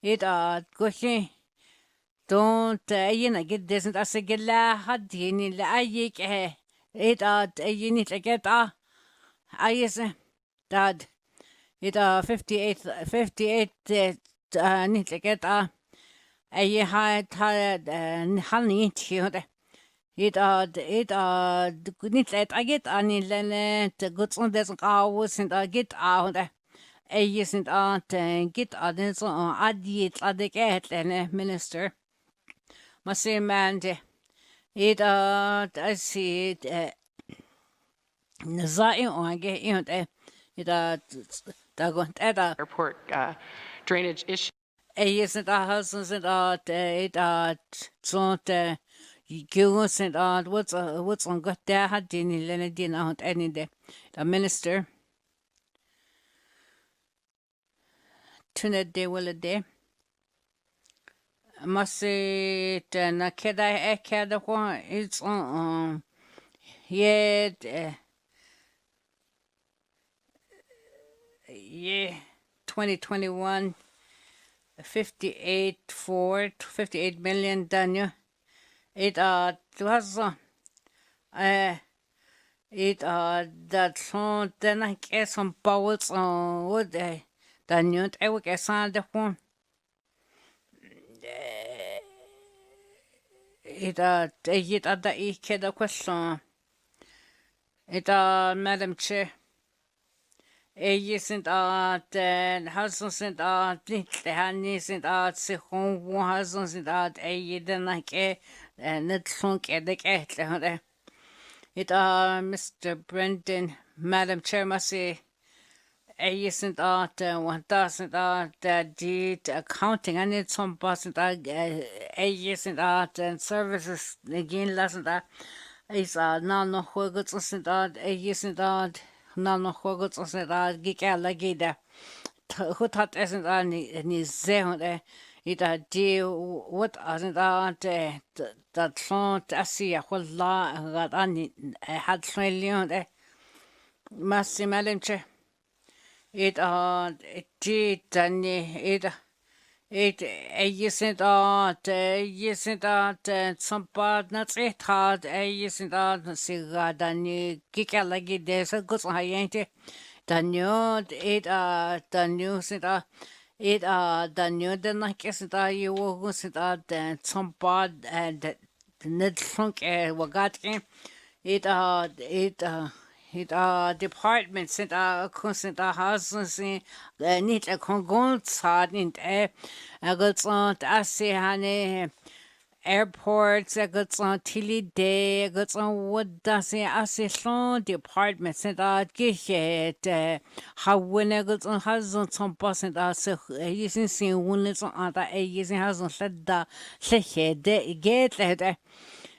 it goshi don't get this and as a get la had you la it you need to get I is dad it 58 need to get Ei ha halni tiode. It nit let agit ani lene te guts und des raus sind agit out. Ei sind git adin so adit adeget lene minister. Masi mande. It I see it zai onge it da got Airport drainage issue. Ei sind husbands sind so Gillis and what's on got there had Dini Lenadin out any day. The minister Tuned de will a day. Must say na keda ekada one it's on yet yeah 2021 58 million Daniel. It was that song then I guess some powers on what they Daniel I would guess on the phone. It at the kid a question. It Madam Chair. Isn't husbands and the handies and se home husbands and then like net sunk at the cat. It Mr. Brendan, Madam Chair, must say, isn't 1000 did accounting and it's some person isn't and services again lesson that is no goods isn't isn't no goods isn't geek alligator. Who thought isn't any zehund it deal what isn't that song I see a whole lot that I had trillion Massy Madam Chair. It did and it isn't some part not it hard isn't cigar than you kick out like it there's a good high ain't it the new it the news it the new then I guess it you will sit some part and the net sunk wagat it departments and constant houses need a congons hard in a got on I see honey airports I got on tilly day I got on what does it I see long departments and get how when I got on has on some person so using seeing one is on that using has on said that say get that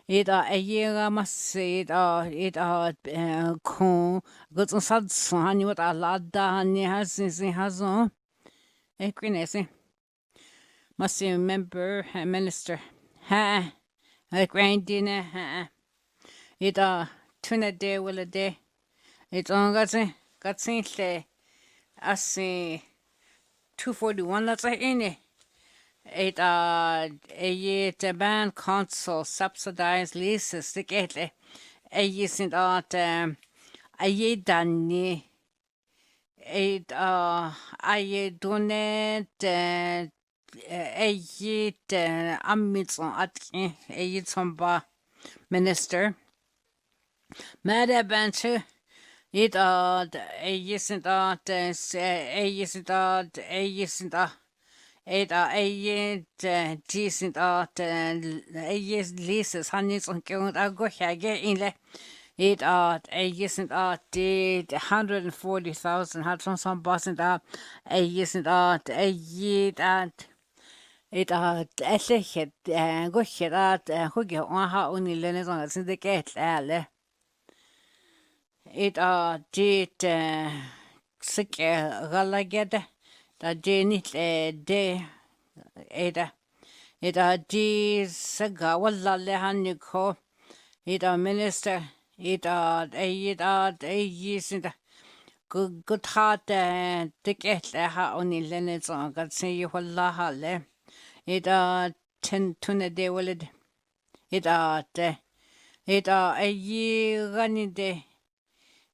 it a year must say it con got on sad son what a lad honey has on a quinessy must remember a minister ha a grand dinner ha it tune a day will a day it on got seen I see 241 that's in it. It a year to ban council subsidized leases to get a year since a year done it a year donate a year amidst at a year some minister Madam Bancher. It a year since a year since a year since it a decent a year's leases hundreds on going I go here in le it a decent did 140,000 had some boss and a decent a year that it a hit go here who get on how only learners on the syndicate alle it did sick galagada that day nit day it did saga walla le haniko it minister it a years in the good heart the get ha only learners on got say you walla halle it 10 to a day will it a year running day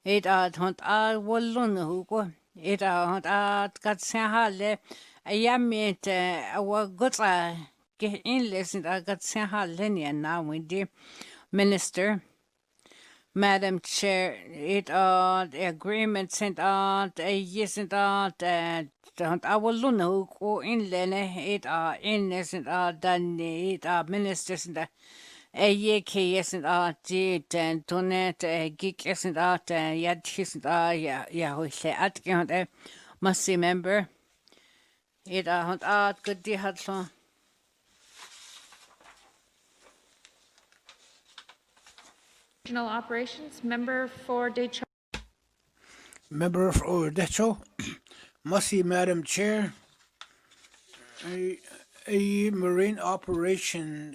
it hunt wallon who go it hunt got say halle a yamit our good Ge inlesin agat sen hallen ya na windi Minister. Madam Chair, it agreement sent out a yes and out don't I will know go in lene it in isn't done it ministers and a ye yes and did and tonet a geek isn't yet isn't yeah we say at count must see member it good deal had so. Regional Operations, member for Deschaux. Member for Decho, Mussy Madam Chair, a marine operation,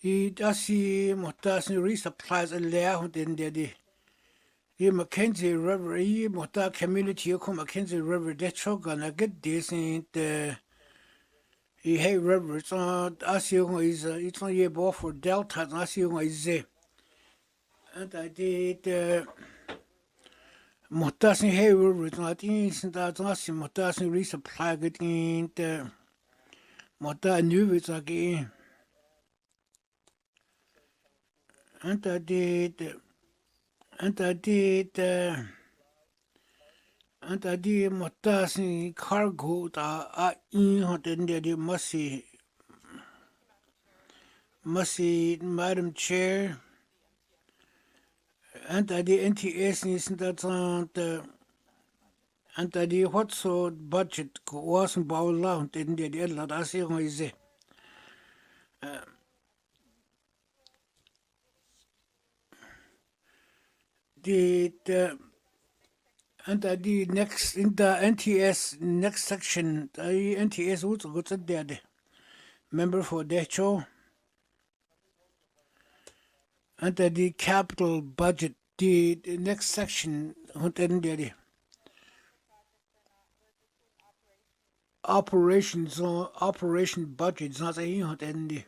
dasi muhtas ni resupplies a layer in the Mackenzie River, muhta community yoko Mackenzie River Decho gonna get decent hey river, it's on Asio is it's on ye ball for Delta, Asio is and I did. Muhtasni hey river, it's not in that Asi muhtasni resupply it in the muhta new it's again. And I did muhtasni cargo that in hot and the must Madam Chair. And I did NTS isn't that on the and I did what so budget wasn't bow loud in the lot I see on is the and I did next in the NTS next section I NTS what's there member for Decho and I did capital budget the next section what in there operations or operation budgets not a hot in the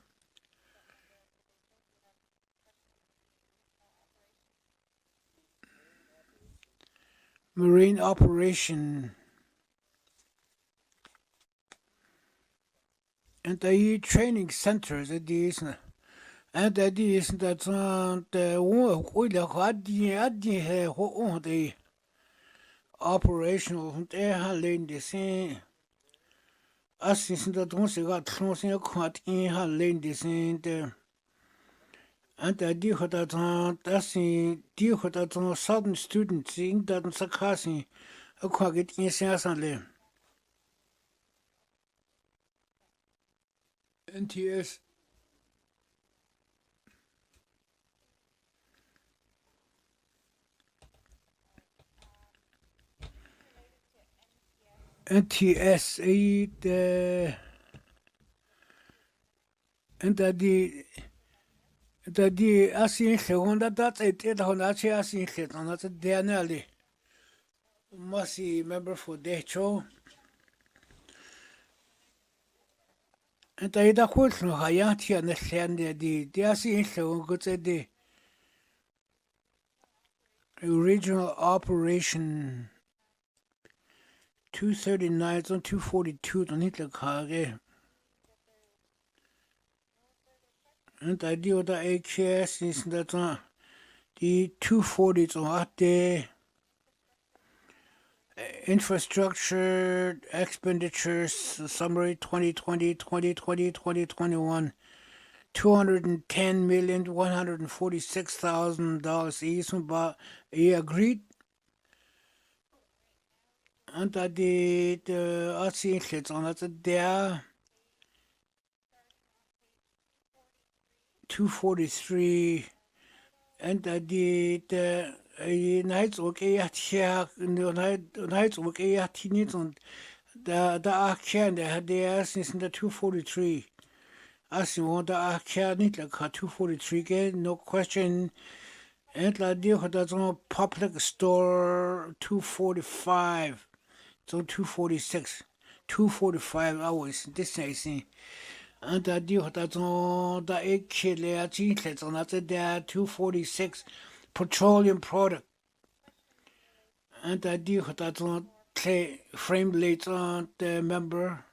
marine operation and the training centers at these and that is that the one the operational they handling the same as since that once you got closing a quite in handling the same and I do that that's in deal with that southern students in that sakasi a quite in Sassale NTS NTS and the asin Honda that's it on asin hit on that Danelli must member for Decho and I da quit no Hayati and the asin so good said the original operation 239 on 242 on Hitler Kage. And I deal with the AKS is that the 240s on the infrastructure expenditures summary 2020-2021 $210,146,000 each but he agreed and I did it's on that there 243 and I did nights okay at here nights okay at teenage on the can they had the since the 243 as you want the can need like 243 again no question and I deal with that on public store 245 so 246 245 hours this I see and I deal with that on the 8 kilo jeans on that there 246 petroleum product and I deal with that on clay frame plates on the member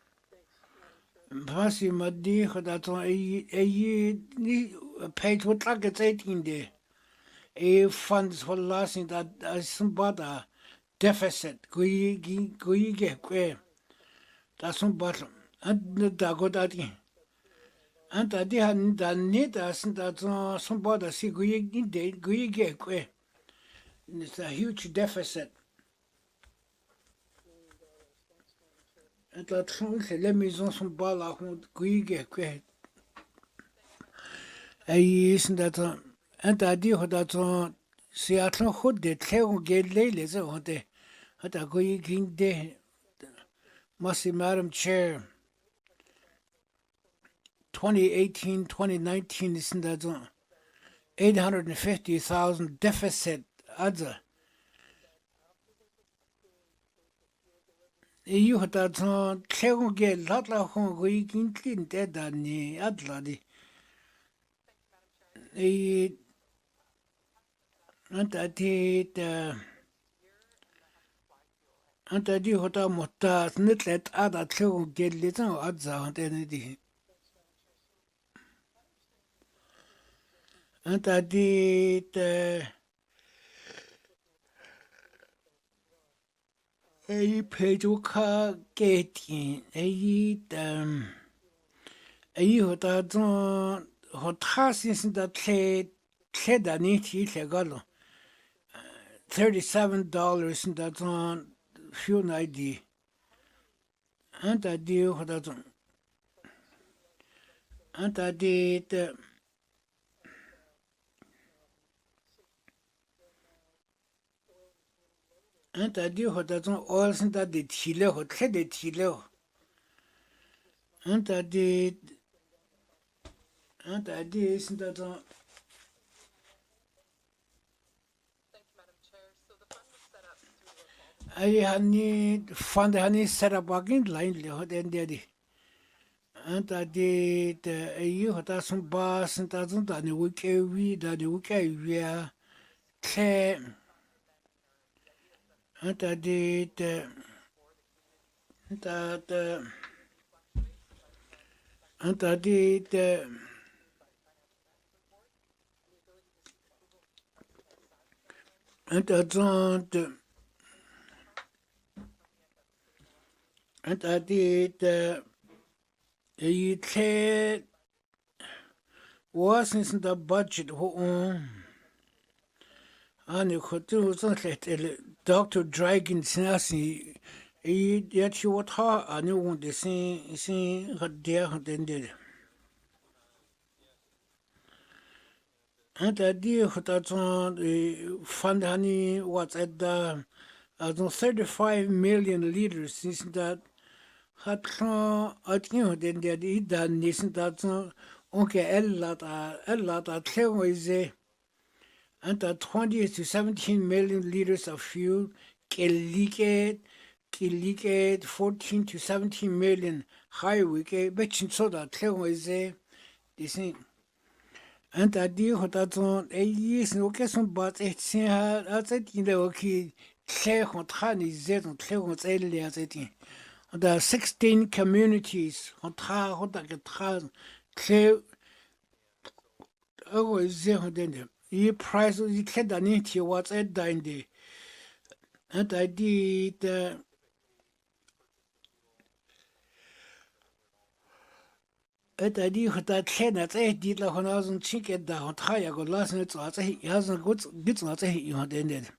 Pasi madi hoda ton ni page what like it's 18 there. Funds for last in that some bada deficit gui get que. That's some bottom. And the dagodati. And I did need us that some bada see gui get que. It's a huge deficit. And that les maisons sont bas là, gui get que. Isn't that and I did that Seattle hood the tail get ladies on the at a gui king day. Mercy, Madam Chair. 2018-2019 isn't that 850,000 deficit other. You had that tail get lot of home gui king clean dead than the adladi. And I did hota mutta snitlet ada tail get little odds on anything. And I did a page getting a hota hotasis that said that need to $37 in that on fuel ID. And I did what that and I did and I did what that all in that the chile what the chile. And I did isn't that I need fund honey set up again line hot and daddy. And I did a you had some bus and doesn't any week we that the week we are and I did that and I did and I don't and I did you said wasn't the budget who and you could do something Dr. Dragon Snassi yet you what her I knew what they see her dear then did. And I did that on the fund honey was at the 35 million liters since that had at you then they did done isn't that okay a tell is and 20 to 17 million liters of fuel kilikate 14 to 17 million highway betchin soda tell is this thing. And I did what that's on a years no guess on but it's as it in the okay clear on tiny z on clear on as it there are 16 communities on tra what I get clear oh is there then the price you can't need you what's at dine day and I did et I did that ten at 8 did la honazon chicken down higher go last night so he hasn't good not you had ended.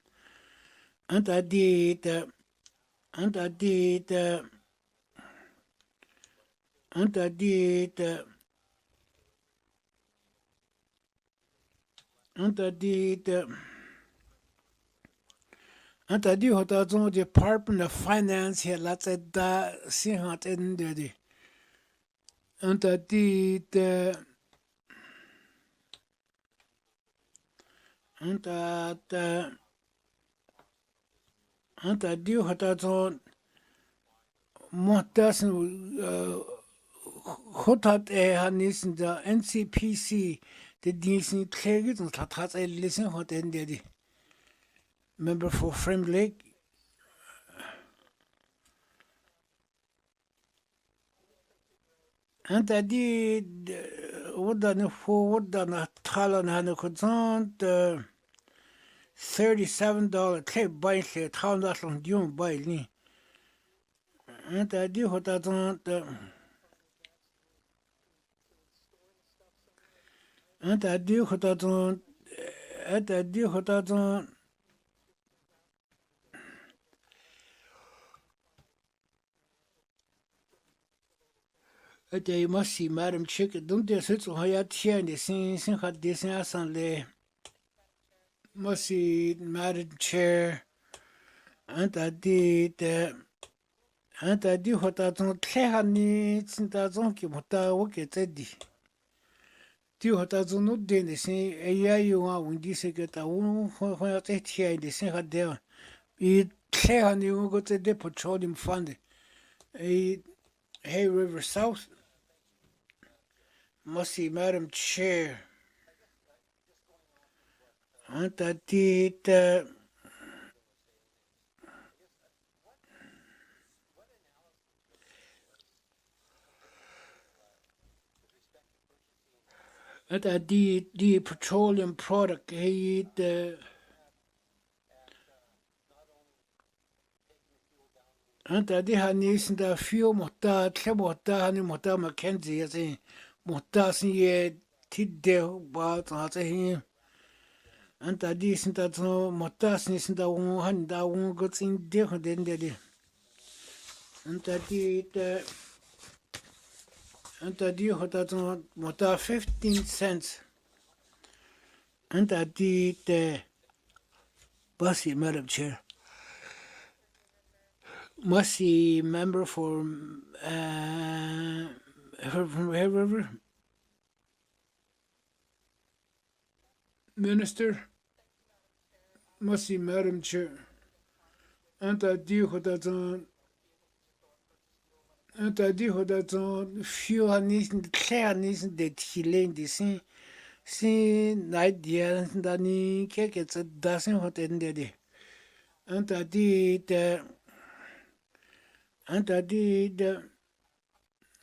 And I did and I did and I did and I did and I did what I was on the Department of Finance here let's at that see how ended. And I did and I do what I thought more doesn't hot Hanis in the NCPC the Disney Clegg and Tatas I listen what ended. Member for Frame Lake. anta di wada ni fo wada na thala na no kuzant $37 te bai se thao na long dium bai ni anta di hota zant anta di hota zant anta di hota zant anta must see Madam Chicken don't there sit so ya tian de sin hat de sin asan le must see Madam Chair anta di de anta di hota zant tle hani sin ta zong ki mota wo ke di di hota zant no de sin ya yu wa won di se ke ta wo ho ya te tian de sin hat de I tle hani wo go te de petroleum fund I Hay River South must see Madam Chair anta di de anta di petroleum product he the anta di hani sin da fuel mota tle mota hani mota Mackenzie as mota sin ye tidde ba ta he anta di sin da mota sin da won han da won go sin de ho den de anta di hota mota 15 cents anta di de Bossy Madam Chair Mussy member for from Hay River Minister Mussy Madam Chair anta di hota few hanis clear hanis de tilen de sin idea dani ke dasin hoten de anta di de anta di de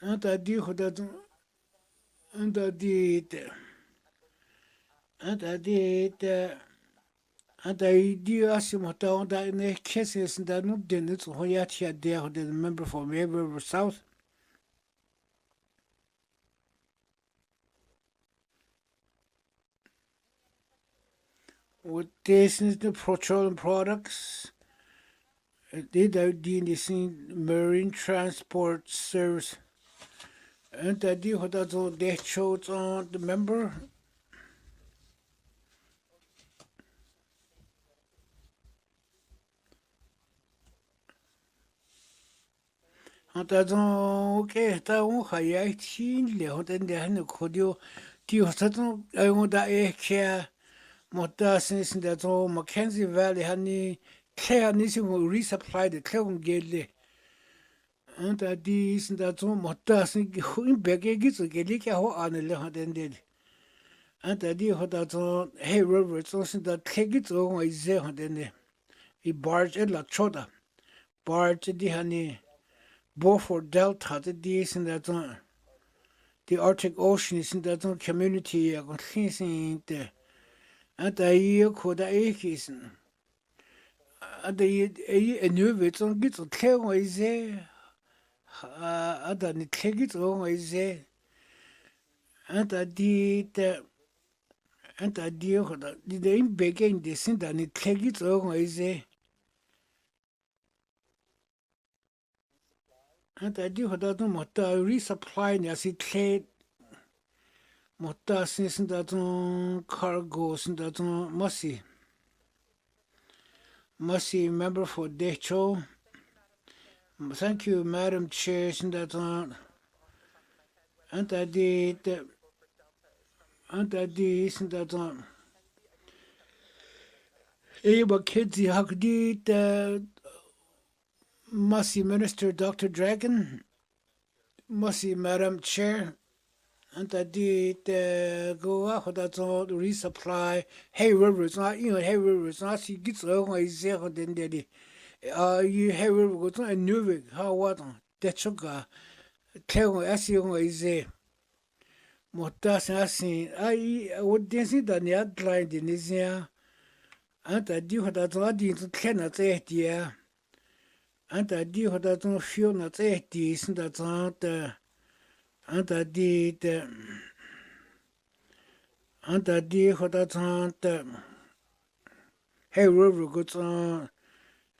anta di hota anta di de anta di de anta di asimota onda ne cases da no de no so ya tia de the member for River South what this is the petroleum products did I in the marine transport service and I do what they showed on the member and I don't okay that one high chin le hot and the hand codio dio sato I want that care mota since that Mackenzie Valley honey care needs to resupply the clown gele and I did that mota since in beggy to get it on the hot ended and I did what that Hay River so that take it on is there then he barge at la chota barge the honey Beaufort Delta the this and that the Arctic Ocean is in that community I got things in there and I could is and a new bit on get to tell is there and then take it on is there and I did and I did begin this and then take it on is there and I do that mota resupply as it trade mota since that cargoes and that Mussy member for Decho. Thank you, Madam Chair, and that and I did and that Eva Kids did Mussy Minister Dr. Dragon, Mussy Madam Chair, and I did go out that resupply. Hay River is not, Hay River is not, she gets over is there, then daddy. You Hay River goes on a new week, how what on that sugar, 태고 아시고 이제 못다서 아시 아이 어디서 냐 드라이드 니냐 안타 디호다 저디 캔나 제티야 안타 디호다 좀 피오나 제티 신다 저다 안타 디데 안타 디호다 저다 헤르르 고저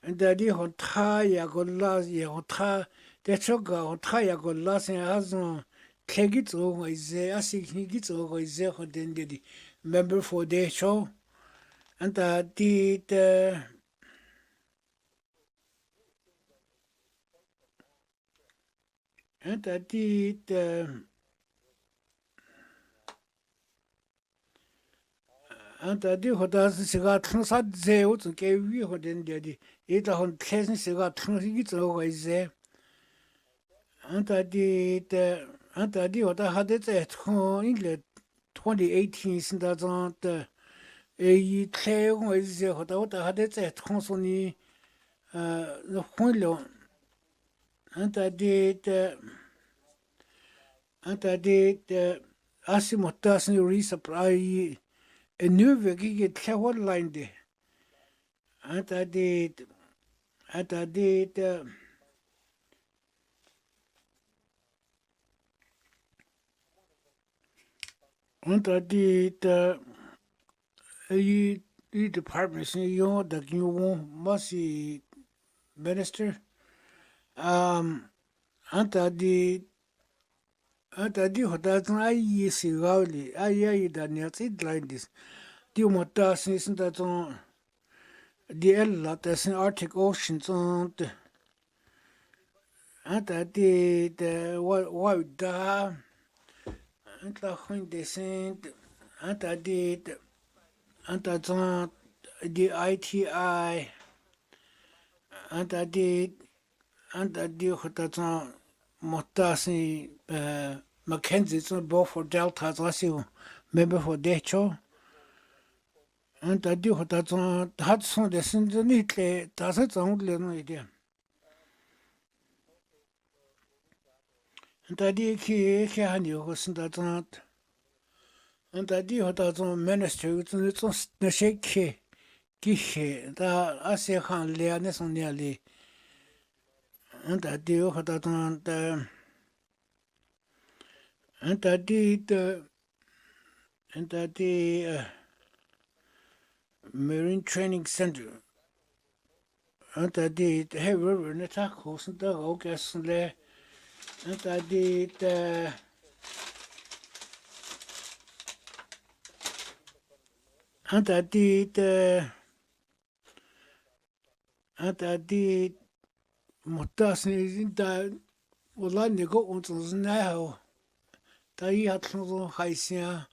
안타 디호 타야 골라 야 타 대초가 타야 골라 생아서 Kegi tsogo ize asiki tsogo ize hodendedi member for the show anta di the anta di the anta di hodas siga tsa ze o ke wi hodendedi ita hon kesen siga tsi tsogo ize anta di the anta di hoda hade ze in 2018 sin da zon de yi tlego ize hoda hade ze so ni no huilo anta di the asimotas ni resupply a new vegi tlego line de anta di the Under the departments you the you must minister under the hotel I see gauli I the net it like this the motas is that on the ella that's an Arctic oceans on the under the what the Anta hun descent anta did anta zon the ITI anta did hota motasi Mackenzie zon both for Delta zasi member for Decho anta did hota zon Hudson descent nitle tasa zon le no idea anta did ki hani hosinda zon anta di hoda zon minister zon na sheke kihe da ase khan le ne son ne le anta di hoda zon da anta di marine training center anta di hey river ne ta ko sun da o gas le anta di anta di motas ni da wala ne go on zon na ho da yi hat so haisia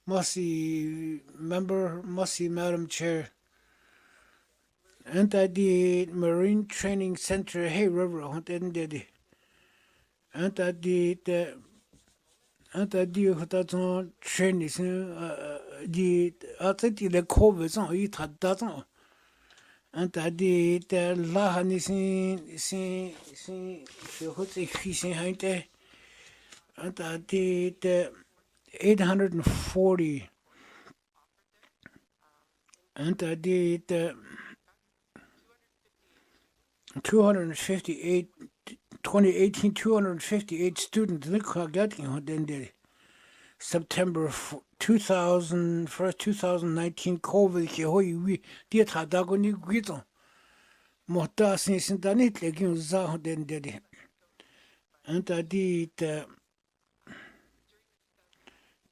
masi madam chair anta di marine training center hey river on den dedi anta di hota zon training di atati le kove zon yi ta da zon anta di la hani sin hoti fi sin hainte anta di 840 anta di 258 2018 258 students getting hodende September 2019 COVID ke hoi wi dia tha da go ni gwito mota sin danit le gi za hodende anta di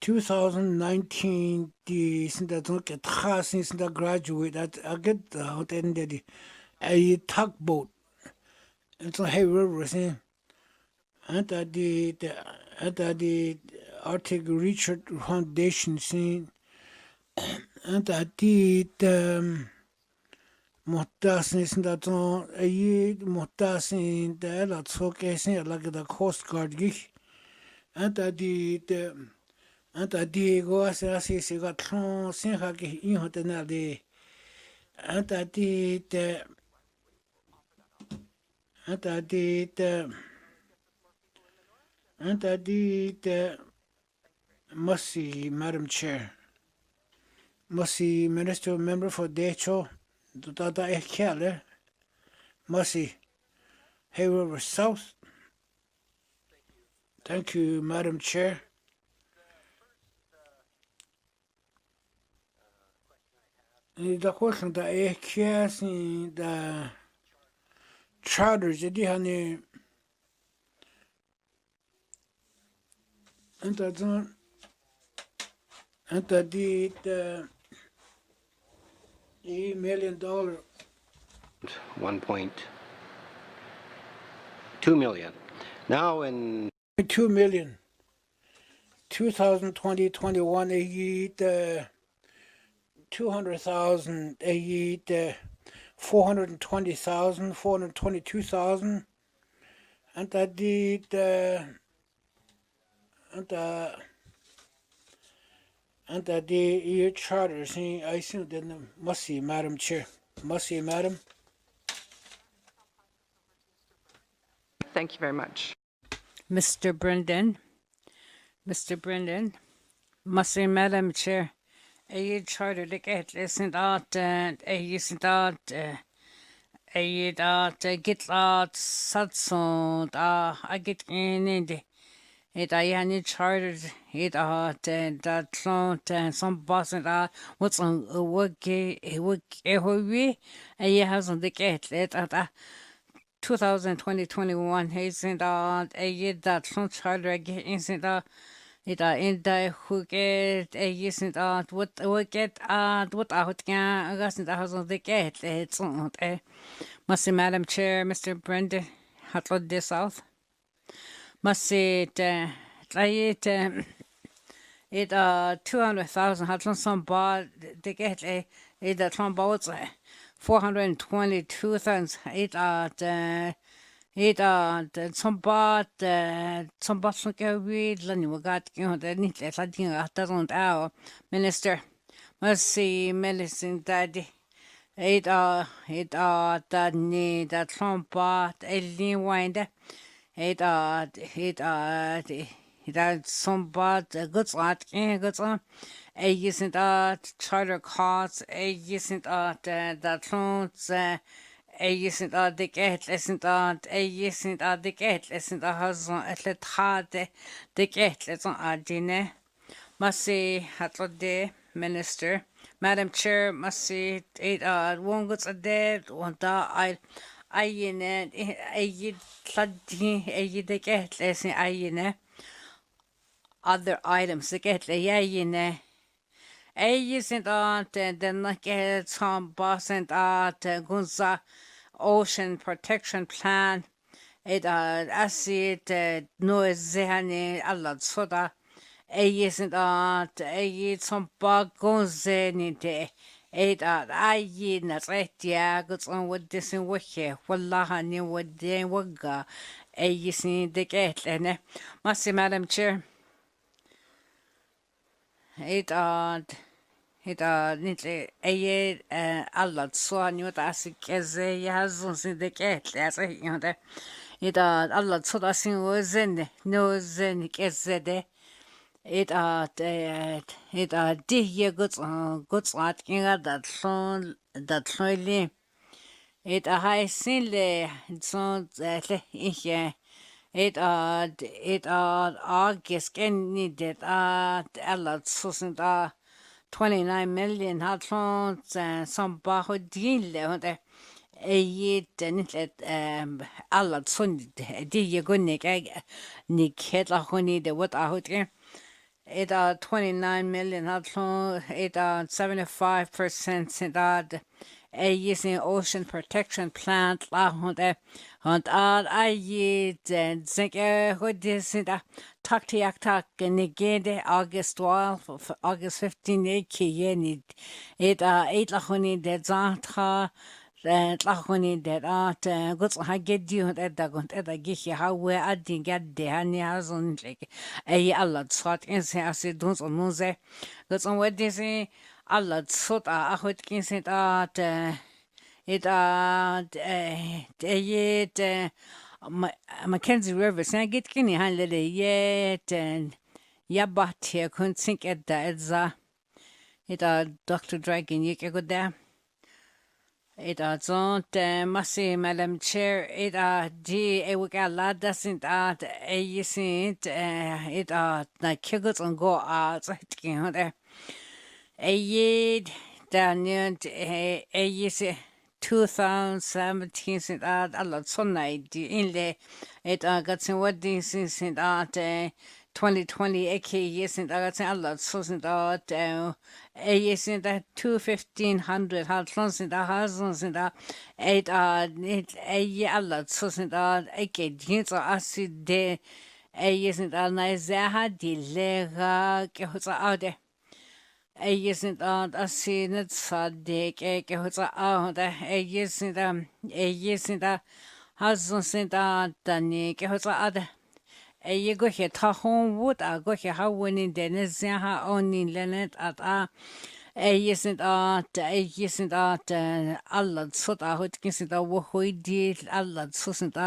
2019 di sin da zo ke tra sin da graduate at get hodende a tugboat it's a hey river sin anta di Arctic Research Foundation sin anta di motas sin da zo a motas sin da la so ke sin la the Coast Guard gi anta di go asa se ga tron sin ha ke in hotena de anta di And I did Mercy, Madam Chair. Mercy, Minister Member for Decho, Dada Ekele. Mercy, Hay River South. Thank you, Madam Chair. The question that I cast in the charters, the honey, and the $8 million. 1.2 million. Now in 2 million. 2020-21, I 200,000, I 420,000, 422,000, and I did and I did your charters. I think then must see, Madam Chair. Must see, Madam. Thank you very much. Mr. Brendan, Masi Madam Chair, a charter the get listen out a sent out a get out satson I get in it I any chartered it out that clont some boss and what's on work a hasn't the get it at 2020-21 he sent out a year that some charter get sent out it in the who get a year sent out what get what out can gasn't the house on the get it's not a must Madam Chair Mr. Brenda Hatlod this south must say it it 200,000 Hatlon some bought the get a that some bought 422,000 some bought some go read Lenny we got the neat I think doesn't our minister must see medicine daddy that need that some bought a lean winder it some bought goods lot goods on a isn't charter costs a isn't that phones a isn't the get isn't a isn't the get isn't a husband at the hard the get it's on dinner must see at the minister Madam Chair must see it one goods a day one I in it a the get listen I other items the get in isn't then like some boss and Gunza Ocean Protection Plan it acid no zehani Allah soda isn't some bug Gunze nite it I not right yeah goods on what this in what here wallahi ni what they wagga isn't the get and must Madam Chair it nitli alla tsuani wata asikeze yazun sindeket lasa yonda it alla tsuda sin ozen no zen kezede it diye guts at kinga that slowly it high sinle so le ihe it August needed alla tsusin 29 million hatlons some bajo dille och det inte alla sån det går ni hela honi det vad out it 29 million hatlon it 75% that using ocean protection plant la hunde and I think what this talk to yak talk negede August 12 August 15 ki it 8 la honi de zanta la honi de guts ha get you that gunt da gihe how we adding get de hani hazon like alla sort in se as don't on ze guts on what this alla sort a hot kin it Mackenzie Rivers na git kini han le yet and yabat here kun think at da edza it Dr. Dragon you go there it zont massi Madam Chair it di e wika la doesn't you see it na kigot on go tkin there Daniel you see 2017 sind alla såna inle ett agatsen wedding sind 2020 eke sind agatsen alla så sind sind 1500 halvon sind hazon sind ett alla så sind eke dins aside sind alla zaha dilega ke hoza ade sind sind sadik hutsa sind hazon sind dani hutsa go he ta hon wood go he ha winning denis ha onin lenet sind sind alla sota hutkin sind wo hoidi alla sind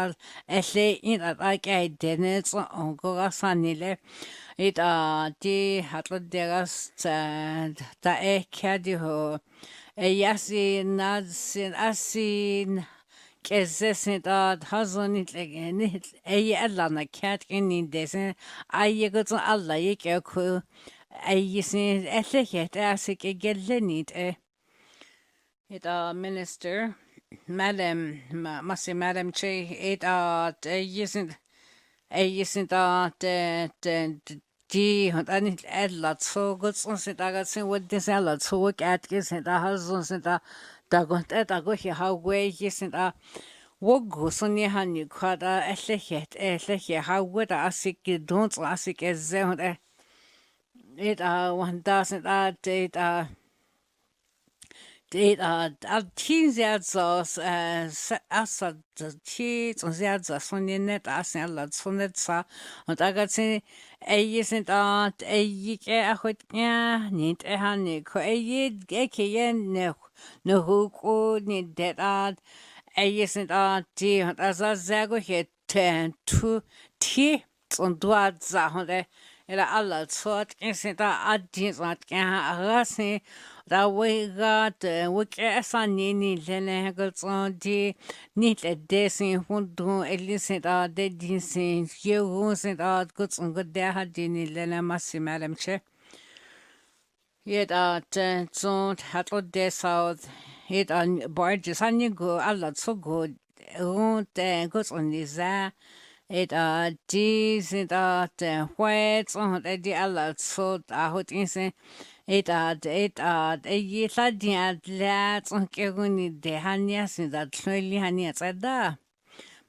in denis on go sanile it di hatlo deras da kadi ho yasin asin kezesin hazon it allana kat in desen aygot alla yeke ku ayisin ehleket asik gellenit it minister madam madam che it yasin die hat nicht etwas so gut und sind da ganz gut das alles so geht sind da also sind da kommt da go hier Hawaii sind da wo so nie han nie gerade ehrlich Hawaii da asik don't asik ze und it 1000 Team sehr so also die und sehr so von den net as alle so net so und da gibt's sind gut ja nicht han ko geken no ko nicht dat sind die und also sehr gut to t und dort Sachen eller alla sort sind da adin sort rasi da we got we sanini lene gotson di nit desin hundu elisin da de dinsin yewu sind da gotson god der hat dini lene massi Madam Chair yet so hat de south hit on barges on go alla so good und gotson isa it die sind white und die alla so hot in it yela dia lat und keguni de hanya sind da tlili hanya tsada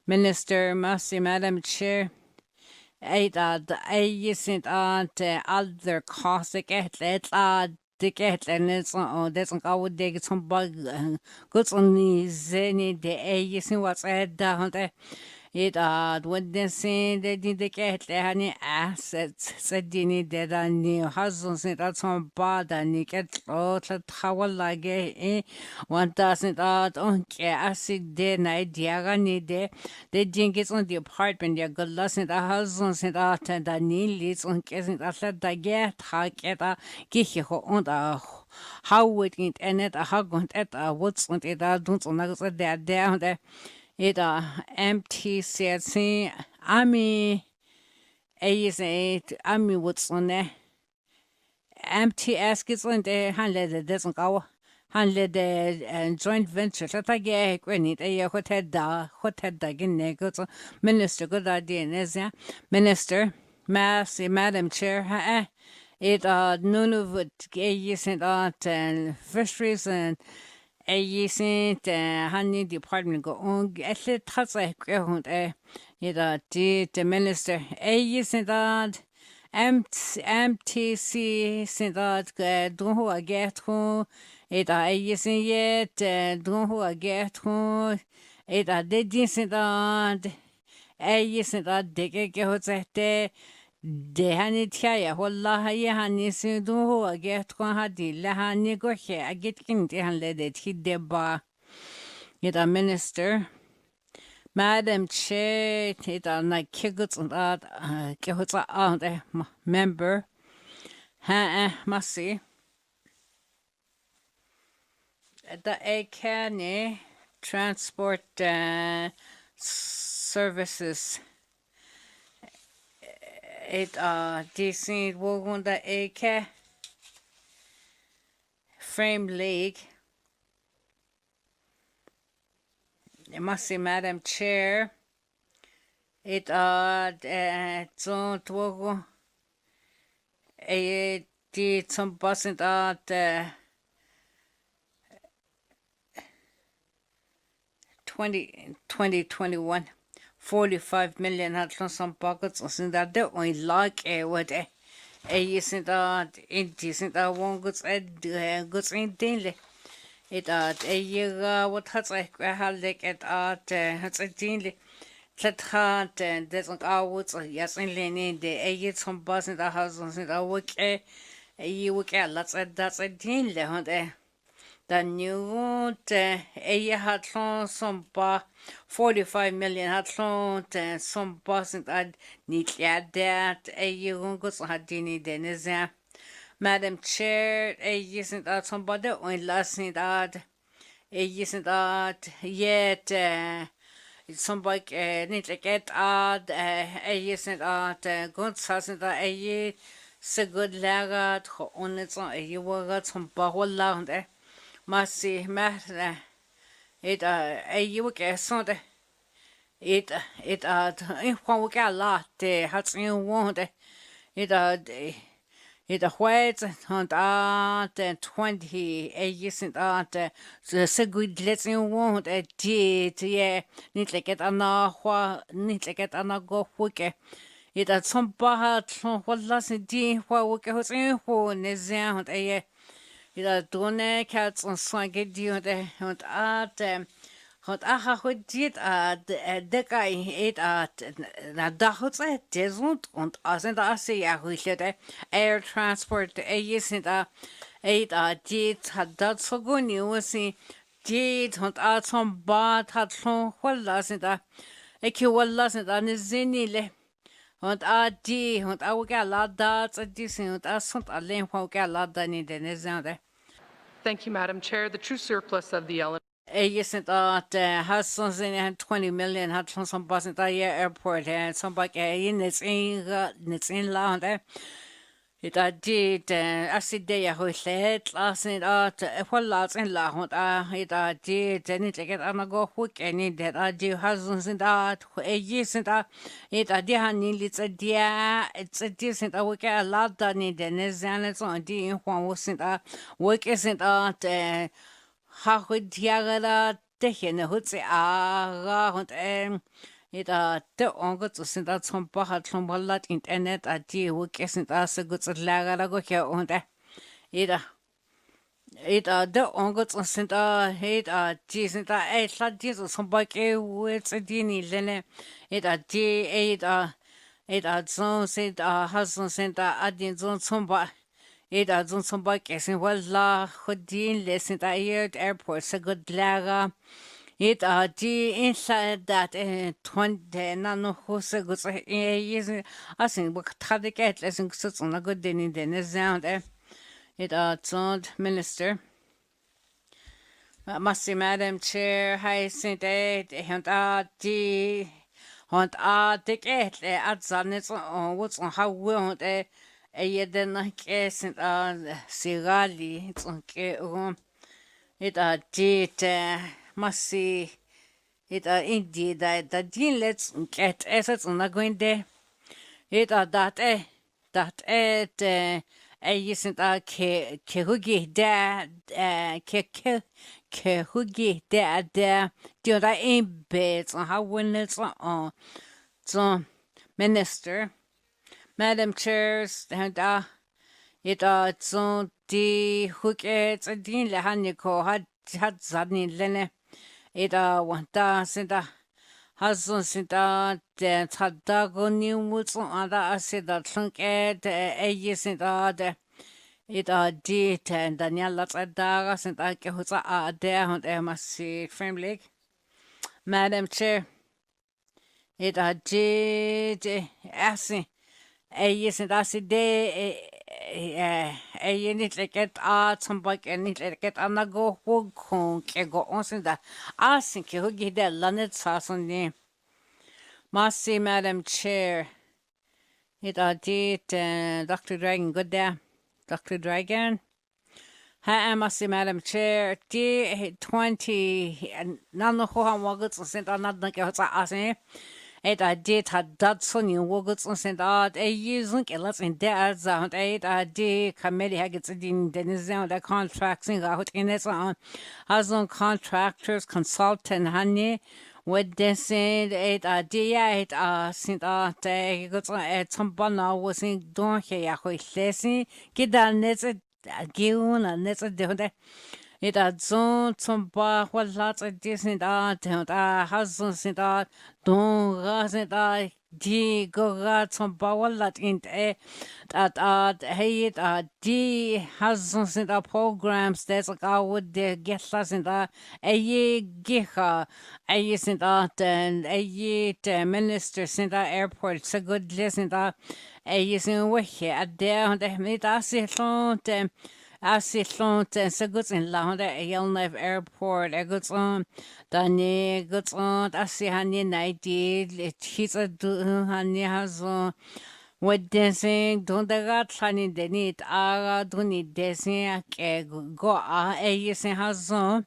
Minister Mercy Madam Chair it sind other costic atlet det get så det som går det som bara guds och ni zeni det sin what's där det it what they say they did the get any assets said ni det ni husband said that some bad ni get lot lage 1000 onke acid de na idea ni de dinges on the apartment ya good lesson the husband said that ni leads on kesn that da get ha get giche und how it and it hagont et what's und it don't on der und it MTCC Ami Ami what's on there MTS gets on the handle doesn't go handle the joint venture that I get when it a hotel da nego minister good idea is yeah minister Mercy Madam Chair it none of it and fisheries and sent honey department go on actually touch like the minister sent MTC sent don't who I get who it sent yet don't who I get who it did sent sent dig what's that det han tjäja hålla i han så då har get kan ha dilla han går get inte han ledde till det bara minister Madam Chair, it na kiguts and kihuts out member. Massi. The Ekane Transport Services. It DC Wogunda Eke Frame League. Massi, Madam Chair. It don't wogo. Did some busing at 2021 45 million had some pockets and that the only like what a isn't that indecent one goods goods in daily. It a year what has I had like at has a daily. That had and there's like hours yes in Lenny the a some bus in the house and I work a you work at that's a deal there. The new a had some 45 million had some bus and I need that a you goes had dinny dennis. Madam Chair, a isn't that somebody only last night that a isn't that yet. Somebody need to get out a isn't that good hasn't that a so good laggard on its own you were some bawal loud Massi matter it a you get something it if one we got a lot has you want it a white and 20 a isn't that so good let's you want a did yeah need to get another need to get another go quick it at some part what last day what we get in for is out a it don't cats on swaggy duty and hat did the guy it na dachut desund und sind ja air transport isn't did had that so good news did und some bad had so what doesn't wasn't an zinile und die und auch galada decent sunt allein how galada in the Thank you, Madam Chair. The true surplus of the element. Isn't has something 20 million had some bus at the airport and some back in it's in land. It did I see they who said last night what lots in Lahont it did and it get on go quick and it that I do husbands in that a yes and it a dear it's a dear it's a decent I work a lot done in the Nezan on the one wasn't work isn't how could Yagada taken a hood say and it the ongo to send out some pahat from a lot internet at the work isn't as a good laga go here on that it the ongo to send it decent a lot Jesus some bike with a dini lene it it some said husband sent adding some it on some bike in well la hodin listen at airport so good laga it the inside that 20 nano who's a good is I think what had the get listen sits on a good day in the sound it sound minister Massi, Madam Chair, High Saint Aid, and the get at Zanets on what's on how we want a den kesent sigali it's on it did Massi it indeed that din let's get assets on a going there it that isn't kehugi dad kehugi dad do that in beds on how when it's on so minister Madam Chairs, and it so the hook it's a dean Lehaniko had Zadni Lene. It want sent husband sent the Tadago new woods on the said that sunk at a year sent it did and Daniela Daga sent I was there on MSC Frame League. Madam Chair. it did assi ei sen assi de ei nit leket som bak nit leket anago hug kon ke go onsen da asin ke hugi de lanet sason ni Mercy, Madam Chair. It did Dr. Dragon good there. Dr. Dragon. Hi, Mercy, Madam Chair. D20 nano ho han wagats sent another asin. It did had Dudson in wagats sent out a using a lot in there sound. It did committee hagets in Denizan the contracting out in its own has on contractors consultant honey. With this it dia it sent out a good some banner was in don't hear who lessing get down net given and net a it zone some bar what lots of decent art has sent out don't rasent di go some bar lot in that hey it di has sent out programs that's like I would get us in that a giga a sent out and a minister sent out airport so good listen that a using work here at there and it I see so good in Lahonda Yellowknife Airport. I got on Danny, got on. I see honey night. He's a honey has on. What dancing? Don't the got honey? They need don't need dancing. Go using has on.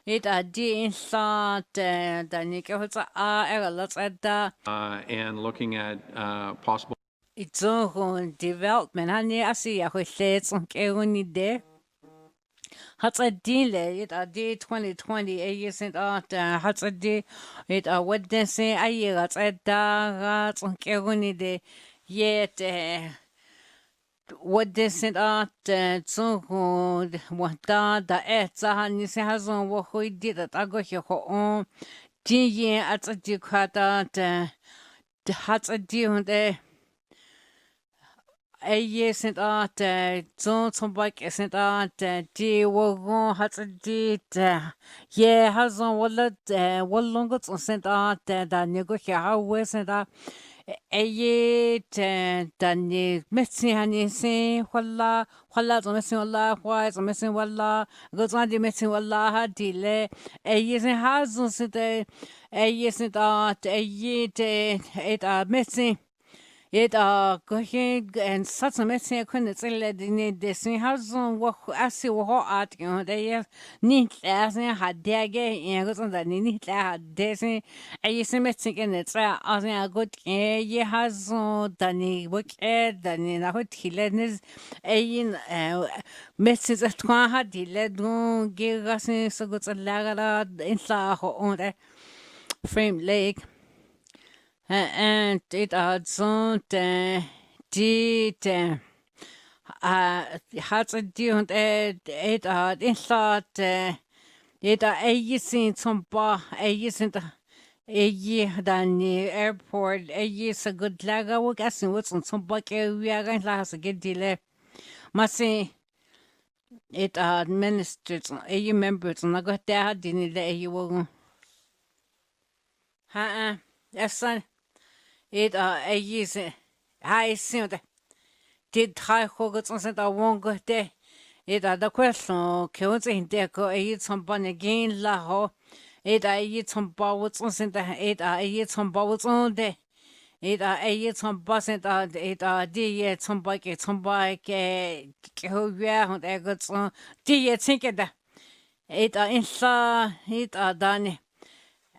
It did inside Danny. What's let's at that. And looking at possible. It's all development. Honey, I see a whole set on Keruni there. Hats a delay, it a day 2020, a year sent out, hats a day, it a what they say a year, hats a da, hats on Keruni de, yet, what they sent out, so good, what da, and you say has on what we did at I go here on, G, at a decata, the hats a deal there. A year sent out, some bike sent out, wagon has a did, yeah, has on what longer sent out, that you go here, how was sent out. A year, than you missing honey say, walla, missing walla, why is missing walla, goes on the missing walla, delay. A year has on sent a year sent out, a year, it missing. It go ahead and such a message couldn't say let in this house on what I see what art you know they need as had dagger and goes on that need had desi I used to message in it as a good ye has done work than in a hot hilleness a message at one had let don't give us so good a lager inside on the frame lake. And it don't did has a dune it inside it a seen some bar a isn't a year than the airport a year's a good lag I would guess what's on some bucket we are going to have a good delay must say it administers a members and I got that didn't let you will yes son. It a years I see did try Hoggets on that I won't go there. It the question kills in there go eat some bun again laho. It I eat some bowls on the it I eat some bowls on there. It I eat some bus and it did some bike some bike who we are there got some did think it inside it done.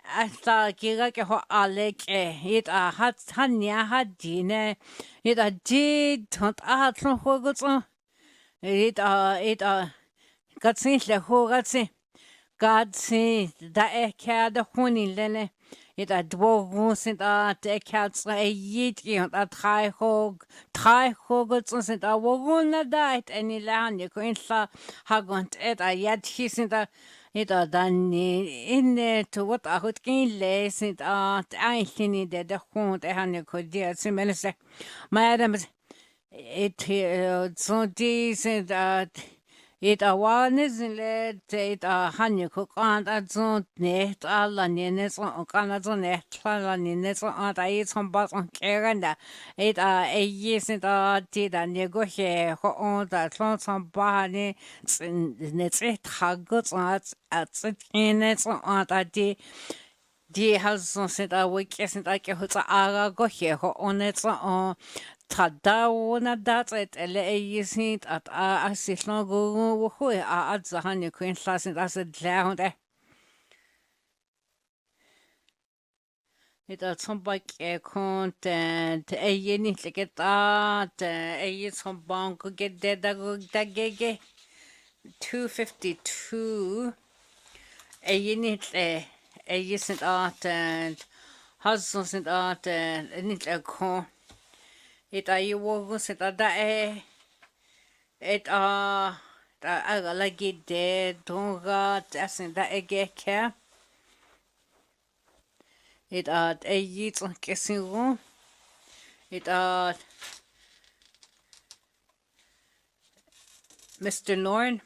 Asta kira ke ho alek it hat hanya hadine it did tot tron hogots it gatsin le hogatsi gatsi da da honin lene it dwogun sind de cats yit und drei hogots sind wogun da it any land you can sa hagont it yet he sind it done in to what I would gain less it I think that the haunt a honey could dear similar madam it so decent It a wanisle it a honey cook and a zone net all and nets on Canada net and nets on I eat some bus on Keranda. It a yes it did a nego here on that long some barney nets it haggles at it in it on that day. Die has son sent a week isn't like a hutsa aga go here on it on Tadaw dat et ele eisint at a silno go hui a at zahan you queen slasint as a drowned. It at some bike a content a unit like it at a some bank get dead a go dagege 252 a unit a isn't at and has something at and it a con. It a you was it a da it a like it dead don't got as in that a get care. It a yit on kissing room. It Mr. Lauren.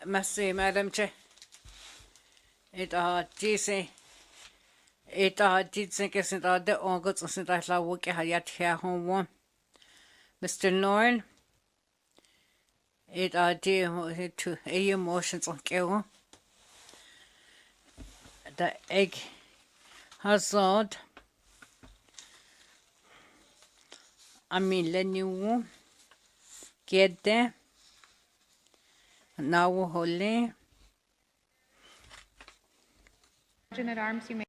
Merci, Madam Chair. It DC. It did think it's the August and since I saw work at Yatıì home one. Mr. Lauren. It did to a emotions on Kero. The egg hazard. I mean, let you get there. Now holy. Sergeant at Arms, you may.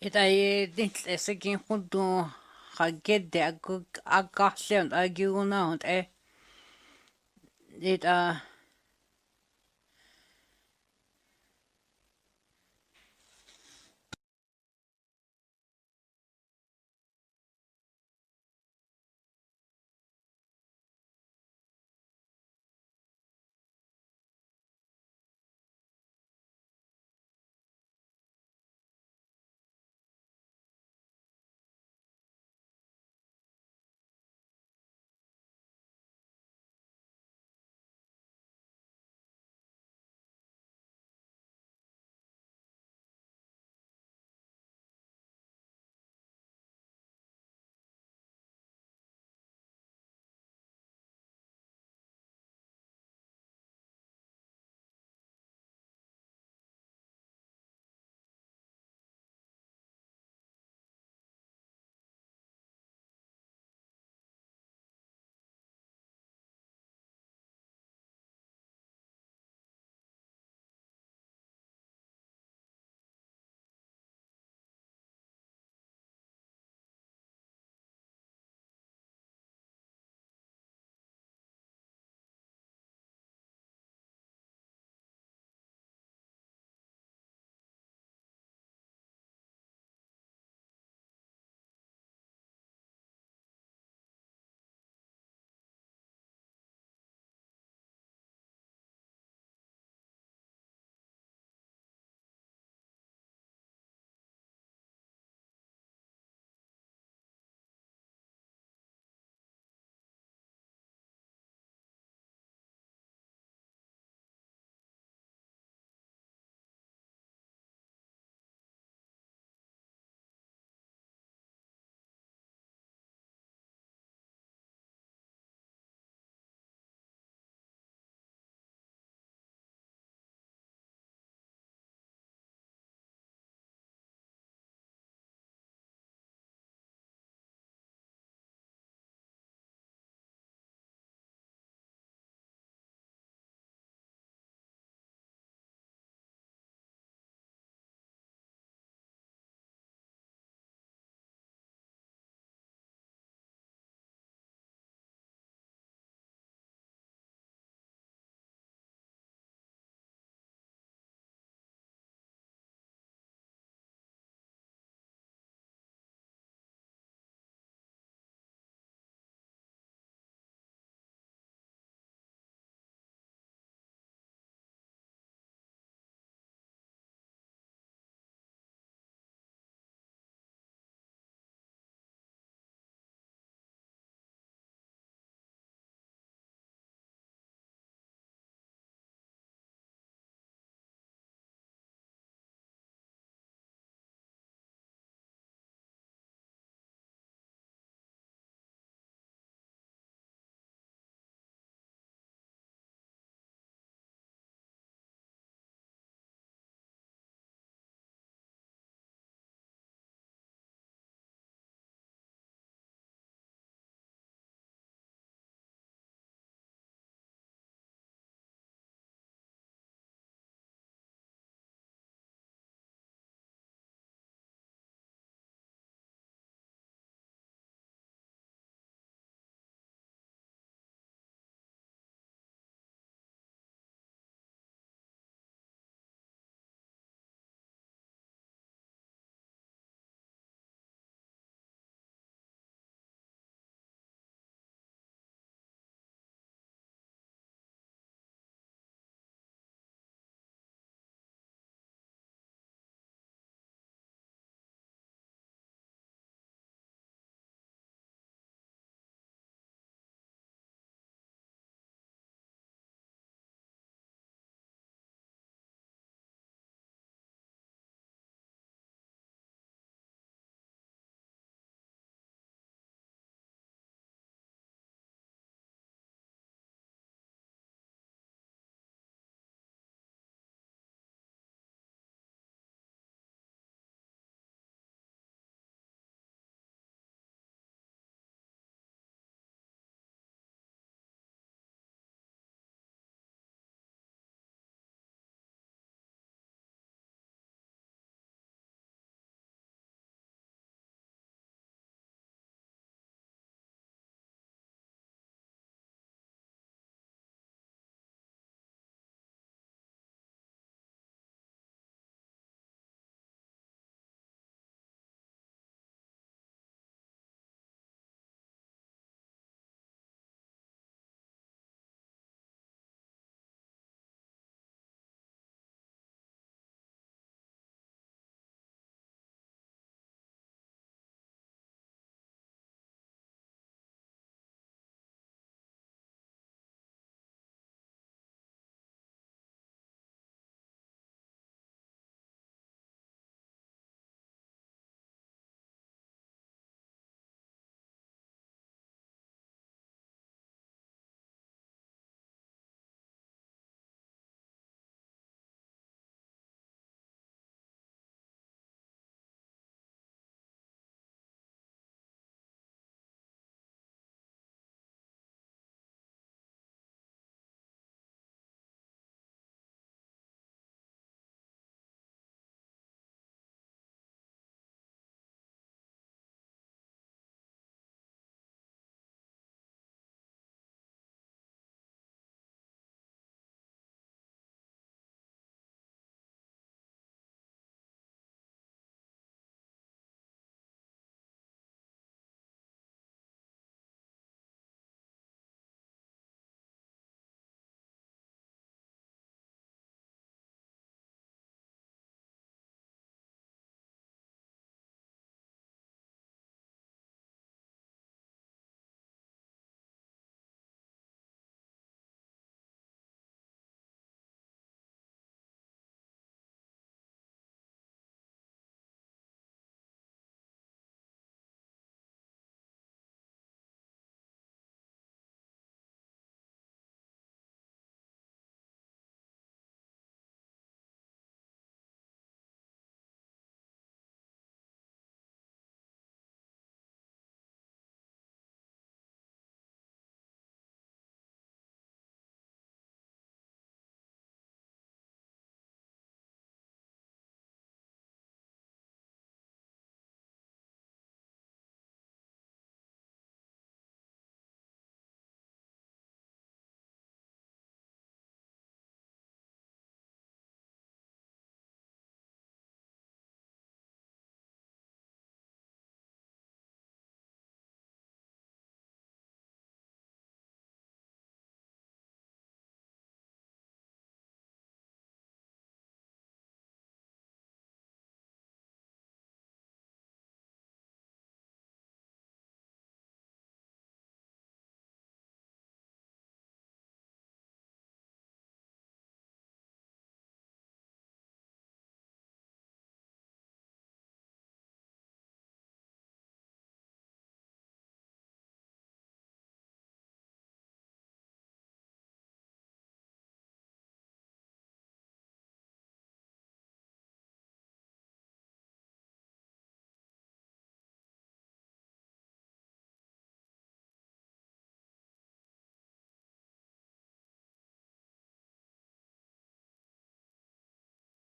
It I didn't again who do I get there good I got them argue now it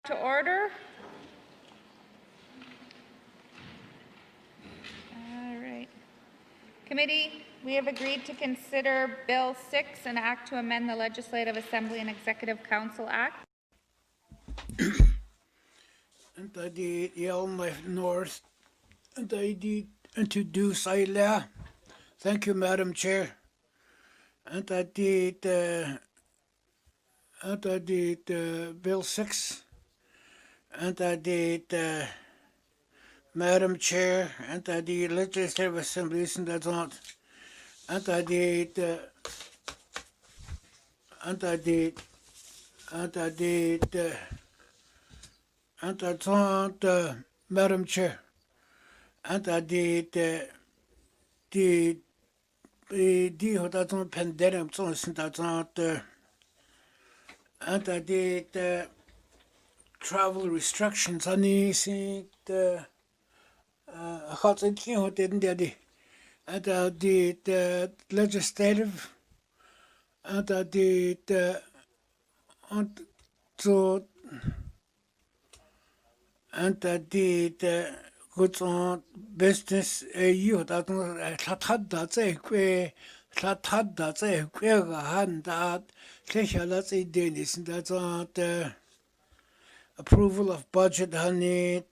to order. All right. Committee, we have agreed to consider Bill 6, an act to amend the Legislative Assembly and Executive Council Act. And I did Yellowknife North, and I did introduce ILA. Thank you, Madam Chair. And I did Bill 6, and I did Madam Chair, and I did Legislative Assemblies, and that's on. And I did Madam Chair, and I did the pandemic, and I did travel restrictions. I need the hot and didn't daddy. And I did legislative, and I did and I did good on business. You that that's a queer. That's a queer hand that that's a Danish, and that's on the approval of budget. I need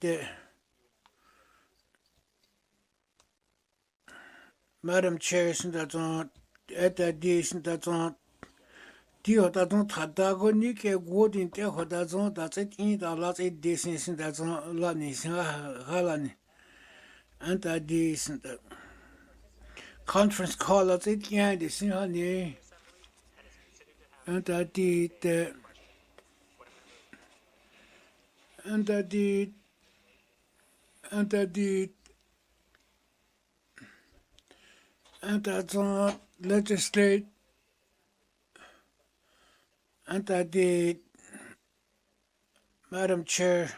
Madam Chair, and that's on at that dish, and that's on. Dio that don't hadago nike godin te hodazon that's it in the last 8 days since that's on Lanis Halani. And I did conference call at it, yeah, this in honey. And I did and I did and I did and that's on legislate. And I did, Madam Chair,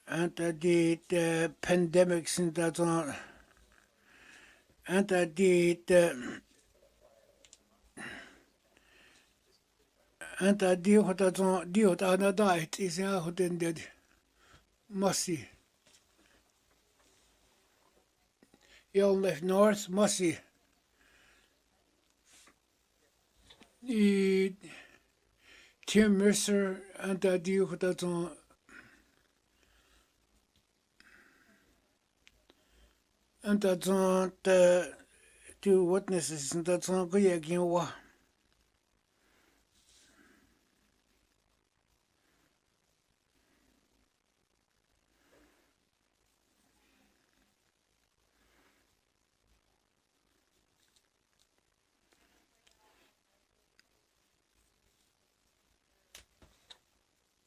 and I did pandemics and that's on. And I did, and I did what that's on. Did what I died is how then did. Mussy. Yellowknife North, Mussy. Tim Mercer and I do what that's on. And that's on the two witnesses, and that's on good again.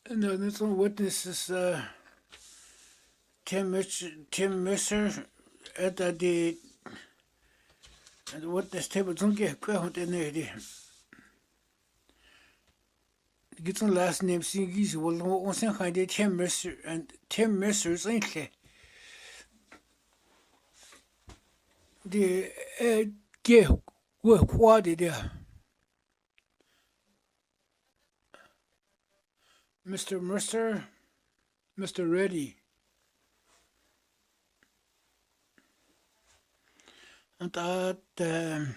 And this one witnesses Tim Mercer at the and witness table don't get quite in there. Get some last name singing well on some kind of Tim Mercer and Tim Mercer's ain't the get what did there. Mr. Mercer, Mr. Reddy, and that the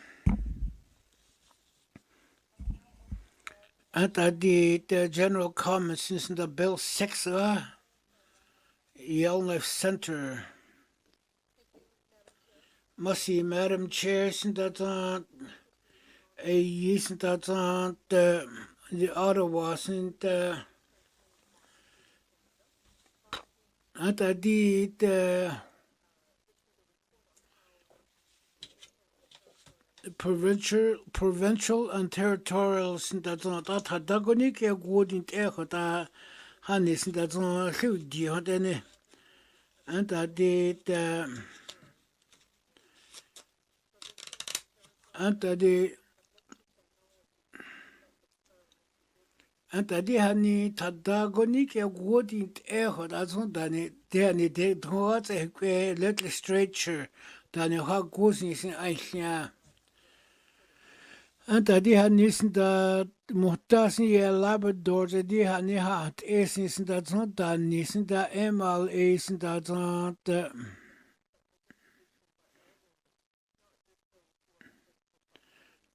general comments in the Bill 6, Yellowknife Center. Mussy, Madam Chair, isn't that the Ottawa, isn't and I did provincial and territorial that's on that Hadagonik a good in Tehota Hannis that's on Hudi Hodene. And I did and I did honey Tadagonik a good in Tehot that's on Danny. Then it did what a legislature than a hot goose in Aisha. And I did listen that muhtasin ye Labrador di hani hat esin da zon da nisin da emal esin da zon da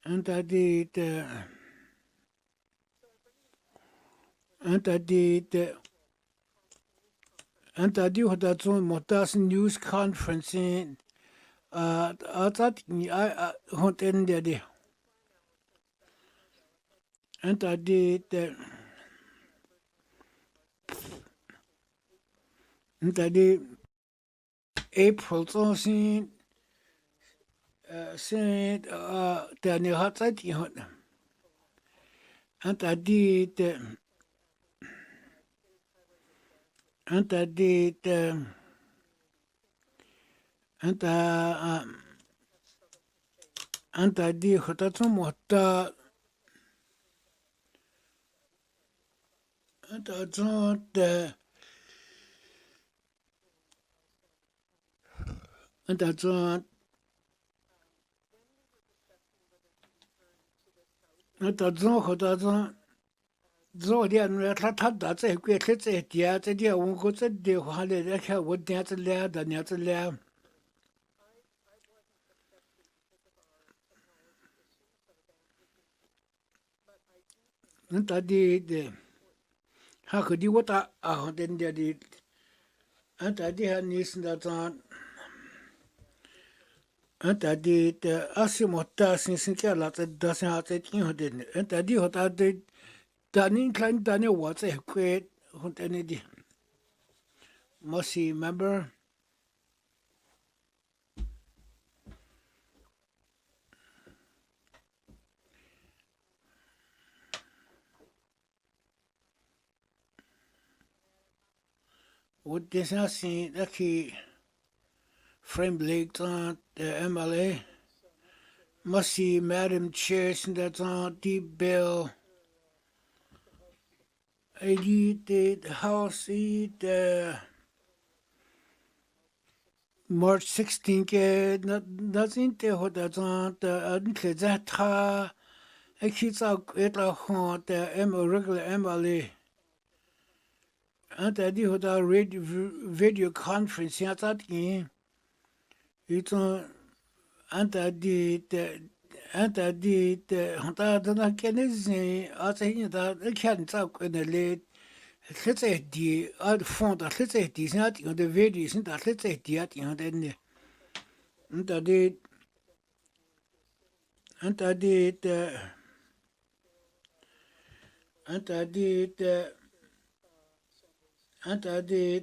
anta di da zon muhtasin news conference in atat ni hot en di anta di April zon sin der ni hat seit i hot anta di anta di hot zon muhta anta zon anta zon hot zon zo dia nu ta da zai gui ke zai dia zai dia wo go zai de hua le da ka wo dia zai le da nia zai le anta di ha ko di wo ta den dia di anta di ha ni sin da zan anta di asi mo ta sin ke la zai da sin ha zai tin ho den anta di ho ta de da ni klein da ne wo zai gui ho den di Mossy member would this not see that he frame leaked on the MLA Mossy Madam Chair that's on deep bill the house the March 16 ke nothing te ho da zon the uncle that ha a kids out it la ho the regular MLA anta di ho da video conference ya ta ki ito anta di hanta da na kenezi a ta hin da kan ta ko ne le Let's di al fond da let's di snat in de video sin da let's di at in de anta di anta di anta di anta di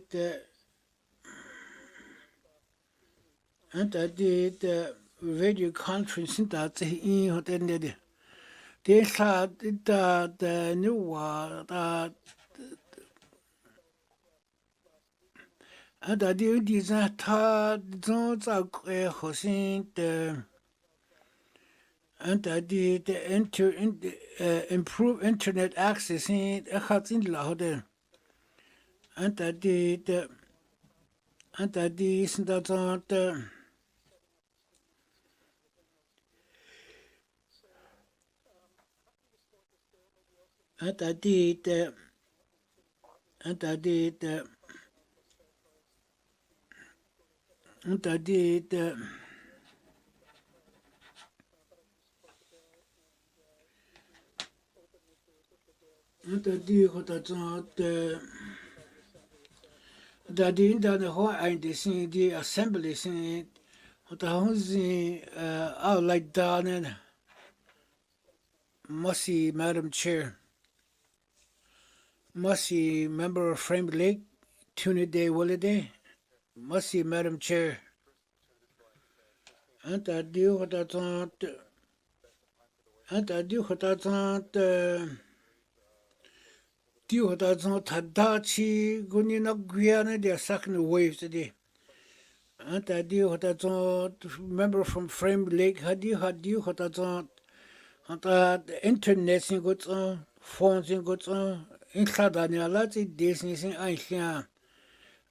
anta di video conference sin da in ho de de sa da nu wa da anta di za ta zon za ho sin de anta di improve internet access in khatin la ho de anta di sin da zon anta di anta di ho da zon da di in da ho ein de sin di assembly sin ho da ho zi like down Mossy Madam Chair Mossy member of Frame Lake Tuna Day Holiday Mossy Madam Chair anta di ho da zon di ho da zon ta da chi guni na gya ne de second waves de anta di ho da zon member from Frame Lake ha di ho da zon anta internet sin go zon phone sin go zon in khada ne la ti de sin ai khia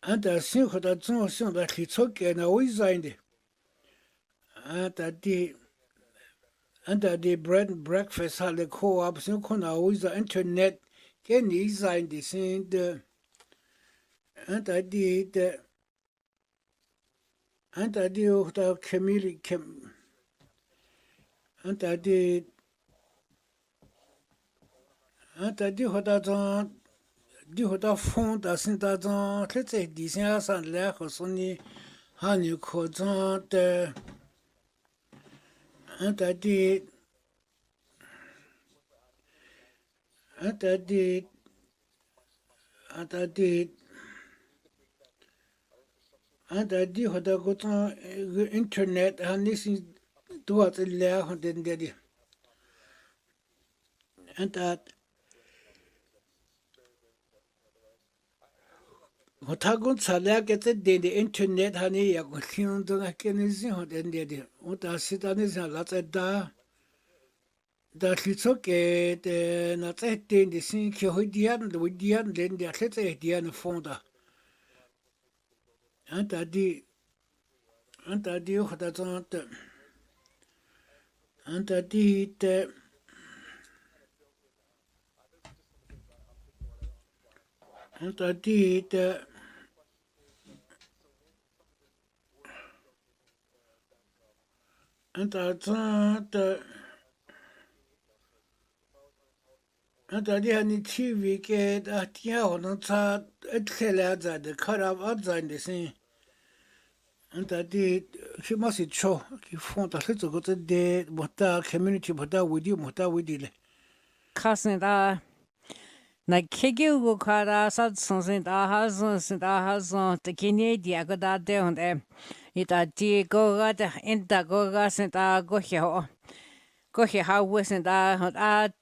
anta sin ho da zon sin da khi chok ke na oi zain de anta under the bread and breakfast hall the co-op so kuna with the internet can design the same the under the community under the di hoda fond da sin da zan tse di sin san le ho so ni han yu ko zan de anta di anta di anta di anta di hoda ko zan internet han ni sin duat le ho den de anta Hotagun salaget the internet honey ya kulion do na kenisi ho den de uta sitani sa la da litsoke de na tete de sin ki ho dian den de tete dian fonda anta di ho da zant anta di te anta di te anta di hani TV ke da tia ho no cha etkela za de karab at za de sin anta di shi ma si cho ki fond da se go de mota community mota with le Kasin da na kegyu kara sad sonsin da hazon te kinedia go da de und ita di go ga inda go ga sin da go he ha wisin da at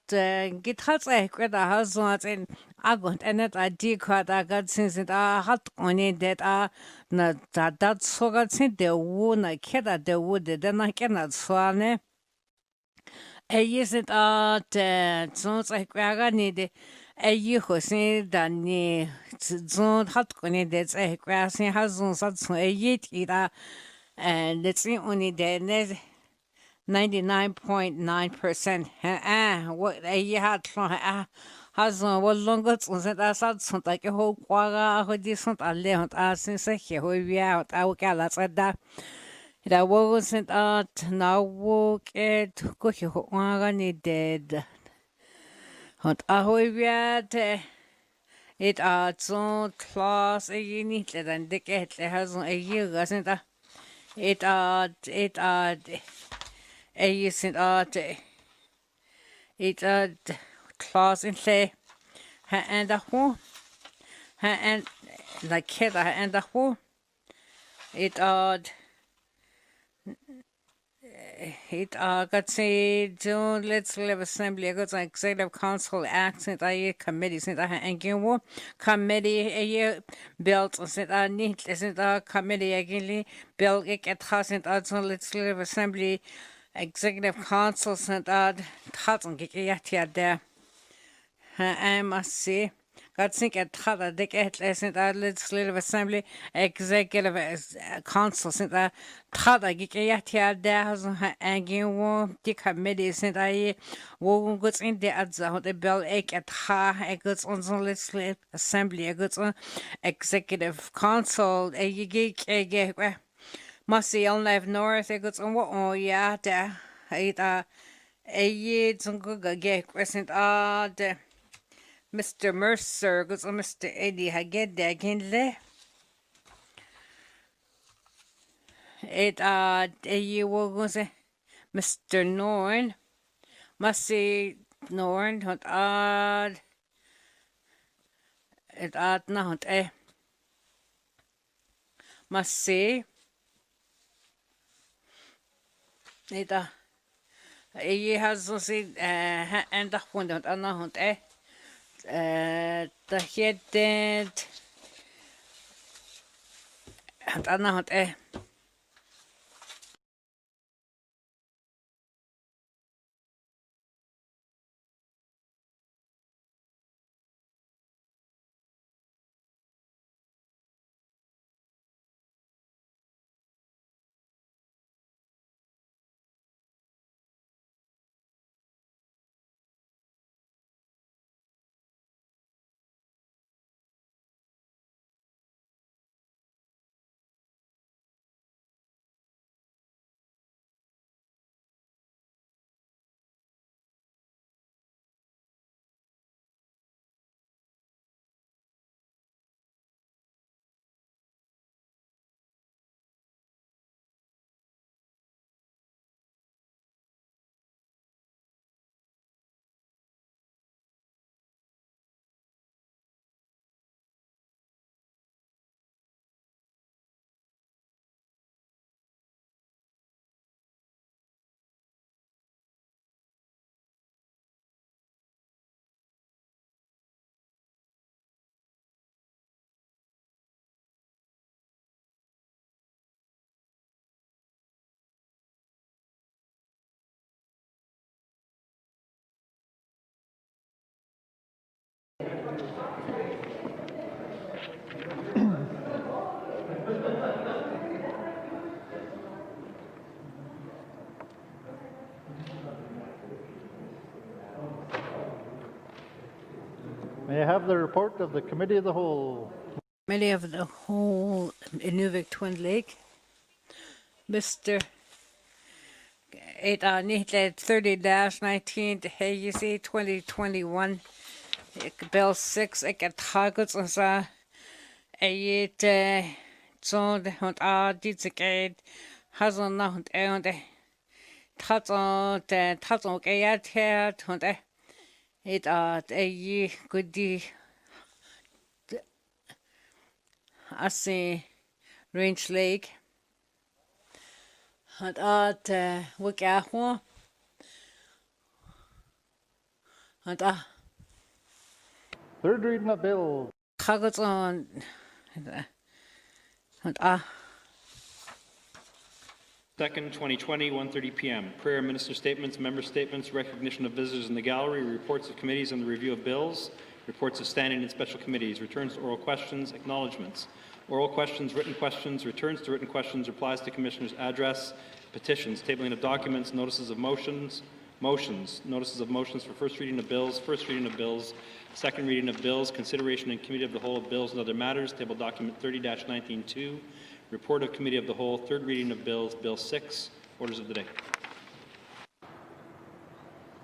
git hats da hazon in agont enet a di ka da gad sin da hat oni det a na da so ga sin de wu na keda de wu de na kena swane Eyisit at zons ekwaga de eyihosin dani zon hat koni de ekwasin hazon satsun eyit ida and it's only de 99.9%. What eyi hat hazon what longer zons da satsun ta ke ho kwaga ho di sont alle hot asin se he ho via hot au kala tsada Ida wasn't at now walk it cookie wagani dead. Hot ahoyviat it at so class a unit and the cat has a year, doesn't it? It a using at it at class in say and a who and like kid and a who it got say June legislative assembly got an executive council accent I committee since I and give committee a year built since I need since the committee again built it at hasn't also legislative assembly executive council sent out hasn't get yet there I must say God think at Tata Dick Atlas and our legislative assembly executive council sent a Tata Gikia there and you the committee sent I won't go in the adza the bell egg at ha a goods on the legislative assembly a goods on executive council a geek a must see on live north a goods on what oh yeah there a year some good get present the Mr. Mercer goes on Mr. Eddie Haged again le. It you will go say Mr. Norn must say Norn hot it not must say it you has to say and the one not the head and May I have the report of the Committee of the Whole? Committee of the Whole, Inuvik Twin Lake. Mr. 30-19 Yatıì 2021. Bill 6 targets us ayet zond und ditzigate hazon und tatzon gayat und it goody Range Lake and wikaho and Third reading of bill. targets on and Second, 2020, 1:30 p.m. Prayer, minister statements, member statements, recognition of visitors in the gallery, reports of committees and the review of bills, reports of standing and special committees, returns to oral questions, acknowledgements, oral questions, returns to written questions, replies to commissioners' address, petitions, tabling of documents, notices of motions, notices of motions for first reading of bills, second reading of bills, consideration in committee of the whole of bills and other matters, table document 30-19-2, report of committee of the whole, third reading of bills, bill 6, orders of the day.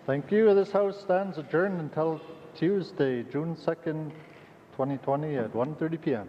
Thank you. This House stands adjourned until Tuesday, June 2nd, 2020 at 1:30 p.m.